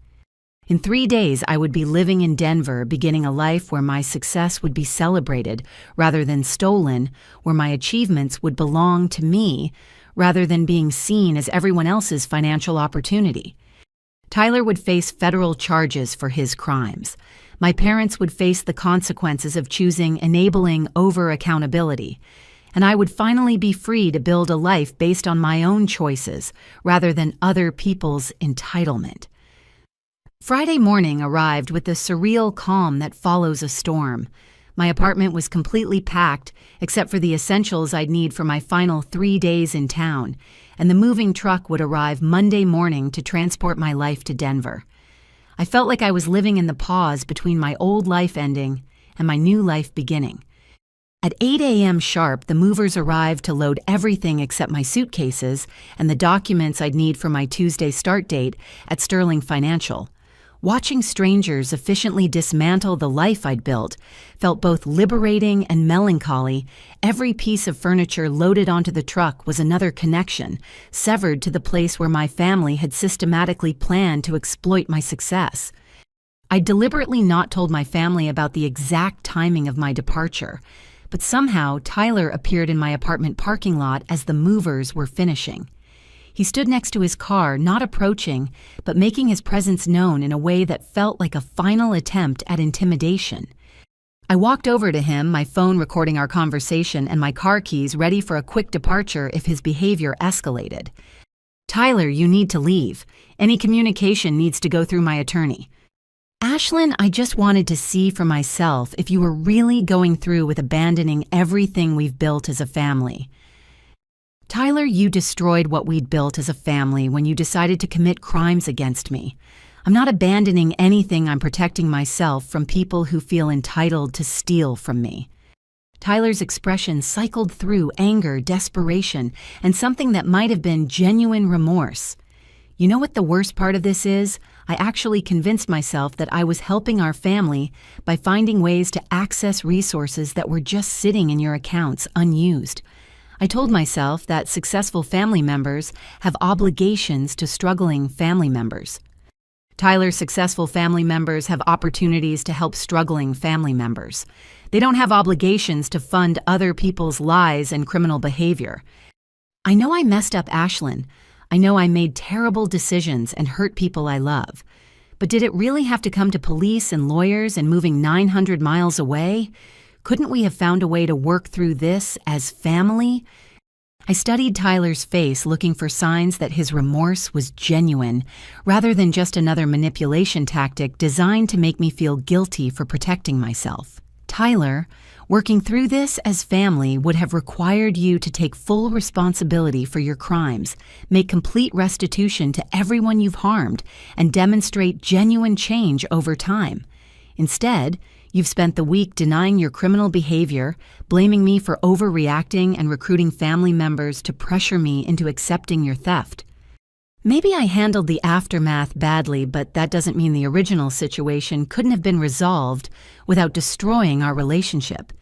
In 3 days, I would be living in Denver, beginning a life where my success would be celebrated rather than stolen, where my achievements would belong to me rather than being seen as everyone else's financial opportunity. Tyler would face federal charges for his crimes. My parents would face the consequences of choosing enabling over accountability. And I would finally be free to build a life based on my own choices rather than other people's entitlement. Friday morning arrived with the surreal calm that follows a storm. My apartment was completely packed, except for the essentials I'd need for my final 3 days in town, and the moving truck would arrive Monday morning to transport my life to Denver. I felt like I was living in the pause between my old life ending and my new life beginning. At 8 a.m. sharp, the movers arrived to load everything except my suitcases and the documents I'd need for my Tuesday start date at Sterling Financial. Watching strangers efficiently dismantle the life I'd built felt both liberating and melancholy. Every piece of furniture loaded onto the truck was another connection, severed to the place where my family had systematically planned to exploit my success. I deliberately not told my family about the exact timing of my departure, but somehow Tyler appeared in my apartment parking lot as the movers were finishing. He stood next to his car, not approaching, but making his presence known in a way that felt like a final attempt at intimidation. I walked over to him, my phone recording our conversation and my car keys ready for a quick departure if his behavior escalated. "Tyler, you need to leave. Any communication needs to go through my attorney." "Ashlyn, I just wanted to see for myself if you were really going through with abandoning everything we've built as a family." "Tyler, you destroyed what we'd built as a family when you decided to commit crimes against me. I'm not abandoning anything. I'm protecting myself from people who feel entitled to steal from me." Tyler's expression cycled through anger, desperation, and something that might have been genuine remorse. "You know what the worst part of this is? I actually convinced myself that I was helping our family by finding ways to access resources that were just sitting in your accounts unused. I told myself that successful family members have obligations to struggling family members." Tyler's successful family members have opportunities to help struggling family members. They don't have obligations to fund other people's lies and criminal behavior. "I know I messed up, Ashlyn. I know I made terrible decisions and hurt people I love. But did it really have to come to police and lawyers and moving 900 miles away? Couldn't we have found a way to work through this as family?" I studied Tyler's face, looking for signs that his remorse was genuine, rather than just another manipulation tactic designed to make me feel guilty for protecting myself. "Tyler, working through this as family would have required you to take full responsibility for your crimes, make complete restitution to everyone you've harmed, and demonstrate genuine change over time. Instead, you've spent the week denying your criminal behavior, blaming me for overreacting, and recruiting family members to pressure me into accepting your theft. Maybe I handled the aftermath badly, but that doesn't mean the original situation couldn't have been resolved without destroying our relationship.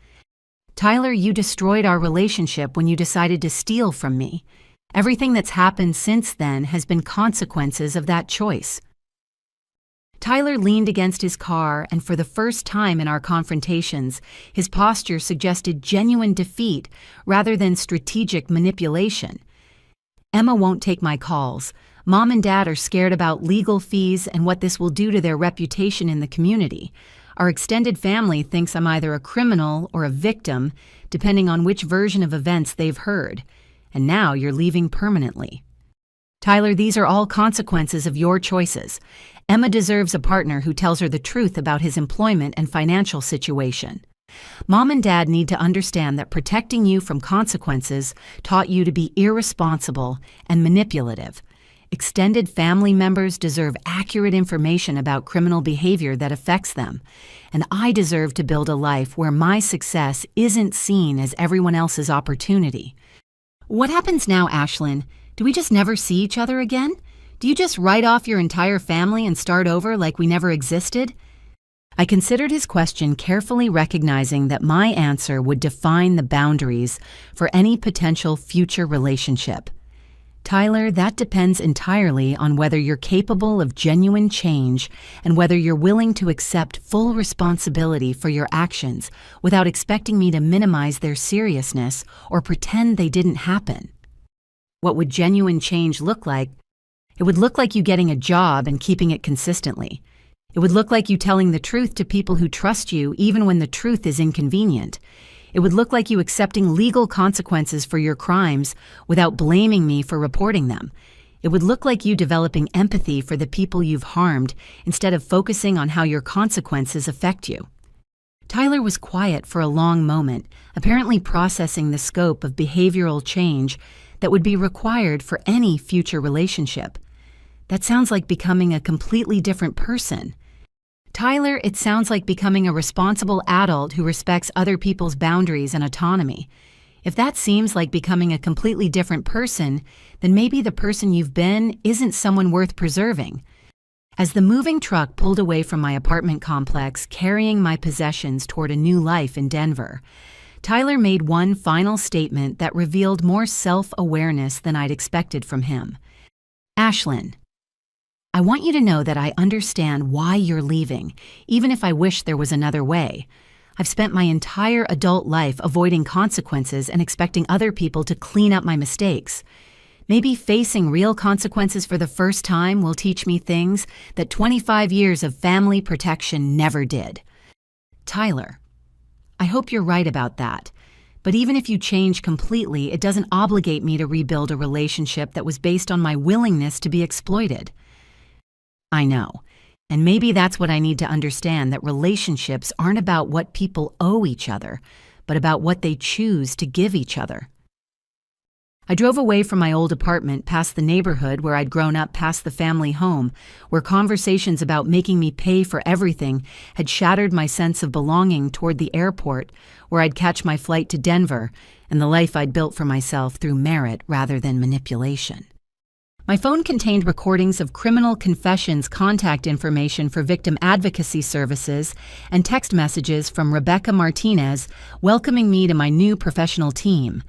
Tyler, you destroyed our relationship when you decided to steal from me. Everything that's happened since then has been consequences of that choice." Tyler leaned against his car, and for the first time in our confrontations, his posture suggested genuine defeat rather than strategic manipulation. "Emma won't take my calls. Mom and Dad are scared about legal fees and what this will do to their reputation in the community. Our extended family thinks I'm either a criminal or a victim, depending on which version of events they've heard. And now you're leaving permanently. Tyler, these are all consequences of your choices. Emma deserves a partner who tells her the truth about his employment and financial situation. Mom and Dad need to understand that protecting you from consequences taught you to be irresponsible and manipulative. Extended family members deserve accurate information about criminal behavior that affects them, and I deserve to build a life where my success isn't seen as everyone else's opportunity." "What happens now, Ashlyn? Do we just never see each other again? Do you just write off your entire family and start over like we never existed?" I considered his question, carefully recognizing that my answer would define the boundaries for any potential future relationship. "Tyler, that depends entirely on whether you're capable of genuine change and whether you're willing to accept full responsibility for your actions without expecting me to minimize their seriousness or pretend they didn't happen." What would genuine change look like? It would look like you getting a job and keeping it consistently. It would look like you telling the truth to people who trust you even when the truth is inconvenient. It would look like you accepting legal consequences for your crimes without blaming me for reporting them. It would look like you developing empathy for the people you've harmed instead of focusing on how your consequences affect you. Tyler was quiet for a long moment, apparently processing the scope of behavioral change that would be required for any future relationship. "That sounds like becoming a completely different person." Tyler, it sounds like becoming a responsible adult who respects other people's boundaries and autonomy. If that seems like becoming a completely different person, then maybe the person you've been isn't someone worth preserving. As the moving truck pulled away from my apartment complex, carrying my possessions toward a new life in Denver, Tyler made one final statement that revealed more self-awareness than I'd expected from him. Ashlyn, I want you to know that I understand why you're leaving, even if I wish there was another way. I've spent my entire adult life avoiding consequences and expecting other people to clean up my mistakes. Maybe facing real consequences for the first time will teach me things that 25 years of family protection never did. Tyler, I hope you're right about that. But even if you change completely, it doesn't obligate me to rebuild a relationship that was based on my willingness to be exploited. I know. And maybe that's what I need to understand, that relationships aren't about what people owe each other, but about what they choose to give each other. I drove away from my old apartment past the neighborhood where I'd grown up, past the family home, where conversations about making me pay for everything had shattered my sense of belonging, toward the airport where I'd catch my flight to Denver, and the life I'd built for myself through merit rather than manipulation. My phone contained recordings of criminal confessions, contact information for victim advocacy services, and text messages from Rebecca Martinez welcoming me to my new professional team.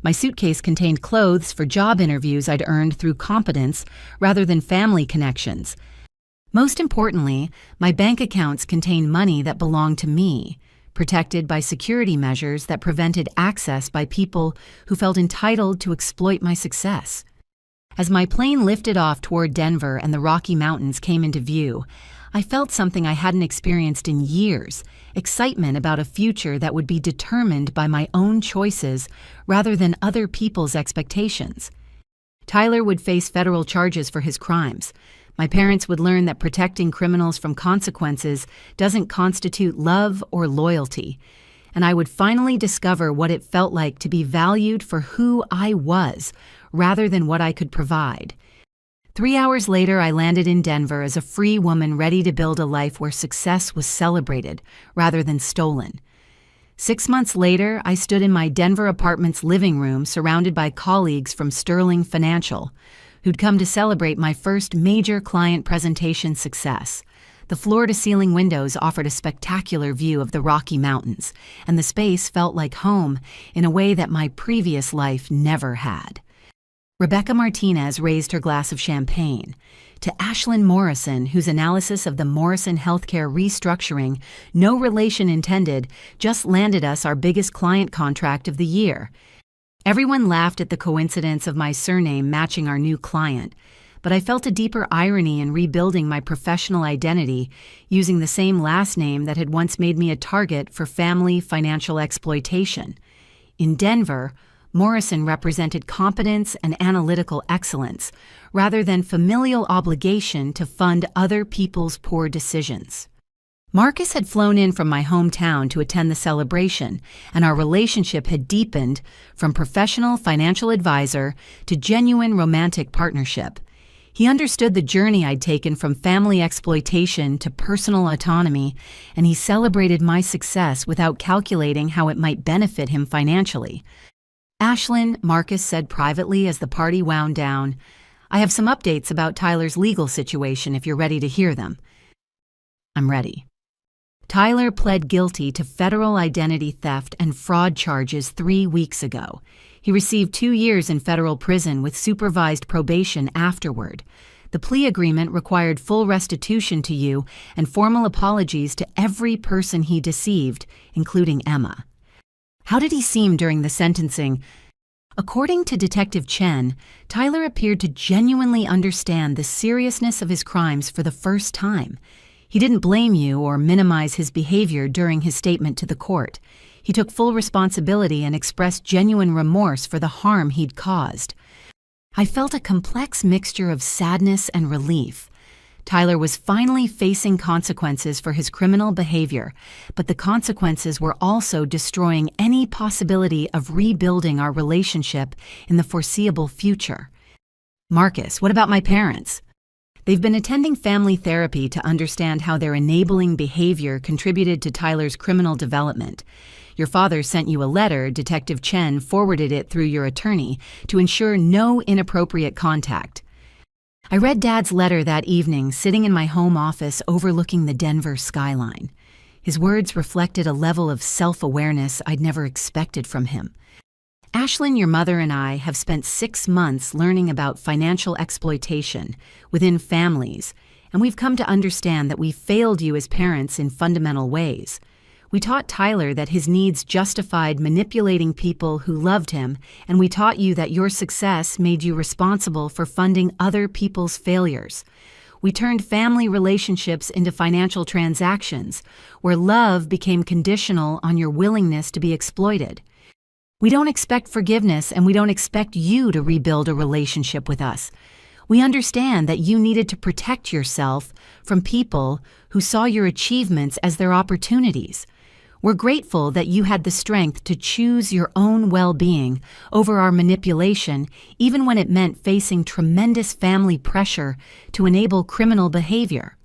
My suitcase contained clothes for job interviews I'd earned through competence rather than family connections. Most importantly, my bank accounts contained money that belonged to me, protected by security measures that prevented access by people who felt entitled to exploit my success. As my plane lifted off toward Denver and the Rocky Mountains came into view, I felt something I hadn't experienced in years: excitement about a future that would be determined by my own choices rather than other people's expectations. Tyler would face federal charges for his crimes. My parents would learn that protecting criminals from consequences doesn't constitute love or loyalty. And I would finally discover what it felt like to be valued for who I was, rather than what I could provide. 3 hours later, I landed in Denver as a free woman ready to build a life where success was celebrated rather than stolen. 6 months later, I stood in my Denver apartment's living room surrounded by colleagues from Sterling Financial, who'd come to celebrate my first major client presentation success. The floor-to-ceiling windows offered a spectacular view of the Rocky Mountains, and the space felt like home in a way that my previous life never had. Rebecca Martinez raised her glass of champagne. To Ashlyn Morrison, whose analysis of the Morrison Healthcare restructuring, no relation intended, just landed us our biggest client contract of the year. Everyone laughed at the coincidence of my surname matching our new client, but I felt a deeper irony in rebuilding my professional identity using the same last name that had once made me a target for family financial exploitation. In Denver, Morrison represented competence and analytical excellence, rather than familial obligation to fund other people's poor decisions. Marcus had flown in from my hometown to attend the celebration, and our relationship had deepened from professional financial advisor to genuine romantic partnership. He understood the journey I'd taken from family exploitation to personal autonomy, and he celebrated my success without calculating how it might benefit him financially. Ashlyn, Marcus said privately as the party wound down, I have some updates about Tyler's legal situation if you're ready to hear them. I'm ready. Tyler pled guilty to federal identity theft and fraud charges 3 weeks ago. He received 2 years in federal prison with supervised probation afterward. The plea agreement required full restitution to you and formal apologies to every person he deceived, including Emma. How did he seem during the sentencing? According to Detective Chen, Tyler appeared to genuinely understand the seriousness of his crimes for the first time. He didn't blame you or minimize his behavior during his statement to the court. He took full responsibility and expressed genuine remorse for the harm he'd caused. I felt a complex mixture of sadness and relief. Tyler was finally facing consequences for his criminal behavior, but the consequences were also destroying any possibility of rebuilding our relationship in the foreseeable future. Marcus, what about my parents? They've been attending family therapy to understand how their enabling behavior contributed to Tyler's criminal development. Your father sent you a letter. Detective Chen forwarded it through your attorney to ensure no inappropriate contact. I read Dad's letter that evening, sitting in my home office overlooking the Denver skyline. His words reflected a level of self-awareness I'd never expected from him. Ashlyn, your mother, and I have spent 6 months learning about financial exploitation within families, and we've come to understand that we failed you as parents in fundamental ways. We taught Tyler that his needs justified manipulating people who loved him, and we taught you that your success made you responsible for funding other people's failures. We turned family relationships into financial transactions, where love became conditional on your willingness to be exploited. We don't expect forgiveness, and we don't expect you to rebuild a relationship with us. We understand that you needed to protect yourself from people who saw your achievements as their opportunities. We're grateful that you had the strength to choose your own well-being over our manipulation, even when it meant facing tremendous family pressure to enable criminal behavior.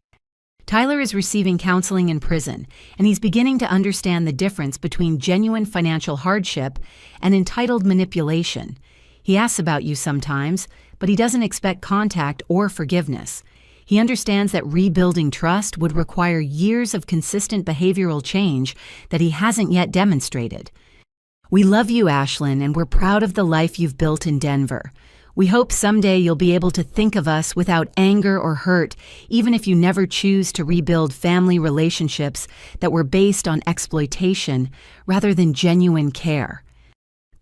Tyler is receiving counseling in prison, and he's beginning to understand the difference between genuine financial hardship and entitled manipulation. He asks about you sometimes, but he doesn't expect contact or forgiveness. He understands that rebuilding trust would require years of consistent behavioral change that he hasn't yet demonstrated. We love you, Ashlyn, and we're proud of the life you've built in Denver. We hope someday you'll be able to think of us without anger or hurt, even if you never choose to rebuild family relationships that were based on exploitation rather than genuine care.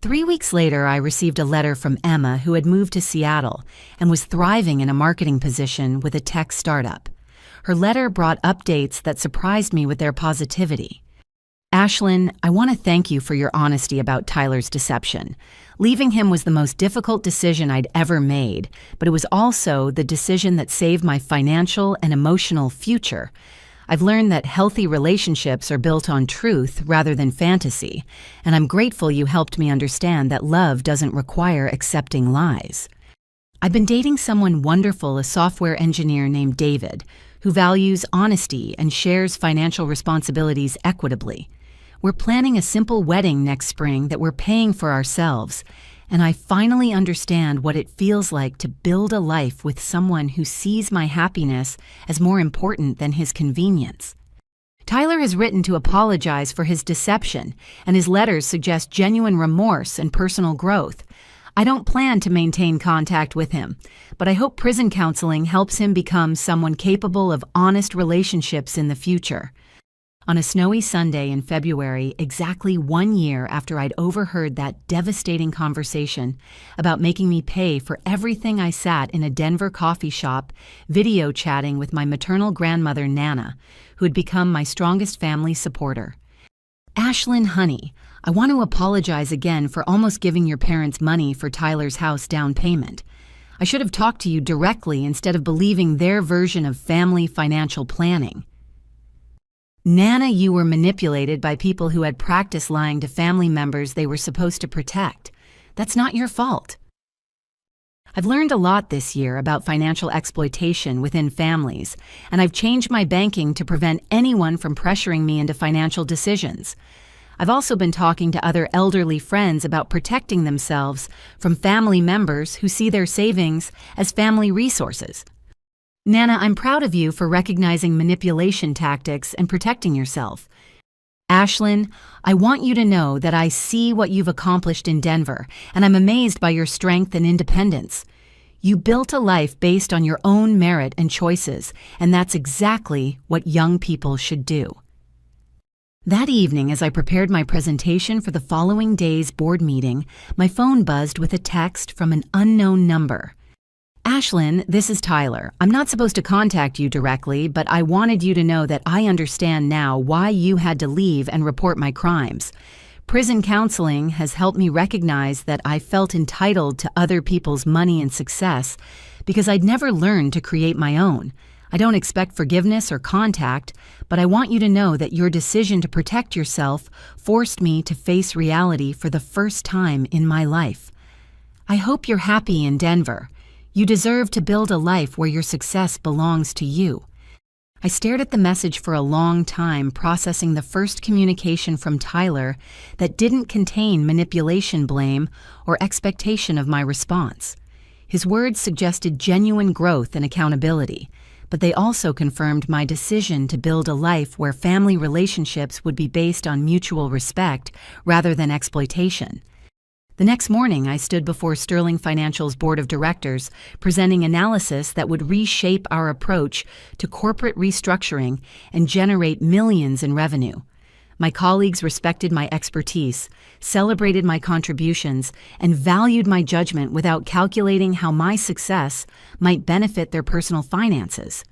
3 weeks later, I received a letter from Emma, who had moved to Seattle and was thriving in a marketing position with a tech startup. Her letter brought updates that surprised me with their positivity. Ashlyn, I want to thank you for your honesty about Tyler's deception. Leaving him was the most difficult decision I'd ever made, but it was also the decision that saved my financial and emotional future. I've learned that healthy relationships are built on truth rather than fantasy, and I'm grateful you helped me understand that love doesn't require accepting lies. I've been dating someone wonderful, a software engineer named David, who values honesty and shares financial responsibilities equitably. We're planning a simple wedding next spring that we're paying for ourselves, and I finally understand what it feels like to build a life with someone who sees my happiness as more important than his convenience. Tyler has written to apologize for his deception, and his letters suggest genuine remorse and personal growth. I don't plan to maintain contact with him, but I hope prison counseling helps him become someone capable of honest relationships in the future. On a snowy Sunday in February, exactly 1 year after I'd overheard that devastating conversation about making me pay for everything, I sat in a Denver coffee shop, video chatting with my maternal grandmother, Nana, who had become my strongest family supporter. Ashlyn, honey, I want to apologize again for almost giving your parents money for Tyler's house down payment. I should have talked to you directly instead of believing their version of family financial planning. Nana, you were manipulated by people who had practiced lying to family members they were supposed to protect. That's not your fault. I've learned a lot this year about financial exploitation within families, and I've changed my banking to prevent anyone from pressuring me into financial decisions. I've also been talking to other elderly friends about protecting themselves from family members who see their savings as family resources. Nana, I'm proud of you for recognizing manipulation tactics and protecting yourself. Ashlyn, I want you to know that I see what you've accomplished in Denver, and I'm amazed by your strength and independence. You built a life based on your own merit and choices, and that's exactly what young people should do. That evening, as I prepared my presentation for the following day's board meeting, my phone buzzed with a text from an unknown number. Ashlyn, this is Tyler. I'm not supposed to contact you directly, but I wanted you to know that I understand now why you had to leave and report my crimes. Prison counseling has helped me recognize that I felt entitled to other people's money and success because I'd never learned to create my own. I don't expect forgiveness or contact, but I want you to know that your decision to protect yourself forced me to face reality for the first time in my life. I hope you're happy in Denver. You deserve to build a life where your success belongs to you. I stared at the message for a long time, processing the first communication from Tyler that didn't contain manipulation, blame, or expectation of my response. His words suggested genuine growth and accountability, but they also confirmed my decision to build a life where family relationships would be based on mutual respect rather than exploitation. The next morning, I stood before Sterling Financial's board of directors, presenting analysis that would reshape our approach to corporate restructuring and generate millions in revenue. My colleagues respected my expertise, celebrated my contributions, and valued my judgment without calculating how my success might benefit their personal finances.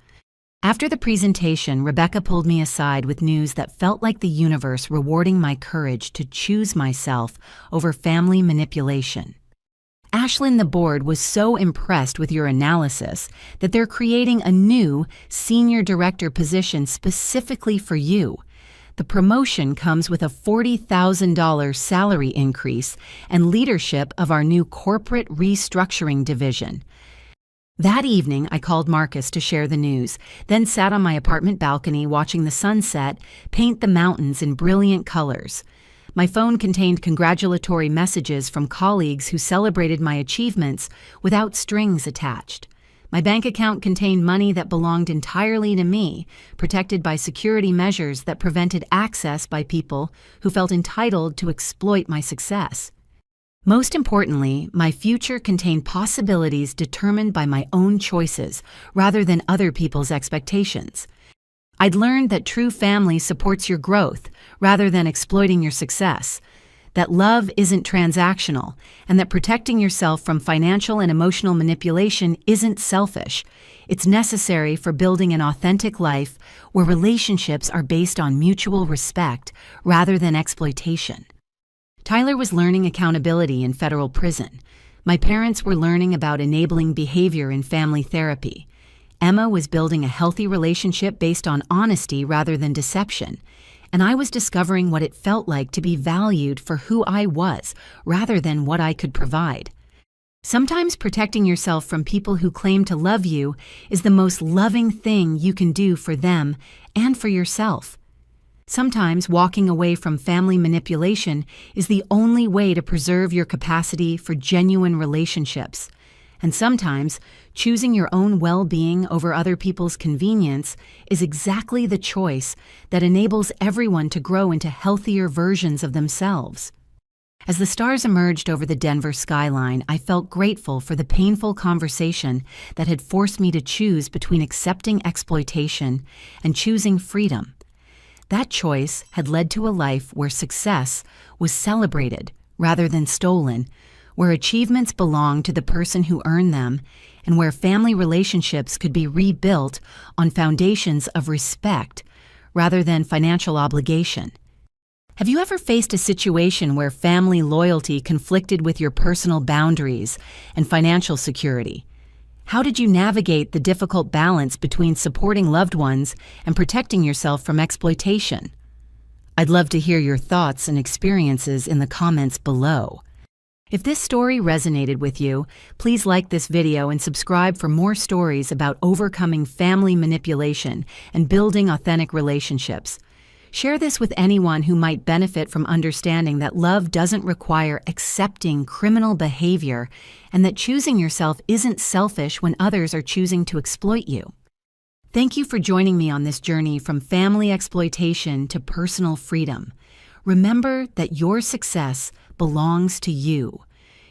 After the presentation, Rebecca pulled me aside with news that felt like the universe rewarding my courage to choose myself over family manipulation. Ashlyn, the board, was so impressed with your analysis that they're creating a new senior director position specifically for you. The promotion comes with a $40,000 salary increase and leadership of our new corporate restructuring division. That evening, I called Marcus to share the news, then sat on my apartment balcony watching the sunset paint the mountains in brilliant colors. My phone contained congratulatory messages from colleagues who celebrated my achievements without strings attached. My bank account contained money that belonged entirely to me, protected by security measures that prevented access by people who felt entitled to exploit my success. Most importantly, my future contained possibilities determined by my own choices rather than other people's expectations. I'd learned that true family supports your growth rather than exploiting your success, that love isn't transactional, and that protecting yourself from financial and emotional manipulation isn't selfish. It's necessary for building an authentic life where relationships are based on mutual respect rather than exploitation. Tyler was learning accountability in federal prison. My parents were learning about enabling behavior in family therapy. Emma was building a healthy relationship based on honesty rather than deception. And I was discovering what it felt like to be valued for who I was rather than what I could provide. Sometimes protecting yourself from people who claim to love you is the most loving thing you can do for them and for yourself. Sometimes walking away from family manipulation is the only way to preserve your capacity for genuine relationships. And sometimes choosing your own well-being over other people's convenience is exactly the choice that enables everyone to grow into healthier versions of themselves. As the stars emerged over the Denver skyline, I felt grateful for the painful conversation that had forced me to choose between accepting exploitation and choosing freedom. That choice had led to a life where success was celebrated rather than stolen, where achievements belonged to the person who earned them, and where family relationships could be rebuilt on foundations of respect rather than financial obligation. Have you ever faced a situation where family loyalty conflicted with your personal boundaries and financial security? How did you navigate the difficult balance between supporting loved ones and protecting yourself from exploitation? I'd love to hear your thoughts and experiences in the comments below. If this story resonated with you, please like this video and subscribe for more stories about overcoming family manipulation and building authentic relationships. Share this with anyone who might benefit from understanding that love doesn't require accepting criminal behavior and that choosing yourself isn't selfish when others are choosing to exploit you. Thank you for joining me on this journey from family exploitation to personal freedom. Remember that your success belongs to you.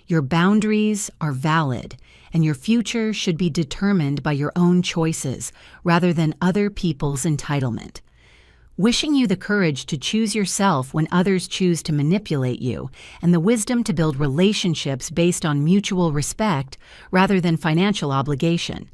Your boundaries are valid, and your future should be determined by your own choices rather than other people's entitlement. Wishing you the courage to choose yourself when others choose to manipulate you, and the wisdom to build relationships based on mutual respect rather than financial obligation.